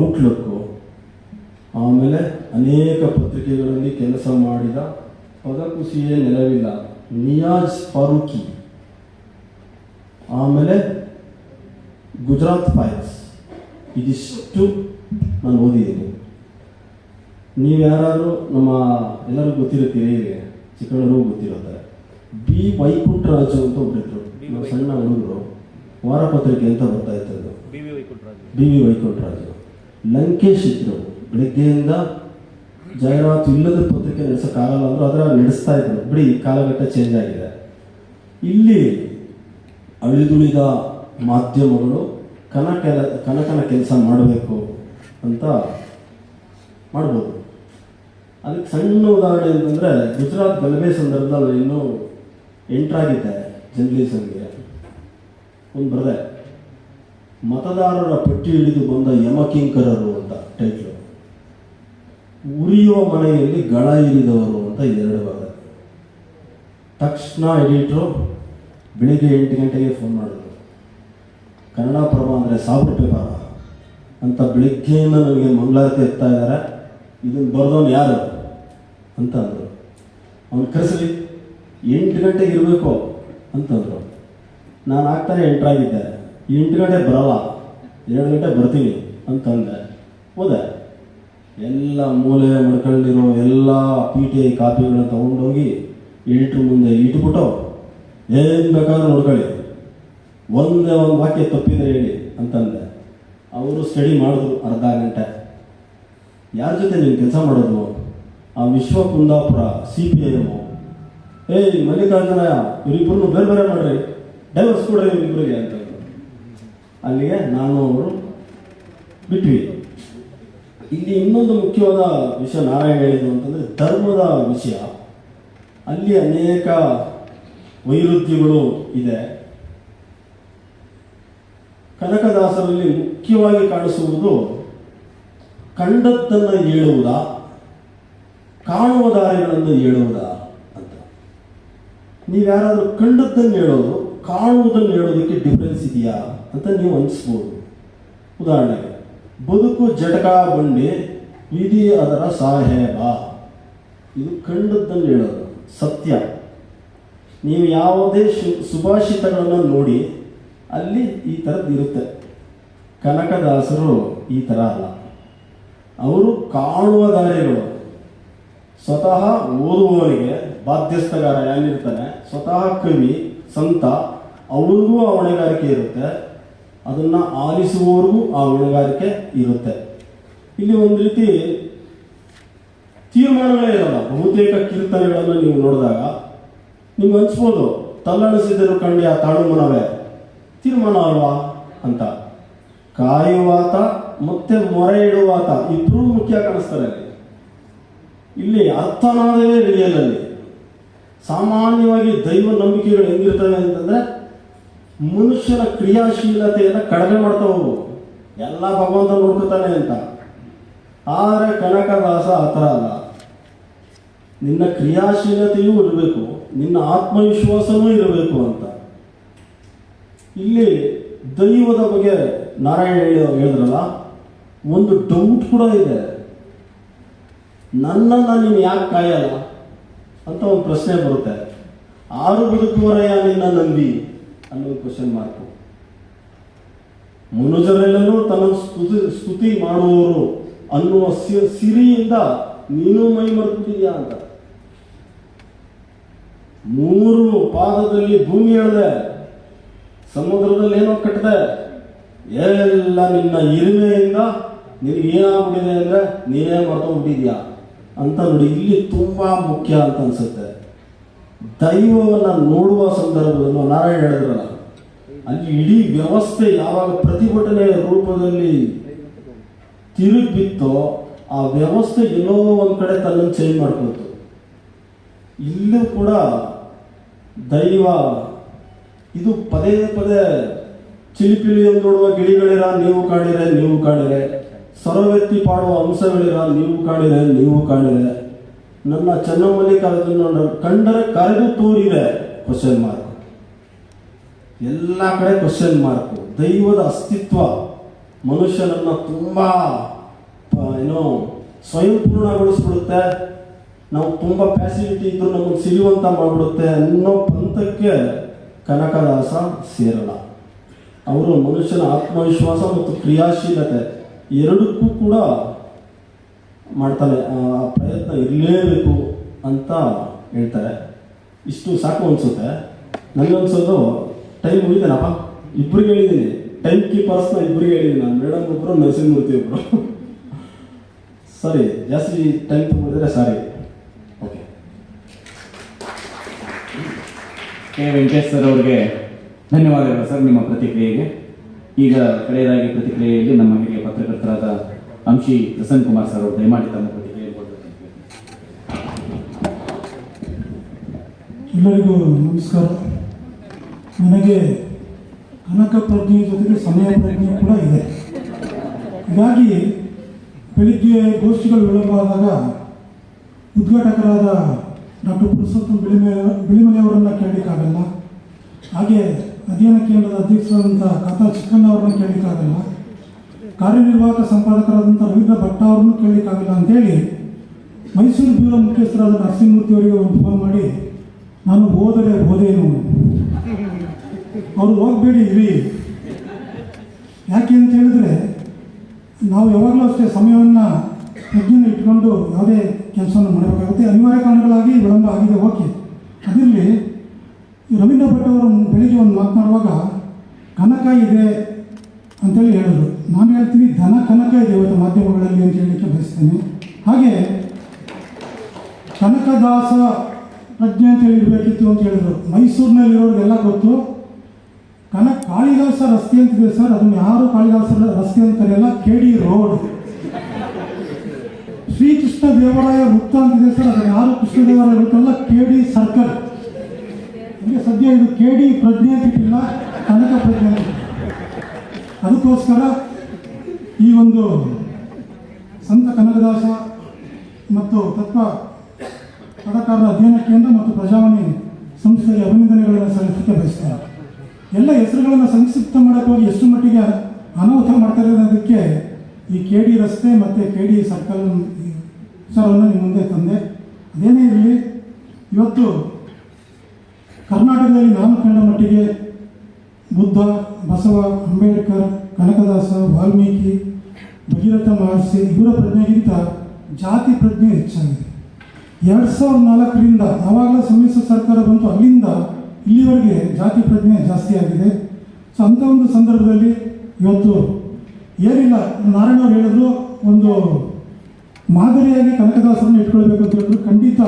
ಔಟ್ಲುಕ್ಕು, ಆಮೇಲೆ ಅನೇಕ ಪತ್ರಿಕೆಗಳಲ್ಲಿ ಕೆಲಸ ಮಾಡಿದ ಪದಕುಸಿಯೇ ನೆಲವಿಲ್ಲ ನಿಯಾಜ್ ಫಾರೂಕಿ, ಆಮೇಲೆ ಗುಜರಾತ್ ಫೈಲ್ಸ್, ಇದಿಷ್ಟು ನಾನು ಓದಿದ್ದೀನಿ. ನೀವು ಯಾರಾದರೂ ನಮ್ಮ ಎಲ್ಲರಿಗೂ ಗೊತ್ತಿರುತ್ತೀರಿ, ಚಿಕ್ಕಣ್ಣರಿಗೂ ಗೊತ್ತಿರುತ್ತೆ. ಬಿ ವೈಕುಂಠರಾಜು ಅಂತ ಒಬ್ಬರಿದ್ರು, ಸಣ್ಣ ಹುಡುಗರು, ವಾರಪತ್ರಿಕೆ ಅಂತ ಬರ್ತಾ ಇತ್ತು. B V Vaikuntaraju. ಲಂಕೇಶ್ ಇದ್ರು, ಬೆಳಗ್ಗೆಯಿಂದ ಜಾಹೀರಾತು ಇಲ್ಲದ ಪತ್ರಿಕೆ ನಡೆಸೋಕ್ಕಾಗಲ್ಲ ಅಂದರೂ ಅದರ ನಡೆಸ್ತಾ ಇದ್ರು. ಬಿಡಿ, ಕಾಲಘಟ್ಟ ಚೇಂಜ್ ಆಗಿದೆ. ಇಲ್ಲಿ ಅಳಿದುಳಿದ ಮಾಧ್ಯಮಗಳು ಕನಕನ ಕೆಲಸ ಮಾಡಬೇಕು ಅಂತ ಮಾಡ್ಬೋದು. ಅದಕ್ಕೆ ಸಣ್ಣ ಉದಾಹರಣೆ ಅಂತಂದರೆ, ಗುಜರಾತ್ ಗಲಭೆ ಸಂದರ್ಭದಲ್ಲಿ ಇನ್ನೂ ಎಂಟ್ರಾಗಿದ್ದೆ ಜರ್ನಲಿಸಮ್ಗೆ. ಒಂದು ಬರದೆ, ಮತದಾರರ ಪಟ್ಟಿ ಹಿಡಿದು ಬಂದ ಯಮಕಿಂಕರರು ಅಂತ ಟೈಟ್ಲು. ಉರಿಯುವ ಮನೆಯಲ್ಲಿ ಗಳ ಇರಿದವರು ಅಂತ 2 ಬರದೆ. ತಕ್ಷಣ ಎಡಿಟ್ರು ಬೆಳಿಗ್ಗೆ 8 ಗಂಟೆಗೆ ಫೋನ್ ಮಾಡಿದ್ರು. ಕನ್ನಡ ಪ್ರಭ ಅಂದರೆ ಸಾಬು ಪೇಪರ ಅಂತ ಬೆಳಿಗ್ಗೆಯಿಂದ ನನಗೆ ಮಂಗಳಾರತಿ ಎತ್ತಾ ಇದ್ದಾರೆ, ಇದನ್ನು ಬರೆದವನು ಯಾರು ಅಂತ ಅಂದರು. ಅವನು ಕರೆಸಲಿ, 8 ಗಂಟೆಗೆ ಇರಬೇಕು ಅಂತಂದರು. ನಾನು ಆಗ್ತಾನೆ ಎಂಟ್ರಾಗಿದ್ದೆ. 8 ಗಂಟೆ ಬರಲ್ಲ, 2 ಗಂಟೆ ಬರ್ತೀನಿ ಅಂತಂದೆ. ಹೋದೆ. ಎಲ್ಲ ಮೂಲೆ ಮಡ್ಕೊಂಡಿರೋ ಎಲ್ಲ PTI ಕಾಪಿಗಳನ್ನ ತೊಗೊಂಡೋಗಿ ಎಡಿಟ್ರ್ ಮುಂದೆ ಇಟ್ಬಿಟ್ಟು, ಏನು ಬೇಕಾದ್ರೂ ನೋಡ್ಕೊಳ್ಳಿ, ಒಂದೇ ಒಂದು ವಾಕ್ಯ ತಪ್ಪಿದ್ರೆ ಹೇಳಿ ಅಂತಂದೆ. ಅವರು ಸ್ಟಡಿ ಮಾಡಿದ್ರು ಅರ್ಧ ಗಂಟೆ. ಯಾರ ಜೊತೆ ನೀವು ಕೆಲಸ ಮಾಡೋದು? ಆ ವಿಶ್ವ ಕುಂದಾಪುರ CPIM, ಮಲ್ಲಿಕಾರ್ಜುನಯ್ಯ, ಇವರಿಬ್ಬರನ್ನು ಬೇರೆ ಬೇರೆ ಮಾಡ್ರಿ, ಡೈವರ್ಸ್ ಕೊಡ್ರಿ ಇವರಿಬ್ಬರಿಗೆ ಅಂತಂದ್ರು. ಅಲ್ಲಿಗೆ ನಾನು ಅವರು ಬಿಟ್ವಿ. ಇಲ್ಲಿ ಇನ್ನೊಂದು ಮುಖ್ಯವಾದ ವಿಷಯ ನಾರಾಯಣ ಹೇಳಿದ್ದು ಅಂತಂದರೆ, ಧರ್ಮದ ವಿಷಯ. ಅಲ್ಲಿ ಅನೇಕ ವೈರುಧ್ಯಗಳು ಇದೆ. ಕನಕದಾಸರಲ್ಲಿ ಮುಖ್ಯವಾಗಿ ಕಾಣಿಸುವುದು ಕಂಡದ್ದನ್ನು ಹೇಳುವುದಾ, ಕಾಣುವ ದಾರಿಗಳನ್ನು ಹೇಳುವುದಾ ಅಂತ. ನೀವ್ಯಾರಾದರೂ ಕಂಡದ್ದನ್ನು ಹೇಳೋದು, ಕಾಣುವುದನ್ನು ಹೇಳೋದಕ್ಕೆ ಡಿಫ್ರೆನ್ಸ್ ಇದೆಯಾ ಅಂತ ನೀವು ಅನಿಸ್ಬೋದು. ಉದಾಹರಣೆಗೆ, ಬದುಕು ಜಟಕ ಬಂಡಿ, ವಿಧಿ ಅದರ ಸಾಹೇಬ. ಇದು ಕಂಡದ್ದನ್ನು ಹೇಳೋದು ಸತ್ಯ. ನೀವು ಯಾವುದೇ ಸುಭಾಷಿತಗಳನ್ನು ನೋಡಿ ಅಲ್ಲಿ ಈ ಥರದ್ದು ಇರುತ್ತೆ. ಕನಕದಾಸರು ಈ ಥರ ಅಲ್ಲ. ಅವರು ಕಾಣುವ ದಾರಿಗಳು. ಸ್ವತಃ ಓದುವವನಿಗೆ ಬಾಧ್ಯಸ್ಥಗಾರ ಯಾರಿರ್ತಾನೆ, ಸ್ವತಃ ಕವಿ ಸಂತ, ಅವ್ರಿಗೂ ಆ ಹೊಣೆಗಾರಿಕೆ ಇರುತ್ತೆ, ಅದನ್ನು ಆಲಿಸುವವರಿಗೂ ಆ ಹೊಣೆಗಾರಿಕೆ ಇರುತ್ತೆ. ಇಲ್ಲಿ ಒಂದು ರೀತಿ ತೀರ್ಮಾನಗಳೇ ಇರಲ್ಲ. ಬಹುತೇಕ ಕೀರ್ತನೆಗಳನ್ನು ನೀವು ನೋಡಿದಾಗ ನಿಮ್ಗೆ ಅನ್ಸ್ಬೋದು, ತಲ್ಲಣಿಸಿದರು ಕಂಡ್ಯ ತಾಳುಮನವೇ, ತೀರ್ಮಾನ ಅಲ್ವಾ ಅಂತ. ಕಾಯುವಾತ ಮತ್ತೆ ಮೊರೆ ಇಡುವಾತ ಇಬ್ಬರೂ ಮುಖ್ಯ ಕಾಣಿಸ್ತಾರೆ. ಇಲ್ಲಿ ಅರ್ಥನಾದವೇ ರಿಯಲ್ ಅಲ್ಲಿ. ಸಾಮಾನ್ಯವಾಗಿ ದೈವ ನಂಬಿಕೆಗಳು ಹೆಂಗಿರ್ತವೆ ಅಂತಂದ್ರೆ ಮನುಷ್ಯನ ಕ್ರಿಯಾಶೀಲತೆಯನ್ನು ಕಡಿಮೆ ಮಾಡ್ತಾ ಹೋಗು, ಎಲ್ಲ ಭಗವಂತ ನೋಡ್ಕೊತಾನೆ ಅಂತ. ಆದರೆ ಕನಕದಾಸ ಆ ಥರ ಅಲ್ಲ. ನಿನ್ನ ಕ್ರಿಯಾಶೀಲತೆಯೂ ಇರಬೇಕು, ನಿನ್ನ ಆತ್ಮವಿಶ್ವಾಸವೂ ಇರಬೇಕು ಅಂತ. ಇಲ್ಲಿ ದೈವದ ಬಗ್ಗೆ ನಾರಾಯಣ ಹೇಳಿದ್ರಲ್ಲ, ಒಂದು ಡೌಟ್ ಕೂಡ ಇದೆ. ನನ್ನನ್ನು ನೀನು ಯಾಕೆ ಕಾಯಲ್ಲ ಅಂತ ಒಂದು ಪ್ರಶ್ನೆ ಬರುತ್ತೆ. ಆರು ಬದುಕುವರೆಯ ನಿನ್ನ ನಂಬಿ ಅನ್ನೋ ಕ್ವಶನ್ ಮಾರ್ಕು. ಮನುಜರೆಲ್ಲರೂ ತನ್ನ ಸ್ತುತಿ ಮಾಡುವವರು ಅನ್ನುವ ಸಿರಿಯಿಂದ ನೀನು ಮೈ ಮರೆತಿದೀಯಾ ಅಂತ. 3 ಪಾದದಲ್ಲಿ ಭೂಮಿ ಎಳೆದೆ, ಸಮುದ್ರದಲ್ಲಿ ಏನೋ ಕಟ್ಟಿದೆ, ಎಲ್ಲ ನಿನ್ನ ಹಿರಿಮೆಯಿಂದ ನಿನಗೇನಾಗ್ಬಿಟ್ಟಿದೆ ಅಂದರೆ ನೀನೇ ಮರ್ತೋಗ್ಬಿಟ್ಟಿದ್ಯಾ ಅಂತ ನೋಡಿ. ಇಲ್ಲಿ ತುಂಬ ಮುಖ್ಯ ಅಂತ ಅನ್ಸುತ್ತೆ. ದೈವವನ್ನು ನೋಡುವ ಸಂದರ್ಭದಲ್ಲೂ ನಾರಾಯಣ ಹೇಳಿದ್ರಲ್ಲ, ಅಲ್ಲಿ ಇಡೀ ವ್ಯವಸ್ಥೆ ಯಾವಾಗ ಪ್ರತಿಭಟನೆಯ ರೂಪದಲ್ಲಿ ತಿರುಗಿಬಿತ್ತೋ ಆ ವ್ಯವಸ್ಥೆ ಎಲ್ಲೋ ಒಂದು ಕಡೆ ತನ್ನನ್ನು ಚೇಂಜ್ ಮಾಡ್ಕೊಳ್ತು. ಇಲ್ಲೂ ಕೂಡ ದೈವ ಇದು ಪದೇ ಪದೇ ಚಿಲಿಪಿಲಿಯನ್ನು ನೋಡುವ ಗಿಳಿಗಳಿರ ನೀವು ಕಾಣಿರೆ, ನೀವು ಕಾಣಿರೆ, ಸೊರವೆತ್ತಿ ಪಾಡುವ ಅಂಶಗಳಿರ ನೀವು ಕಾಣಿರೆ, ನೀವು ಕಾಣಿರೆ, ನನ್ನ ಚೆನ್ನಮಲ್ಲಿಕಾರ್ಜುನ ಕಂಡರೆ ಕರೆದು ತೋರಿದೆ ಕ್ವಶನ್ ಮಾರ್ಕ್. ಎಲ್ಲ ಕಡೆ ಕ್ವಶನ್ ಮಾರ್ಕ್. ದೈವದ ಅಸ್ತಿತ್ವ ಮನುಷ್ಯನನ್ನು ತುಂಬ ಸ್ವಯಂಪೂರ್ಣಗೊಳಿಸ್ಬಿಡುತ್ತೆ. ನಾವು ತುಂಬ ಪ್ಯಾಸಿವಿಟಿ ಇದ್ದು ನಮಗೆ ಸಿಗುವಂತ ಮಾಡಿಬಿಡುತ್ತೆ ಅನ್ನೋ ಪಂಥಕ್ಕೆ ಕನಕದಾಸ ಸೇರಲ್ಲ. ಅವರು ಮನುಷ್ಯನ ಆತ್ಮವಿಶ್ವಾಸ ಮತ್ತು ಕ್ರಿಯಾಶೀಲತೆ ಎರಡಕ್ಕೂ ಕೂಡ ಮಾಡ್ತಾನೆ. ಆ ಪ್ರಯತ್ನ ಇರಲೇಬೇಕು ಅಂತ ಹೇಳ್ತಾರೆ. ಇಷ್ಟು ಸಾಕು ಅನ್ಸುತ್ತೆ. ನನಗನ್ಸೋದು ಟೈಮ್ ಮುಗಿದೇನಪ್ಪ, ಇಬ್ಬರಿಗೆ ಹೇಳಿದ್ದೀನಿ. ಟೈಮ್ ಕೀಪರ್ಸ್ನ ಇಬ್ಬರಿಗೆ ಹೇಳಿದ್ದೀನಿ ನಾನು, ಮೇಡಮ್ ಒಬ್ಬರು, ನರಸಿಂಹಮೂರ್ತಿ ಒಬ್ಬರು. ಸರಿ, ಜಾಸ್ತಿ ಟೈಮ್ ತಗೊಂಡಿದ್ರೆ ಸಾರಿ. ಓಕೆ. ಕೆ ವೆಂಕಟೇಶ್ ಸರ್ ಅವರಿಗೆ ಧನ್ಯವಾದಗಳು ಸರ್ ನಿಮ್ಮ ಪ್ರತಿಕ್ರಿಯೆಗೆ. ಈಗ ಕಡೆಯದಾಗಿ ಪ್ರತಿಕ್ರಿಯೆಯಲ್ಲಿ ನಮ್ಮ ಹಿರಿಯ ಪತ್ರಕರ್ತರಾದ ಅಂಶಿ ಪ್ರಸನ್ನ ಕುಮಾರ್ ಸರ್ ಅವರು ದಯಮಾಡಿ ತಮ್ಮ ಪ್ರತಿಕ್ರಿಯೆ ಕೊಡಬೇಕು. ಎಲ್ಲರಿಗೂ ನಮಸ್ಕಾರ. ನನಗೆ ಕನಕ ಪ್ರಜ್ಞೆ ಜೊತೆಗೆ ಸಮಯ ಪ್ರಜ್ಞೆ ಕೂಡ ಇದೆ. ಹೀಗಾಗಿ ಬೆಳಿಗ್ಗೆ ಗೋಷ್ಠಿಗಳು ವಿಳಂಬವಾದಾಗ ಉದ್ಘಾಟಕರಾದ ಡಾಕ್ಟರ್ ಪುರುಷೋತ್ತಮ ಬಿಳಿಮಲೆಯವರನ್ನು ಕೇಳಲಿಕ್ಕಾಗಲ್ಲ, ಹಾಗೆ ಅಧ್ಯಯನ ಕೇಂದ್ರದ ಅಧ್ಯಕ್ಷರಾದಂಥ ಕಥಾ ಚಿಕ್ಕಣ್ಣ ಅವರನ್ನು ಕೇಳಲಿಕ್ಕಾಗಲ್ಲ, ಕಾರ್ಯನಿರ್ವಾಹಕ ಸಂಪಾದಕರಾದಂಥ ರವೀಂದ್ರ ಭಟ್ಟ ಅವ್ರನ್ನೂ ಕೇಳಲಿಕ್ಕಾಗಲ್ಲ ಅಂತೇಳಿ ಮೈಸೂರು ಬ್ಯೂರೋ ಮುಖ್ಯಸ್ಥರಾದ ನರಸಿಂಹಮೂರ್ತಿ ಅವರಿಗೆ ಒಂದು ಫೋನ್ ಮಾಡಿ, ನಾನು ಹೋದರೆ ಹೋದೇನು, ಅವರು ಹೋಗಬೇಡಿ ಇರಿ. ಯಾಕೆ ಅಂತ ಹೇಳಿದ್ರೆ ನಾವು ಯಾವಾಗಲೂ ಅಷ್ಟೇ ಸಮಯವನ್ನು ಪ್ರಜ್ಞೆಯನ್ನು ಇಟ್ಕೊಂಡು ಯಾವುದೇ ಕೆಲಸವನ್ನು ಮಾಡಬೇಕಾಗುತ್ತೆ. ಅನಿವಾರ್ಯ ಕಾರಣಗಳಾಗಿ ವಿಳಂಬ ಆಗಿದೆ, ಓಕೆ. ಅದರಲ್ಲಿ ರವೀಂದ್ರ ಭಟ್ ಅವರು ಬೆಳಿಗ್ಗೆ ಒಂದು ಮಾತನಾಡುವಾಗ ಕನಕ ಇದೆ ಅಂತೇಳಿ ಹೇಳಿದ್ರು. ನಾನು ಹೇಳ್ತೀನಿ ಧನ ಕನಕ ಇದೆ ಇವತ್ತು ಮಾಧ್ಯಮಗಳಲ್ಲಿ ಅಂತ ಹೇಳಲಿಕ್ಕೆ ಬಯಸ್ತೇನೆ. ಹಾಗೆ ಕನಕದಾಸ ಪ್ರಜ್ಞೆ ಅಂತ ಹೇಳಿರಬೇಕಿತ್ತು ಅಂತ ಹೇಳಿದ್ರು. ಮೈಸೂರಿನಲ್ಲಿರೋರಿಗೆಲ್ಲ ಗೊತ್ತು, ಕಾಳಿದಾಸ ರಸ್ತೆ ಅಂತಿದೆ ಸರ್, ಅದನ್ನು ಯಾರು ಕಾಳಿದಾಸ ರಸ್ತೆ ಅಂತ ಕರೆಯಲ್ಲ, KD ರೋಡ್. ಶ್ರೀಕೃಷ್ಣ ದೇವರಾಯ ವೃತ್ತ ಅಂತಿದೆ ಸರ್, ಅದು ಯಾರು ಕೃಷ್ಣದೇವರಾಯ ವೃತ್ತ ಅಲ್ಲ, KD ಸರ್ಕಲ್. ನಮಗೆ ಸದ್ಯ ಇದು KD ಪ್ರಜ್ಞೆ ಅಂತಿಲ್ಲ, ಕನಕ ಪ್ರಜ್ಞೆ ಅಂತ. ಅದಕ್ಕೋಸ್ಕರ ಈ ಒಂದು ಸಂತ ಕನಕದಾಸ ಮತ್ತು ತತ್ವ ಪದಕಾರರ ಅಧ್ಯಯನ ಕೇಂದ್ರ ಮತ್ತು ಪ್ರಜಾವಾಣಿ ಸಂಸ್ಥೆಗೆ ಅಭಿನಂದನೆಗಳನ್ನು ಸಲ್ಲಿಸಲಿಕ್ಕೆ ಬಯಸ್ತೇನೆ. ಎಲ್ಲ ಹೆಸರುಗಳನ್ನು ಸಂಕ್ಷಿಪ್ತ ಮಾಡೋಕ್ಕೆ ಹೋಗಿ ಎಷ್ಟು ಮಟ್ಟಿಗೆ ಅನಾಹುತ ಮಾಡ್ತಾರೆ ಅನ್ನೋದಕ್ಕೆ ಈ KD ರಸ್ತೆ ಮತ್ತು KD ಸರ್ಕಲ್ ವಿಚಾರವನ್ನು ನಿಮ್ಮ ಮುಂದೆ ತಂದೆ. ಅದೇನೇ ಇರಲಿ, ಇವತ್ತು ಕರ್ನಾಟಕದಲ್ಲಿ ನಾನು ಕಂಡ ಮಟ್ಟಿಗೆ ಬುದ್ಧ, ಬಸವ, ಅಂಬೇಡ್ಕರ್, ಕನಕದಾಸ, ವಾಲ್ಮೀಕಿ, ಭಗೀರಥ ಮಹರ್ಷಿ ಇವರ ಪ್ರಜ್ಞೆಗಿಂತ ಜಾತಿ ಪ್ರಜ್ಞೆ ಹೆಚ್ಚಾಗಿದೆ. 2004ರಿಂದ ಯಾವಾಗಲೂ ಸಮ್ಮಿಶ್ರ ಸರ್ಕಾರ ಬಂತು, ಅಲ್ಲಿಂದ ಇಲ್ಲಿವರೆಗೆ ಜಾತಿ ಪ್ರಜ್ಞೆ ಜಾಸ್ತಿ ಆಗಿದೆ. ಸೊ ಅಂಥ ಒಂದು ಸಂದರ್ಭದಲ್ಲಿ ಇವತ್ತು ಏನಿಲ್ಲ, ನಾರಾಯಣವ್ರು ಹೇಳಿದ್ರು ಒಂದು ಮಾದರಿಯಾಗಿ ಕನಕದಾಸರನ್ನು ಇಟ್ಕೊಳ್ಬೇಕು ಅಂತ ಹೇಳಿದ್ರು. ಖಂಡಿತ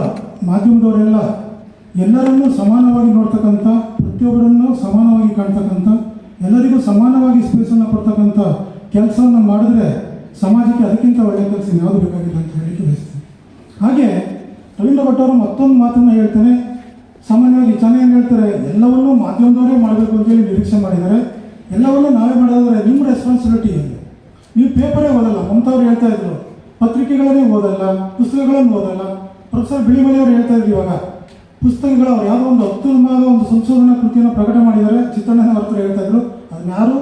ಮಾಧ್ಯಮದವರೆಲ್ಲ ಎಲ್ಲರನ್ನೂ ಸಮಾನವಾಗಿ ನೋಡ್ತಕ್ಕಂಥ, ಪ್ರತಿಯೊಬ್ಬರನ್ನು ಸಮಾನವಾಗಿ ಕಾಣ್ತಕ್ಕಂಥ, ಎಲ್ಲರಿಗೂ ಸಮಾನವಾಗಿ ಸ್ಪೇಸನ್ನು ಕೊಡ್ತಕ್ಕಂಥ ಕೆಲಸವನ್ನು ಮಾಡಿದ್ರೆ ಸಮಾಜಕ್ಕೆ ಅದಕ್ಕಿಂತ ಒಳ್ಳೆಯ ಕೆಲಸ ಯಾವುದು ಬೇಕಾಗಿಲ್ಲ ಅಂತ ಹೇಳಲಿಕ್ಕೆ ಬಯಸ್ತೀನಿ. ಹಾಗೆ ರವೀಂದ್ರ ಭಟ್ ಅವರು ಮತ್ತೊಂದು ಮಾತನ್ನು ಹೇಳ್ತೇನೆ. ಸಾಮಾನ್ಯವಾಗಿ ಜನ ಏನು ಹೇಳ್ತಾರೆ, ಎಲ್ಲವನ್ನೂ ಮಾಧ್ಯಮದವರೇ ಮಾಡಬೇಕು ಅಂತೇಳಿ ನಿರೀಕ್ಷೆ ಮಾಡಿದ್ದಾರೆ. ಎಲ್ಲವನ್ನೂ ನಾವೇ ಮಾಡೋದಾದ್ರೆ ನಿಮ್ಮ ರೆಸ್ಪಾನ್ಸಿಬಿಲಿಟಿ ಏನು? ನೀವು ಪೇಪರೇ ಓದಲ್ಲ, ಮಮತಾವ್ರು ಹೇಳ್ತಾ ಇದ್ರು, ಪತ್ರಿಕೆಗಳನ್ನೇ ಓದಲ್ಲ, ಪುಸ್ತಕಗಳನ್ನು ಓದಲ್ಲ. ಪ್ರೊಫೆಸರ್ ಬಿಳಿಮಲೆಯವರು ಹೇಳ್ತಾ ಇದ್ರು, ಇವಾಗ ಪುಸ್ತಕಗಳು ಅವ್ರು ಯಾವುದೋ ಒಂದು ಅತ್ಯುತ್ತಮವಾದ ಒಂದು ಸಂಶೋಧನಾ ಕೃತಿಯನ್ನು ಪ್ರಕಟ ಮಾಡಿದ್ದಾರೆ, ಚಿತ್ರಣ್ಣನ ಹತ್ರ ಹೇಳ್ತಾ ಇದ್ರು, ಅದನ್ನ ಯಾರು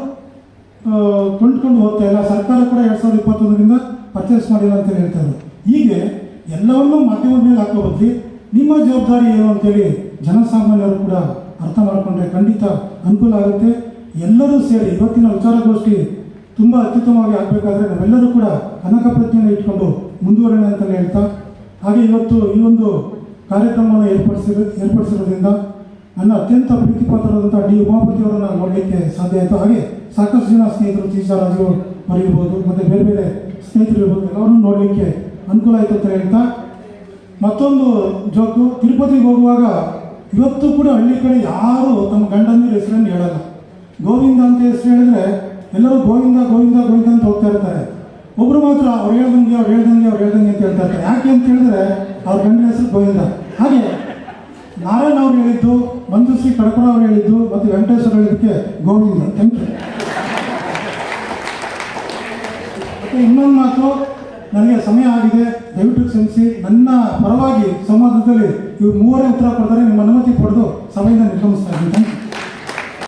ಕೊಂಡ್ಕೊಂಡು ಹೋಗ್ತಾ ಇಲ್ಲ. ಸರ್ಕಾರ ಕೂಡ 2021ರಿಂದ ಪರ್ಚೇಸ್ ಮಾಡಿಲ್ಲ ಅಂತ ಹೇಳ್ತಾ ಇದ್ರು. ಹೀಗೆ ಎಲ್ಲವನ್ನೂ ಮಾಧ್ಯಮದ ಮೇಲೆ ಹಾಕೋ ಬದಲಿ ನಿಮ್ಮ ಜವಾಬ್ದಾರಿ ಏನು ಅಂತೇಳಿ ಜನಸಾಮಾನ್ಯರು ಕೂಡ ಅರ್ಥ ಮಾಡಿಕೊಂಡ್ರೆ ಖಂಡಿತ ಅನುಕೂಲ ಆಗುತ್ತೆ. ಎಲ್ಲರೂ ಸೇರಿ ಇವತ್ತಿನ ವಿಚಾರಗೋಷ್ಠಿ ತುಂಬ ಅತ್ಯುತ್ತಮವಾಗಿ ಆಗಬೇಕಾದ್ರೆ ನಾವೆಲ್ಲರೂ ಕೂಡ ಕನಕ ಪ್ರಜ್ಞೆಯನ್ನು ಇಟ್ಕೊಂಡು ಮುಂದುವರೋಣ ಅಂತಲೇ ಹೇಳ್ತಾ, ಹಾಗೆ ಇವತ್ತು ಈ ಒಂದು ಕಾರ್ಯಕ್ರಮವನ್ನು ಏರ್ಪಡಿಸಿರೋದ್ರಿಂದ ನನ್ನ ಅತ್ಯಂತ ಪ್ರೀತಿಪಾತ್ರರಾದಂಥ ಡಿ ಉಮಾಪತಿ ಅವರನ್ನು ನೋಡಲಿಕ್ಕೆ ಸಾಧ್ಯ ಆಯಿತು. ಹಾಗೆ ಸಾಕಷ್ಟು ಜನ ಸ್ನೇಹಿತರು, ರಾಜು ಅವರಿರ್ಬೋದು, ಮತ್ತು ಬೇರೆ ಬೇರೆ ಸ್ನೇಹಿತರು ಇರ್ಬೋದು, ಎಲ್ಲವನ್ನೂ ನೋಡಲಿಕ್ಕೆ ಅನುಕೂಲ ಆಯಿತು ಅಂತ ಹೇಳ್ತಾ, ಮತ್ತೊಂದು ಜೋಕು, ತಿರುಪತಿಗೆ ಹೋಗುವಾಗ ಇವತ್ತು ಕೂಡ ಹಳ್ಳಿ ಕಡೆ ಯಾರು ತಮ್ಮ ಗಂಡಂದಿರ ಹೆಸರನ್ನು ಹೇಳಲ್ಲ. ಗೋವಿಂದ ಅಂತ ಹೆಸರು ಹೇಳಿದ್ರೆ ಎಲ್ಲರೂ ಗೋವಿಂದ ಗೋವಿಂದ ಗೋವಿಂದ ಅಂತ ಹೋಗ್ತಾ ಇರ್ತಾರೆ. ಒಬ್ರು ಮಾತ್ರ ಅವ್ರು ಹೇಳ್ದಂಗೆ ಅಂತ ಹೇಳ್ತಾ ಇರ್ತಾರೆ. ಯಾಕೆ ಅಂತ ಹೇಳಿದ್ರೆ ಅವ್ರ ಗಂಡನ ಹೆಸರು ಗೋವಿಂದ. ಹಾಗೆ ನಾರಾಯಣ ಅವ್ರು ಹೇಳಿದ್ದು, ಮಂಜುಶ್ರೀ ಕಡಕುಳ ಅವ್ರು ಹೇಳಿದ್ದು, ಮತ್ತು ವೆಂಕಟೇಶ್ವರ ಹೇಳಿದ್ದಕ್ಕೆ ಗೋವಿಂದ. Thank you. ಮತ್ತು ಇನ್ನೊಂದು ಮಾತು, ನನಗೆ ಸಮಯ ಆಗಿದೆ, ದಯವಿಟ್ಟು ಕ್ಷಮಿಸಿ. ನನ್ನ ಪರವಾಗಿ ಸಂವಾದದಲ್ಲಿ ಇವ್ರು ಮೂವರೇ ಉತ್ತರ ಕೊಡ್ತಾರೆ. ನಿಮ್ಮ ಅನುಮತಿ ಪಡೆದು ಸಭೆಯಿಂದ ನಿರ್ಗಮಿಸ್ತಾ ಇದ್ದೀನಿ. Thank you.